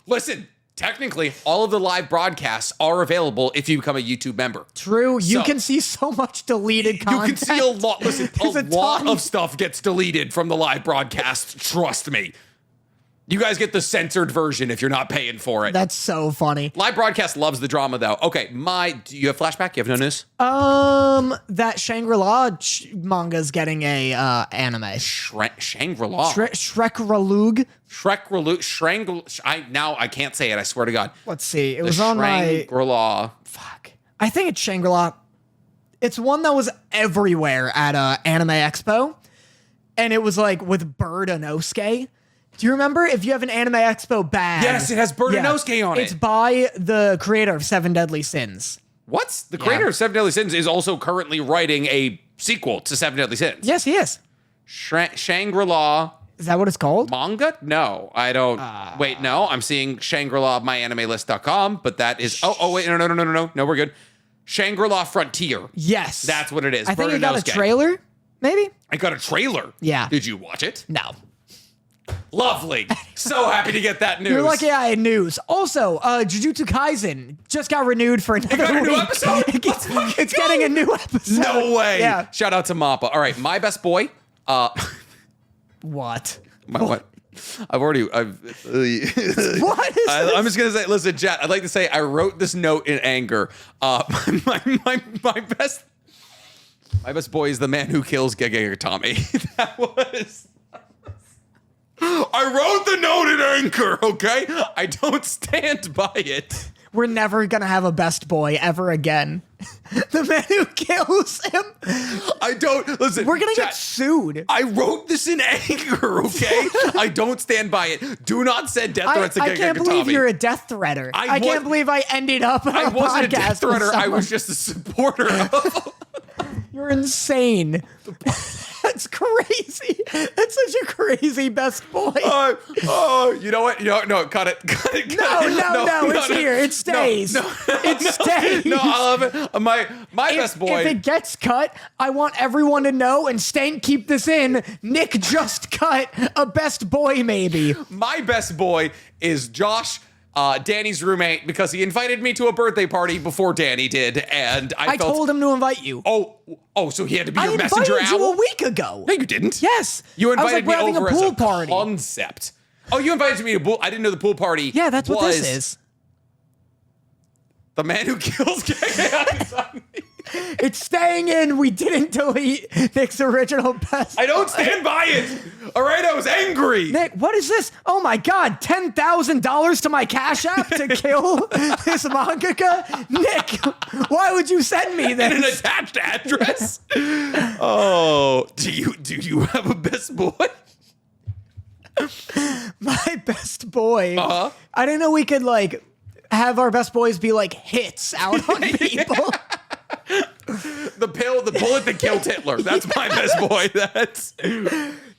Listen, technically, all of the live broadcasts are available if you become a YouTube member. True. You So- can see so much deleted content. You can see a lot. Listen, There's a a lot ton. of stuff gets deleted from the live broadcast. Trust me. You guys get the censored version if you're not paying for it. That's so funny. Live broadcast loves the drama, though. Okay, do you have Flashback? You have no news? That Shangri-La manga's getting a anime. Shangri-La. Shrek-Ralug. I can't say it. I swear to God. Let's see. It The was on my... Shangri-La. Fuck. I think it's Shangri-La. It's one that was everywhere at Anime Expo. And it was like with Bird Inosuke. Do you remember? If you have an Anime Expo bag. Yes, it has Bird Inosuke on it. It's by the creator of Seven Deadly Sins. What? The creator of Seven Deadly Sins is also currently writing a sequel to Seven Deadly Sins. Yes, he is. Shangri-La Is that what it's called? manga? No, I don't. Wait, no. I'm seeing Shangri-La myanimelist.com, but that is. Oh, wait. No. No, we're good. Shangri-La Frontier. Yes. That's what it is. I think Bird it got a Inosuke. trailer, maybe? I got a trailer. Yeah. Did you watch it? No. Lovely. So happy to get that news. You're lucky I had news. Also, Jujutsu Kaisen just got renewed for another got a new week. episode? Let's fucking It's go. getting a new episode. No way. Yeah. Shout out to Mappa. All right, my best boy. What? What? What is this? I'm just gonna say, listen, chat. I'd like to say I wrote this note in anger. My best boy is the man who kills Tommy. That was. I wrote the note in anger. Okay, I don't stand by it. We're never gonna have a best boy ever again. The man who kills him. I don't listen. We're gonna chat, get sued. I wrote this in anger. Okay, I don't stand by it. Do not send death threats to I can't believe Tommy. you're a death threader. I can't believe I ended up on I a wasn't a podcast death with threader. I someone. was just a supporter of. You're insane. That's crazy. That's such a crazy best boy. You know what? No, cut it. No, it's here. It stays. It stays. No, I love it. My best boy. If it gets cut, I want everyone to know, and Stank, keep this in, Nick just cut a best boy maybe. My best boy is Josh, Danny's roommate, because he invited me to a birthday party before Danny did, and I felt, told him to invite you. Oh, so he had to be I your messenger invited you owl? a week ago. No, you didn't. Yes. You invited I was like, me we're having over a as pool a party. concept. Oh, you invited me to pool. I didn't know the pool party. Yeah, that's what was this is. The man who kills Tommy. It's staying in. We didn't delete Nick's original best. I don't stand by it. All right, I was angry. Nick, what is this? Oh my God, $10,000 to my Cash App to kill this mangaka? Nick, why would you send me this? And an attached address. Oh, do you have a best boy? My best boy. Uh-huh. I didn't know we could like have our best boys be like hits out on people. The bullet that killed Hitler. That's my best boy. That's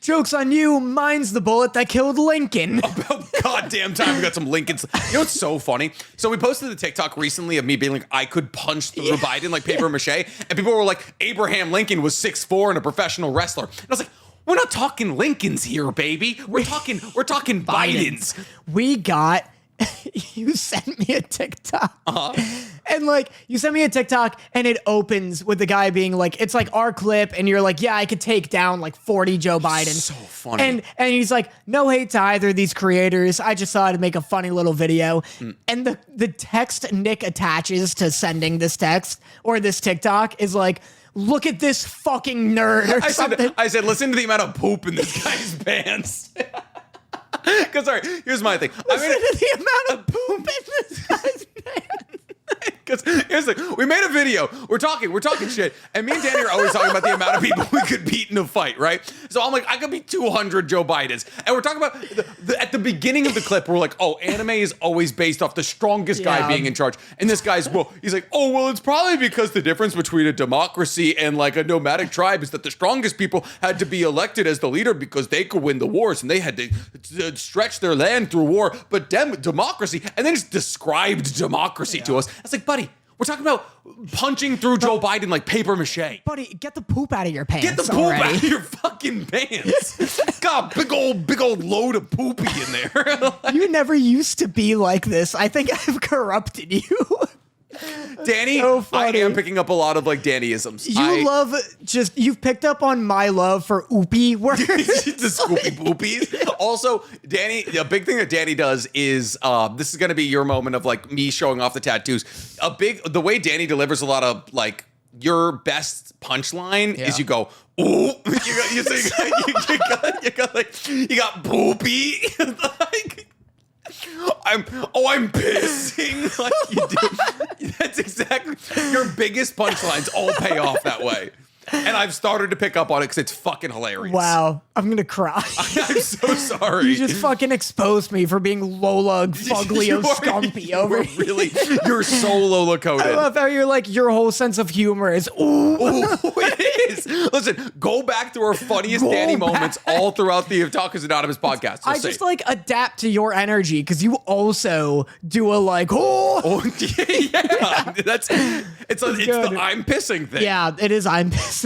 Joke's on you. Mine's the bullet that killed Lincoln. about goddamn time we got some Lincolns. You know what's so funny? So we posted the TikTok recently of me being like, I could punch through Biden like paper mache, and people were like, Abraham Lincoln was 6'4" and a professional wrestler. And I was like, we're not talking Lincolns here, baby. We're talking Bidens. We got. You sent me a TikTok. And like, you sent me a TikTok and it opens with the guy being like, it's like our clip. And you're like, yeah, I could take down like 40 Joe Biden. So funny. And he's like, no hate to either of these creators. I just thought I'd make a funny little video. And the text Nick attaches to sending this text or this TikTok is like, look at this fucking nerd or something. I said, listen to the amount of poop in this guy's pants. Because, all right, here's my thing. Listen to the amount of poop in this guy's pants. Because here's the thing. We made a video. We're talking shit. And me and Danny are always talking about the amount of people we could beat in a fight, right? So I'm like, I could beat 200 Joe Bidens. And we're talking about, at the beginning of the clip, we're like, oh, anime is always based off the strongest guy being in charge. And this guy's, he's like, oh, well, it's probably because the difference between a democracy and like a nomadic tribe is that the strongest people had to be elected as the leader because they could win the wars and they had to stretch their land through war. But democracy, and then it's described democracy to us. It's like, buddy, we're talking about punching through Joe Biden like paper mache. Buddy, get the poop out of your pants. Get the poop out of your fucking pants. God, big old load of poopy in there. You never used to be like this. I think I've corrupted you. Danny, So funny. I am picking up a lot of like Danny-isms. You've picked up on my love for oopy words. The Scoopy Boopies. Also, Danny, a big thing that Danny does is this is going to be your moment of like me showing off the tattoos. The way Danny delivers a lot of like your best punchline is you go, ooh, you got boopy. Like, I'm pissing like you do. That's exactly your biggest punchlines all pay off that way. And I've started to pick up on it because it's fucking hilarious. Wow, I'm gonna cry. I'm so sorry. You just fucking exposed me for being Lola Fuglio Scumpy over here. Really, you're so Lola coded. I love how you're like, your whole sense of humor is, ooh. It is. Listen, go back to our funniest Danny moments all throughout the Otakus Anonymous podcast. I just like adapt to your energy because you also do a like, oh. Yeah, it's the I'm pissing thing. Yeah, it is. I'm pissing.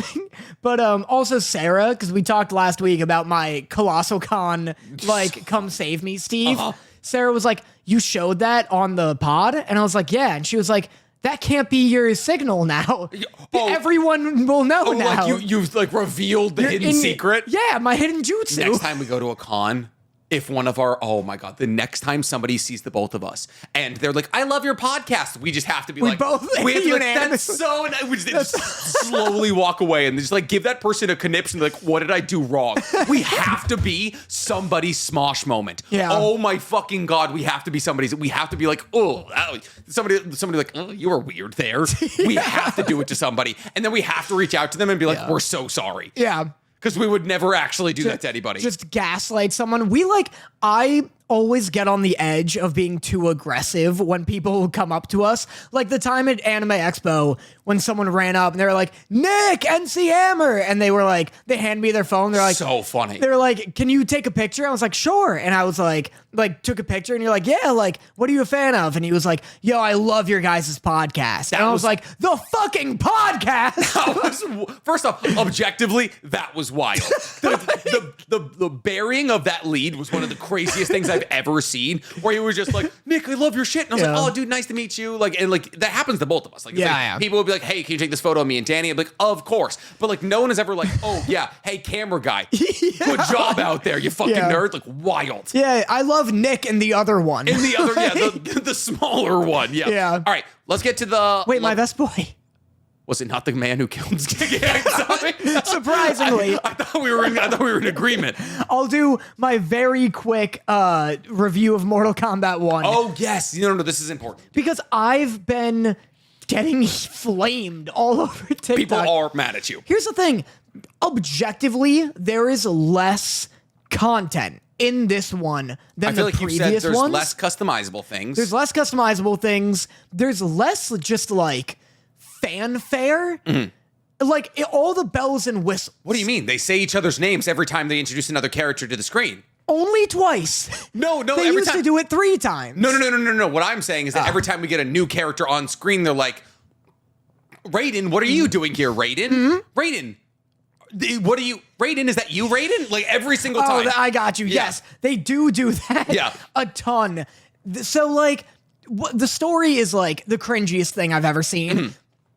But also Sarah, because we talked last week about my Colossal Con, like, come save me, Steve. Sarah was like, you showed that on the pod? And I was like, yeah. And she was like, that can't be your signal now. Everyone will know now. Like you've like revealed the hidden secret? Yeah, my hidden jutsu. Next time we go to a con, if one of our, oh my God, the next time somebody sees the both of us and they're like, I love your podcast, we just have to be we have to that's so, we just slowly walk away and just like give that person a conniption, like, what did I do wrong? We have to be somebody's smosh moment. Yeah. Oh my fucking God, we have to be somebody's, we have to be like, oh, somebody like, oh, you were weird there. We have to do it to somebody. And then we have to reach out to them and be like, we're so sorry. Yeah. Because we would never actually do that to anybody. Just gaslight someone. I always get on the edge of being too aggressive when people come up to us. Like the time at Anime Expo when someone ran up and they were like, Nick, NC Hammer. And they were like, they hand me their phone. They're like, so funny. They're like, can you take a picture? I was like, sure. And I was like took a picture and you're like, yeah, like, what are you a fan of? And he was like, yo, I love your guys' podcast. And I was like, the fucking podcast. First off, objectively, that was wild. The burying of that lead was one of the craziest things I've ever seen, where he was just like, Nick, I love your shit. And I was like, oh, dude, nice to meet you. Like, and like, that happens to both of us. Like, people would be like, hey, can you take this photo of me and Danny? I'd be like, of course. But like, no one is ever like, oh, yeah, hey, camera guy, good job out there, you fucking nerd. Like, wild. Yeah, I love Nick and the other one. And the other, the smaller one. Yeah. All right, let's get to the... Wait, my best boy. Was it not the man who killed Surprisingly. I thought we were in agreement. I'll do my very quick review of Mortal Kombat 1. Oh, yes. No, this is important. Because I've been getting flamed all over TikTok. People are mad at you. Here's the thing. Objectively, there is less content in this one than the previous ones. There's less customizable things. There's less customizable things. There's less just like fanfare. Like all the bells and whistles. What do you mean? They say each other's names every time they introduce another character to the screen. Only twice. No. They used to do it 3 times. No. What I'm saying is that every time we get a new character on screen, they're like, Raiden, what are you doing here, Raiden? Raiden. What are you, Raiden? Is that you, Raiden? Like every single time. I got you. Yeah. Yes, they do that. A ton. So like, the story is like the cringiest thing I've ever seen.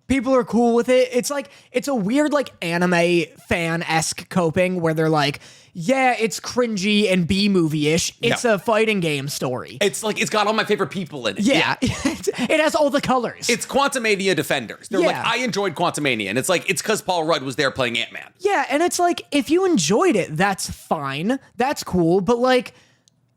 People are cool with it. It's like, it's a weird like anime fan-esque coping where they're like, yeah, it's cringy and B-movie-ish. It's a fighting game story. It's like, it's got all my favorite people in it. Yeah. It has all the colors. It's Quantumania Defenders. They're like, I enjoyed Quantumania. And it's like, it's because Paul Rudd was there playing Ant-Man. Yeah, and it's like, if you enjoyed it, that's fine. That's cool. But like,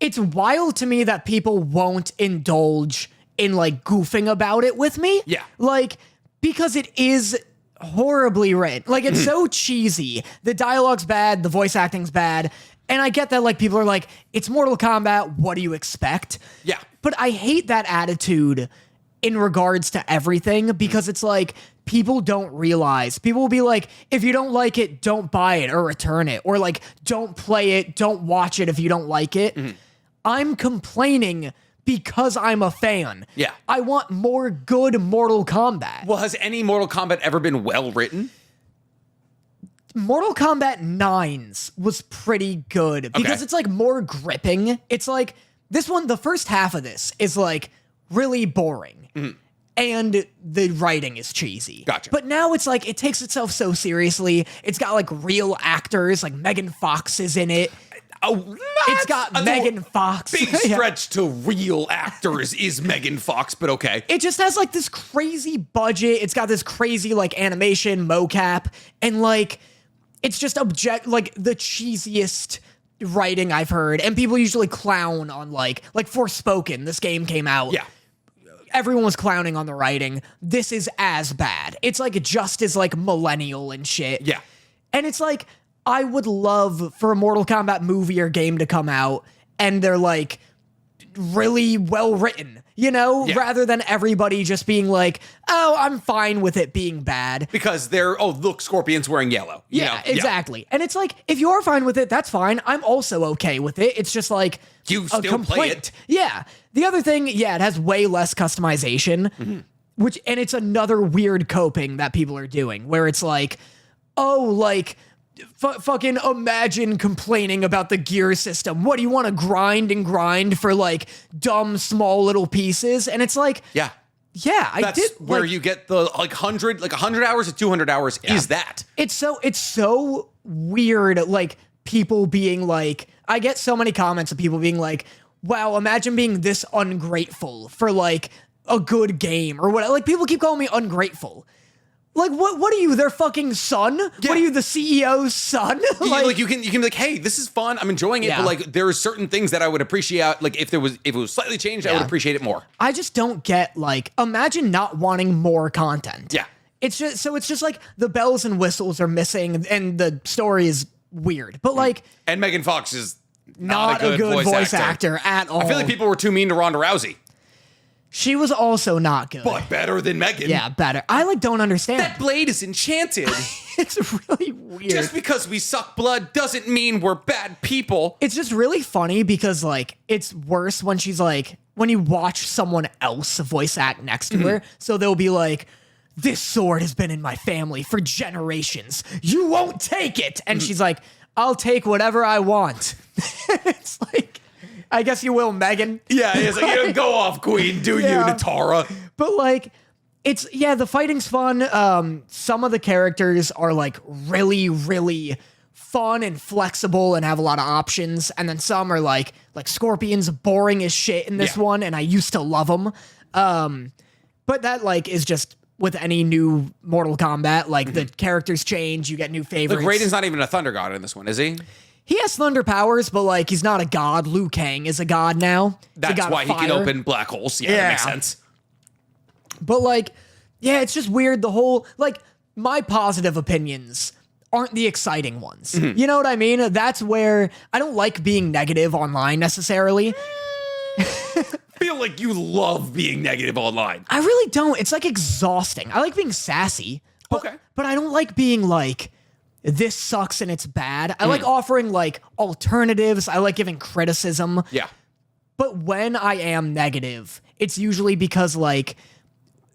it's wild to me that people won't indulge in like goofing about it with me. Yeah. Like, because it is horribly written. Like, it's so cheesy. The dialogue's bad, the voice acting's bad. And I get that, like, people are like, it's Mortal Kombat, what do you expect? Yeah. But I hate that attitude in regards to everything, because it's like, people don't realize. People will be like, if you don't like it, don't buy it or return it. Or like, don't play it, don't watch it if you don't like it. I'm complaining because I'm a fan. Yeah. I want more good Mortal Kombat. Well, has any Mortal Kombat ever been well written? Mortal Kombat 9's was pretty good because it's like more gripping. It's like this one, the first half of this is like really boring. And the writing is cheesy. Gotcha. But now it's like, it takes itself so seriously. It's got like real actors, like Megan Fox is in it. Oh, It's got Megan Fox. Big stretch to real actors is Megan Fox, but okay. It just has like this crazy budget. It's got this crazy like animation mocap, and like it's just like the cheesiest writing I've heard. And people usually clown on like Forspoken. This game came out. Yeah. Everyone was clowning on the writing. This is as bad. It's like just as like millennial and shit. Yeah. And it's like, I would love for a Mortal Kombat movie or game to come out and they're like really well written, you know, rather than everybody just being like, oh, I'm fine with it being bad. Because look, Scorpion's wearing yellow. You know? Exactly. And it's like, if you are fine with it, that's fine. I'm also okay with it. It's just like You a still complaint. play it. Yeah. The other thing, it has way less customization, and it's another weird coping that people are doing where it's like, oh, like, fucking imagine complaining about the gear system. What do you want to grind for like dumb small little pieces? And it's like, Yeah. That's where like, you get the 100 hours to 200 hours is that. It's so weird. Like people being like, I get so many comments of people being like, wow, imagine being this ungrateful for like a good game or what. Like people keep calling me ungrateful. Like what are you, their fucking son? Yeah. What are you, the CEO's son? Like you can be like, hey, this is fun. I'm enjoying it. Yeah. But like there are certain things that I would appreciate. Like if it was slightly changed, I would appreciate it more. I just don't get like, imagine not wanting more content. Yeah. It's just like the bells and whistles are missing and the story is weird. But like And Megan Fox is not a good voice actor at all. I feel like people were too mean to Ronda Rousey. She was also not good. But better than Megan. Yeah, better. I like don't understand. That blade is enchanted. It's really weird. Just because we suck blood doesn't mean we're bad people. It's just really funny because like it's worse when she's like, when you watch someone else voice act next to her. So they'll be like, this sword has been in my family for generations. You won't take it. And she's like, I'll take whatever I want. It's like, I guess you will, Megan. Yeah, it's like, go off, Queen. Do you, Natara? But like, it's, the fighting's fun. Some of the characters are like really, really fun and flexible and have a lot of options. And then some are like Scorpion's boring as shit in this one. And I used to love them. But that like is just with any new Mortal Kombat, like the characters change, you get new favorites. Like Raiden's not even a thunder god in this one, is he? He has thunder powers, but like he's not a god. Liu Kang is a god now. That's why he can open black holes. Yeah, that makes sense. But like, it's just weird. The whole, like, my positive opinions aren't the exciting ones. You know what I mean? That's where I don't like being negative online necessarily. I feel like you love being negative online. I really don't. It's like exhausting. I like being sassy. But I don't like being like, this sucks and it's bad. I like offering like alternatives. I like giving criticism. Yeah. But when I am negative, it's usually because like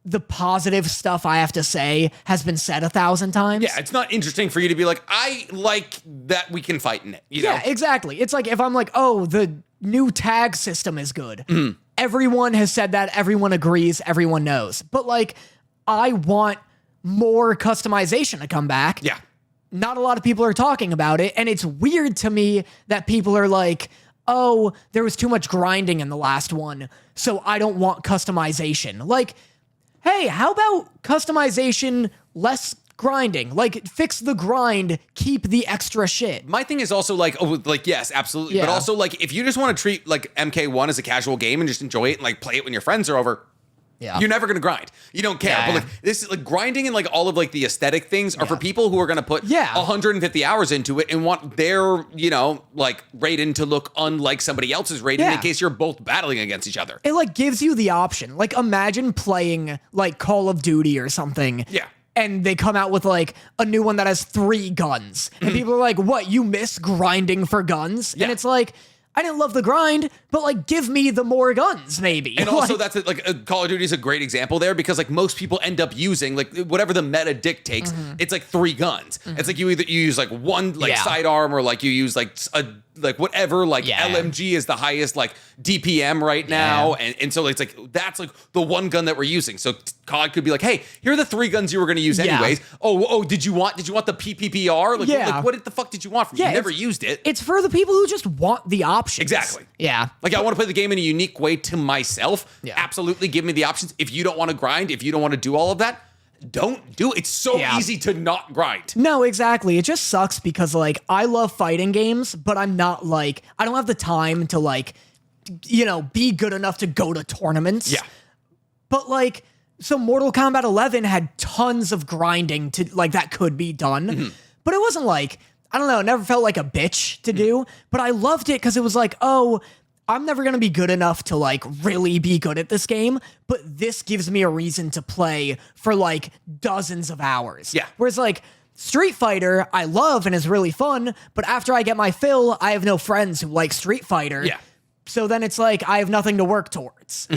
the positive stuff I have to say has been said 1,000 times. Yeah, it's not interesting for you to be like, I like that we can fight in it. You know? Yeah, exactly. It's like if I'm like, oh, the new tag system is good. Everyone has said that. Everyone agrees. Everyone knows. But like, I want more customization to come back. Yeah. Not a lot of people are talking about it. And it's weird to me that people are like, oh, there was too much grinding in the last one, so I don't want customization. Like, hey, how about customization, less grinding? Like, fix the grind, keep the extra shit. My thing is also like, yes, absolutely. Yeah. But also like, if you just want to treat like MK1 as a casual game and just enjoy it and like play it when your friends are over, Yeah. You're never going to grind. You don't care. Yeah. But like this is like grinding and like all of like the aesthetic things are for people who are going to put Yeah. 150 hours into it and want their, you know, like Raiden to look unlike somebody else's Raiden in case you're both battling against each other. It like gives you the option. Like imagine playing like Call of Duty or something. Yeah. And they come out with like a new one that has 3 guns. And people are like, what, you miss grinding for guns? Yeah. And it's like, I didn't love the grind, but like give me the more guns maybe. And also that's like Call of Duty is a great example there because like most people end up using like whatever the meta dictates, it's like 3 guns. It's like you use like one like sidearm or like you use like a like whatever like LMG is the highest like DPM right now and so it's like that's like the one gun that we're using. So COD could be like, hey, here are the 3 guns you were going to use anyways. Oh, did you want the PPPR? Like, what the fuck did you want from me? You never used it. It's for the people who just want the options. Exactly. Yeah. Like I want to play the game in a unique way to myself. Yeah. Absolutely give me the options. If you don't want to grind, if you don't want to do all of that, don't do it. It's so easy to not grind. No, exactly. It just sucks because like I love fighting games, but I'm not like I don't have the time to like you know, be good enough to go to tournaments. Yeah. But like so Mortal Kombat 11 had tons of grinding to like that could be done. But it wasn't like I don't know, it never felt like a bitch to do, but I loved it cuz it was like, "Oh, I'm never going to be good enough to like really be good at this game, but this gives me a reason to play for like dozens of hours." Yeah. Whereas like Street Fighter, I love and is really fun, but after I get my fill, I have no friends who like Street Fighter. Yeah. So then it's like I have nothing to work towards.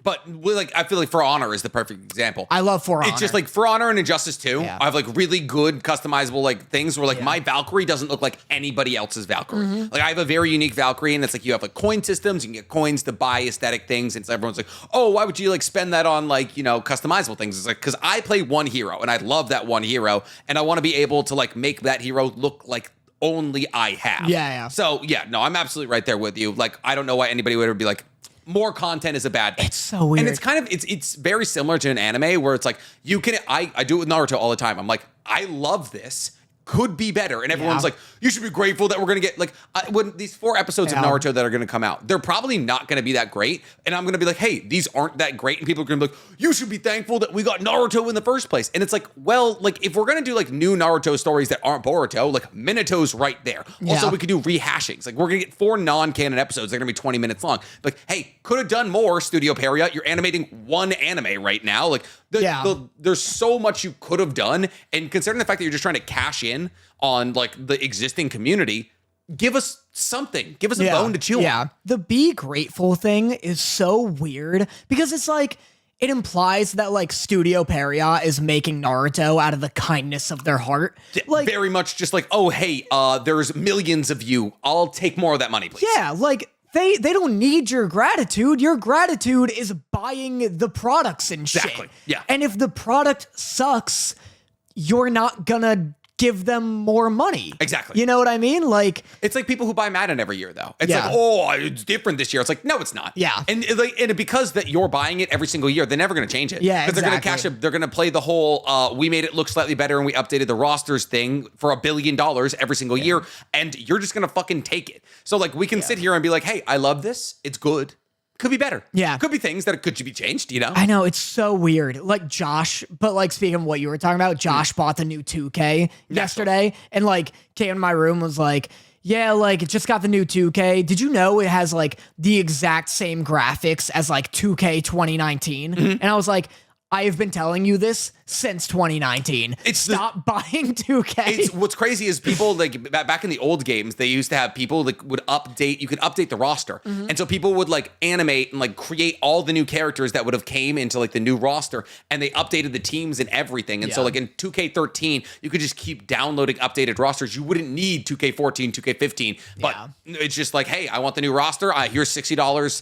But like I feel like For Honor is the perfect example. I love For Honor. It's just like For Honor and Injustice 2. Yeah. I have like really good customizable like things where like my Valkyrie doesn't look like anybody else's Valkyrie. Like I have a very unique Valkyrie and it's like you have like coin systems, you can get coins to buy aesthetic things and so everyone's like, "Oh, why would you like spend that on like, you know, customizable things?" It's like cuz I play one hero and I love that one hero and I want to be able to like make that hero look like only I have. Yeah. So, no, I'm absolutely right there with you. Like I don't know why anybody would ever be like more content is a bad thing. It's so weird. And it's kind of it's very similar to an anime where it's like you can I do it with Naruto all the time. I'm like, I love this. Could be better. And everyone's like, you should be grateful that we're going to get like when these 4 episodes of Naruto that are going to come out, they're probably not going to be that great. And I'm going to be like, hey, these aren't that great. And people are going to be like, you should be thankful that we got Naruto in the first place. And it's like, well, like if we're going to do like new Naruto stories that aren't Boruto, like Minato's right there. Also, we could do rehashings. Like we're going to get 4 non-canon episodes. They're going to be 20 minutes long. Like, hey, could have done more, Studio Peria. You're animating 1 anime right now. Like there's so much you could have done. And considering the fact that you're just trying to cash in on like the existing community, give us something. Give us a bone to chew on. The be grateful thing is so weird because it's like it implies that like Studio Peria is making Naruto out of the kindness of their heart. Like very much just like, oh hey, there's millions of you. I'll take more of that money, please. Yeah, like they don't need your gratitude. Your gratitude is buying the products and shit. Exactly. Yeah. And if the product sucks, you're not gonna give them more money. Exactly. You know what I mean? Like it's like people who buy Madden every year though. It's like, oh, it's different this year. It's like, no, it's not. Yeah. And because that you're buying it every single year, they're never going to change it. Yeah, because they're going to cash it. They're going to play the whole, we made it look slightly better and we updated the rosters thing for $1 billion every single year. And you're just going to fucking take it. So like we can sit here and be like, hey, I love this. It's good. Could be better. Yeah. Could be things that could be changed, you know? I know, it's so weird. Like Josh, but like speaking of what you were talking about, Josh bought the new 2K yesterday and like came in my room was like, yeah, like it just got the new 2K. Did you know it has like the exact same graphics as like 2K 2019? And I was like, I have been telling you this since 2019. Stop buying 2K. What's crazy is people like back in the old games, they used to have people like would update. You could update the roster, and so people would like animate and like create all the new characters that would have came into like the new roster, and they updated the teams and everything. And so like in 2K13, you could just keep downloading updated rosters. You wouldn't need 2K14, 2K15, but it's just like, hey, I want the new roster. Here's $60.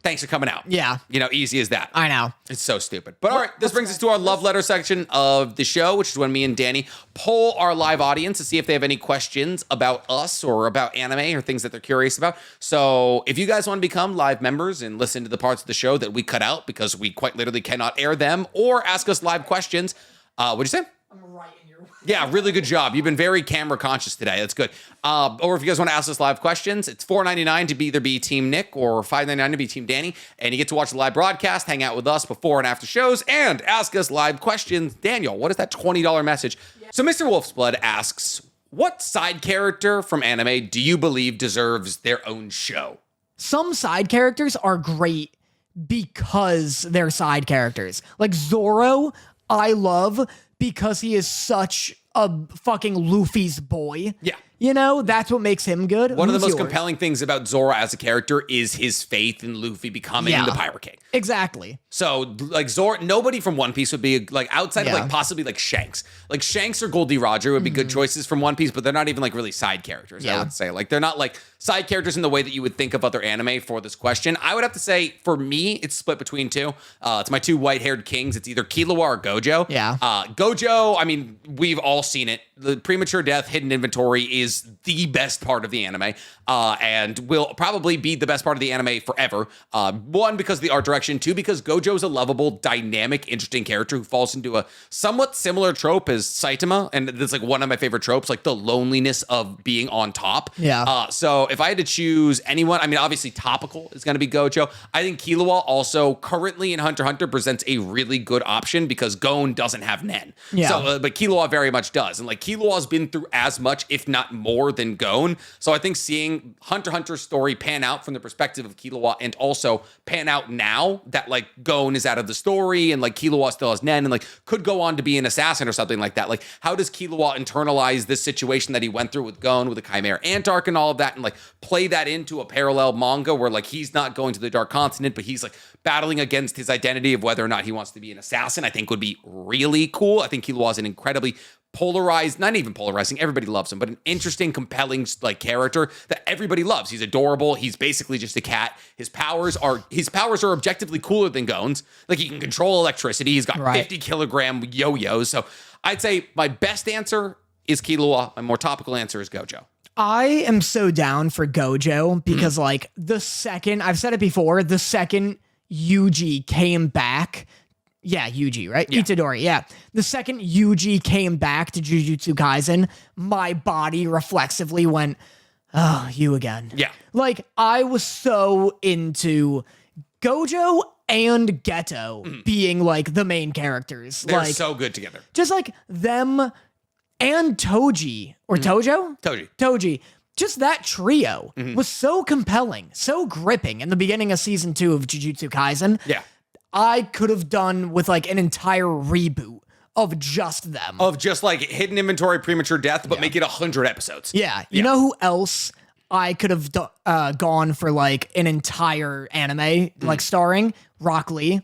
Thanks for coming out. Yeah. You know, easy as that. I know. It's so stupid. But all right, this brings us to our love letter section of the show, which is when me and Danny poll our live audience to see if they have any questions about us or about anime or things that they're curious about. So if you guys want to become live members and listen to the parts of the show that we cut out because we quite literally cannot air them or ask us live questions, what'd you say? I'm right in your way. Yeah, really good job. You've been very camera conscious today. That's good. Or if you guys want to ask us live questions, it's $4.99 to either be Team Nick or $5.99 to be Team Danny. And you get to watch the live broadcast, hang out with us before and after shows, and ask us live questions. Daniel, what is that $20 message? Yeah. So Mr. Wolf's Blood asks, what side character from anime do you believe deserves their own show? Some side characters are great because they're side characters. Like Zoro, I love because he is such a fucking Luffy's boy. Yeah. You know, that's what makes him good. One of the Who's most yours? compelling things about Zoro as a character is his faith in Luffy becoming the Pirate King. Exactly. So, like, Zoro, nobody from One Piece would be, like, outside of, like, possibly, like, Shanks. Like, Shanks or Goldie Roger would be good choices from One Piece, but they're not even, like, really side characters, I would say. Like, they're not, like, side characters in the way that you would think of other anime for this question. I would have to say, for me, it's split between two. It's my two white-haired kings. It's either Killua or Gojo. Yeah. Gojo, I mean, we've all seen it. The premature death, hidden inventory is the best part of the anime, and will probably be the best part of the anime forever. One, because of the art direction. Two, because Gojo's a lovable, dynamic, interesting character who falls into a somewhat similar trope as Saitama, and it's like one of my favorite tropes, like the loneliness of being on top. Yeah. So if I had to choose anyone, I mean, obviously topical is going to be Gojo. I think Killua also currently in Hunter x Hunter presents a really good option because Gon doesn't have Nen. Yeah. So, but Killua very much does. And like Killua's been through as much, if not more, than Gon. So I think seeing Hunter x Hunter's story pan out from the perspective of Killua and also pan out now that like Gon is out of the story and like Killua still has Nen and like could go on to be an assassin or something like that. Like how does Killua internalize this situation that he went through with Gon, with the Chimera Ant arc and all of that, and like play that into a parallel manga where like he's not going to the Dark Continent, but he's like battling against his identity of whether or not he wants to be an assassin, I think would be really cool. I think Killua is an incredibly polarized, not even polarizing, everybody loves him, but an interesting, compelling like character that everybody loves. He's adorable. He's basically just a cat. His powers are objectively cooler than Gon's. Like he can control electricity. He's got 50-kilogram yo-yos. So I'd say my best answer is Killua. My more topical answer is Gojo. I am so down for Gojo because like the second, I've said it before, the second Yuji came back. Yeah, Yuji, right? Yeah. Itadori, yeah. The second Yuji came back to Jujutsu Kaisen, my body reflexively went, oh, you again. Yeah. Like, I was so into Gojo and Geto being, like, the main characters. They're like, so good together. Just, like, them and Toji, or Tojo? Toji. Just that trio was so compelling, so gripping in the beginning of season 2 of Jujutsu Kaisen. Yeah. I could have done with like an entire reboot of just them. Of just like hidden inventory, premature death, but make it 100 episodes. Yeah. You know who else I could have gone for like an entire anime, like starring Rock Lee?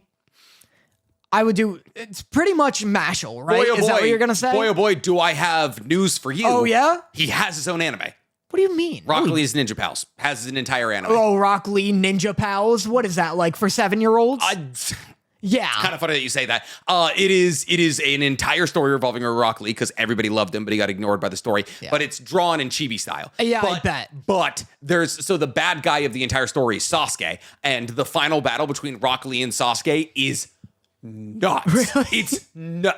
I would do, it's pretty much Mashal, right? Boy, oh Is that boy. what you're going to say? Boy, oh boy, do I have news for you. Oh, yeah? He has his own anime. What do you mean? Rock Lee's Ninja Pals has an entire anime. Oh, Rock Lee Ninja Pals? What is that, like for 7-year-olds? Yeah. It's kind of funny that you say that. It is an entire story revolving around Rock Lee because everybody loved him, but he got ignored by the story. Yeah. But it's drawn in chibi style. Yeah, I bet. But so the bad guy of the entire story is Sasuke, and the final battle between Rock Lee and Sasuke is nuts. Really?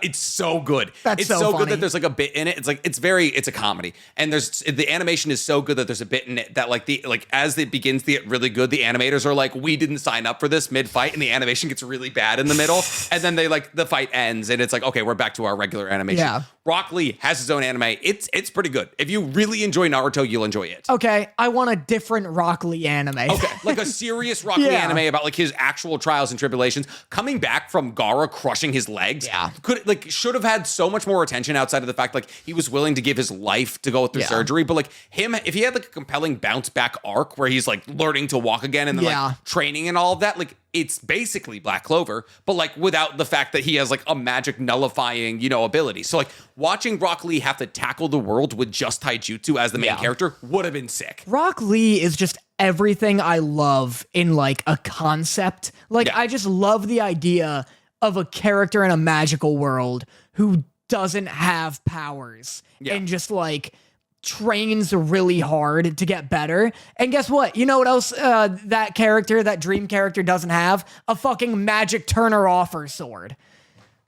It's so good. That's so funny. good that there's like a bit in it. It's like it's a comedy, and the animation is so good that there's a bit in it that like as it begins to get really good, the animators are like, we didn't sign up for this mid-fight, and the animation gets really bad in the middle, and then they like the fight ends, and it's like, okay, we're back to our regular animation. Yeah. Rock Lee has his own anime. It's pretty good. If you really enjoy Naruto, you'll enjoy it. Okay, I want a different Rock Lee anime. Okay, like a serious Rock Lee anime about like his actual trials and tribulations, coming back from Gaara crushing his legs. Yeah. Should have had so much more attention outside of the fact like he was willing to give his life to go through surgery. But like him, if he had like a compelling bounce back arc where he's like learning to walk again and then like training and all of that, like it's basically Black Clover, but like without the fact that he has like a magic nullifying, ability. So like watching Rock Lee have to tackle the world with just taijutsu as the main character would have been sick. Rock Lee is just everything I love in like a concept. Like I just love the idea of a character in a magical world who doesn't have powers and just like trains really hard to get better. And guess what? You know what else that dream character doesn't have? A fucking magic turner offer sword.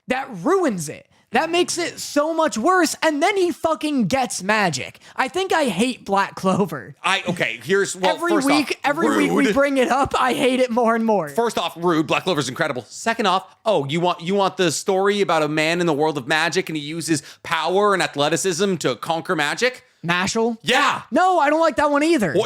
That ruins it. That makes it so much worse. And then he fucking gets magic. I think I hate Black Clover. Here's every week we bring it up. I hate it more and more. First off, rude. Black Clover's incredible. Second off, you want the story about a man in the world of magic and he uses power and athleticism to conquer magic? Mashal? Yeah. No, I don't like that one either.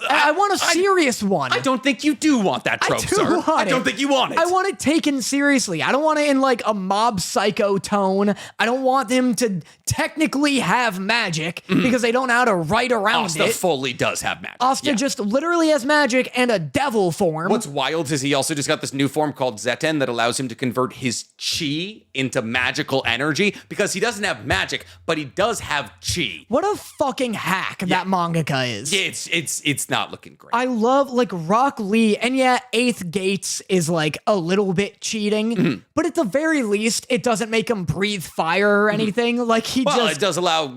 I want a serious one. I don't think you do want that trope, sir. I don't think you want it. I want it taken seriously. I don't want it in like a mob psycho tone. I don't want him to technically have magic because they don't know how to write around Asta it. fully does have magic. Asta just literally has magic and a devil form. What's wild is he also just got this new form called Zeten that allows him to convert his chi into magical energy because he doesn't have magic, but he does have chi. What a fucking hack that mangaka is. Yeah, it's not looking great. I love like Rock Lee, and yeah, Eighth Gates is like a little bit cheating, but at the very least, it doesn't make him breathe fire or anything. Like it does allow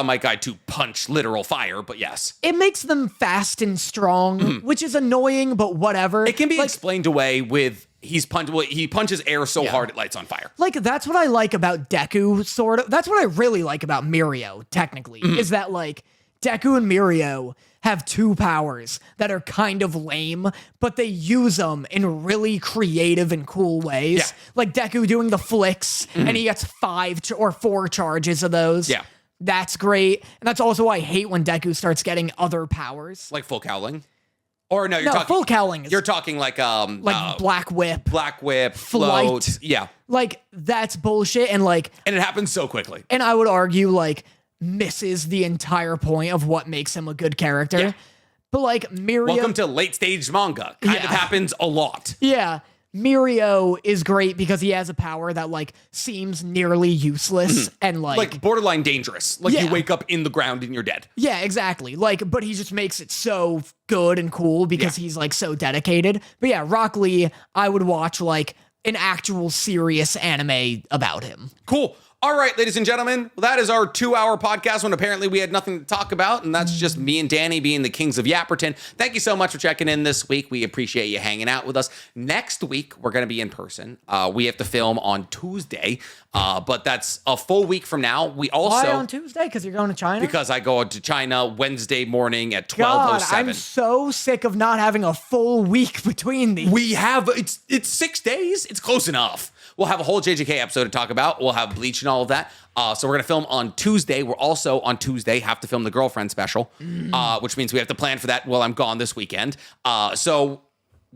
my guy to punch literal fire, but yes. It makes them fast and strong, which is annoying, but whatever. It can be explained away with he punches air so hard it lights on fire. Like, that's what I like about Deku, sort of. That's what I really like about Mirio, technically, is that, like, Deku and Mirio have two powers that are kind of lame, but they use them in really creative and cool ways. Yeah. Like Deku doing the flicks, and he gets 5 or 4 charges of those. Yeah. That's great. And that's also why I hate when Deku starts getting other powers. Like full cowling? Or no, you're talking full cowling. You're talking like Black Whip. Black Whip, Flight. float. Yeah. Like, that's bullshit, and like... And it happens so quickly. And I would argue, like, misses the entire point of what makes him a good character. Yeah. But like, Mirio... Welcome to late stage manga. Kind of happens a lot. Yeah. Mirio is great because he has a power that like seems nearly useless and like borderline dangerous. Like you wake up in the ground and you're dead. Yeah, exactly. Like, but he just makes it so good and cool because he's like so dedicated. But yeah, Rock Lee, I would watch like an actual serious anime about him. Cool. All right, ladies and gentlemen, that is our 2-hour podcast when apparently we had nothing to talk about, and that's just me and Danny being the kings of Yapperton. Thank you so much for checking in this week. We appreciate you hanging out with us. Next week, we're going to be in person. We have to film on Tuesday, but that's a full week from now. We also... Why on Tuesday? Because you're going to China? Because I go to China Wednesday morning at 12:07. God, I'm so sick of not having a full week between these. We have... It's 6 days. It's close enough. We'll have a whole JJK episode to talk about. We'll have Bleach and all of that. So we're going to film on Tuesday. We're also on Tuesday have to film the girlfriend special, which means we have to plan for that while I'm gone this weekend. So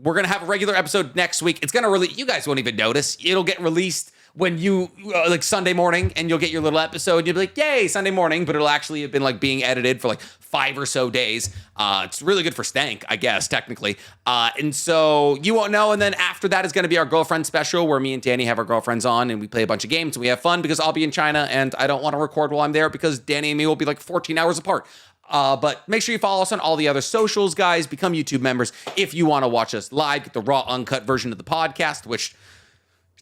we're going to have a regular episode next week. It's going to really, you guys won't even notice. It'll get released when you, like Sunday morning, and you'll get your little episode. You'll be like, yay, Sunday morning. But it'll actually have been like being edited for like 5 or so days. It's really good for Stank, I guess, technically. And so you won't know. And then after that is going to be our girlfriend special where me and Danny have our girlfriends on and we play a bunch of games and we have fun because I'll be in China and I don't want to record while I'm there because Danny and me will be like 14 hours apart. But make sure you follow us on all the other socials, guys. Become YouTube members if you want to watch us live. Get the raw, uncut version of the podcast, which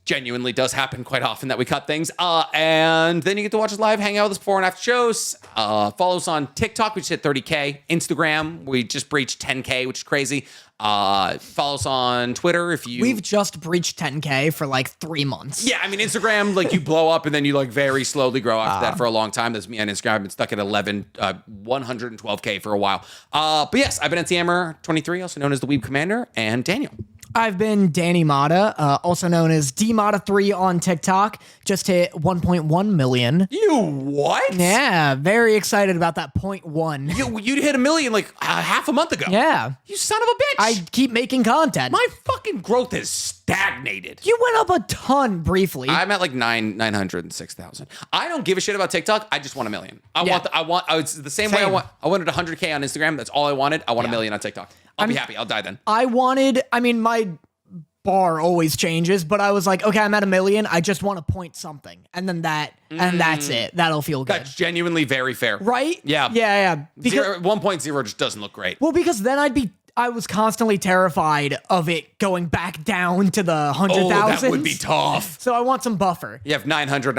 genuinely does happen quite often that we cut things. And then you get to watch us live, hang out with us before and after shows. Follow us on TikTok, we just hit 30K. Instagram, we just breached 10K, which is crazy. Follow us on Twitter if you... We've just breached 10K for like 3 months. Yeah, I mean, Instagram, like you blow up and then you like very slowly grow after that for a long time. That's me on Instagram. I've been stuck at 112K for a while. But yes, I've been at Hammer23, also known as the Weeb Commander, and Daniel. I've been Danny Motta, also known as DMotta3 on TikTok. Just hit 1.1 million. You what? Yeah, very excited about that 0.1. You hit a million like half a month ago. Yeah. You son of a bitch. I keep making content. My fucking growth has stagnated. You went up a ton briefly. I'm at like 906,000. I don't give a shit about TikTok. I just want a million. It's the same way I wanted 100K on Instagram. That's all I wanted. I want a million on TikTok. I'll be happy. I'll die then. My bar always changes, but I was like, okay, I'm at a million. I just want to point something. And then and that's it. That'll feel good. That's genuinely very fair. Right? Yeah. Yeah. Because 1.0 just doesn't look great. Well, because then I was constantly terrified of it going back down to the 100,000. Oh, that would be tough. So I want some buffer. You have 9,000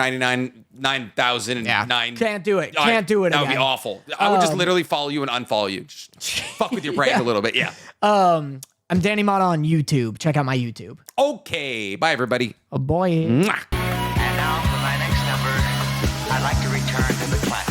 Can't do it. Can't do it That again. would be awful. I would just literally follow you and unfollow you. Just fuck with your brain a little bit. Yeah. I'm Danny Motta on YouTube. Check out my YouTube. Okay. Bye, everybody. Oh, boy. Mwah. And now for my next in the class.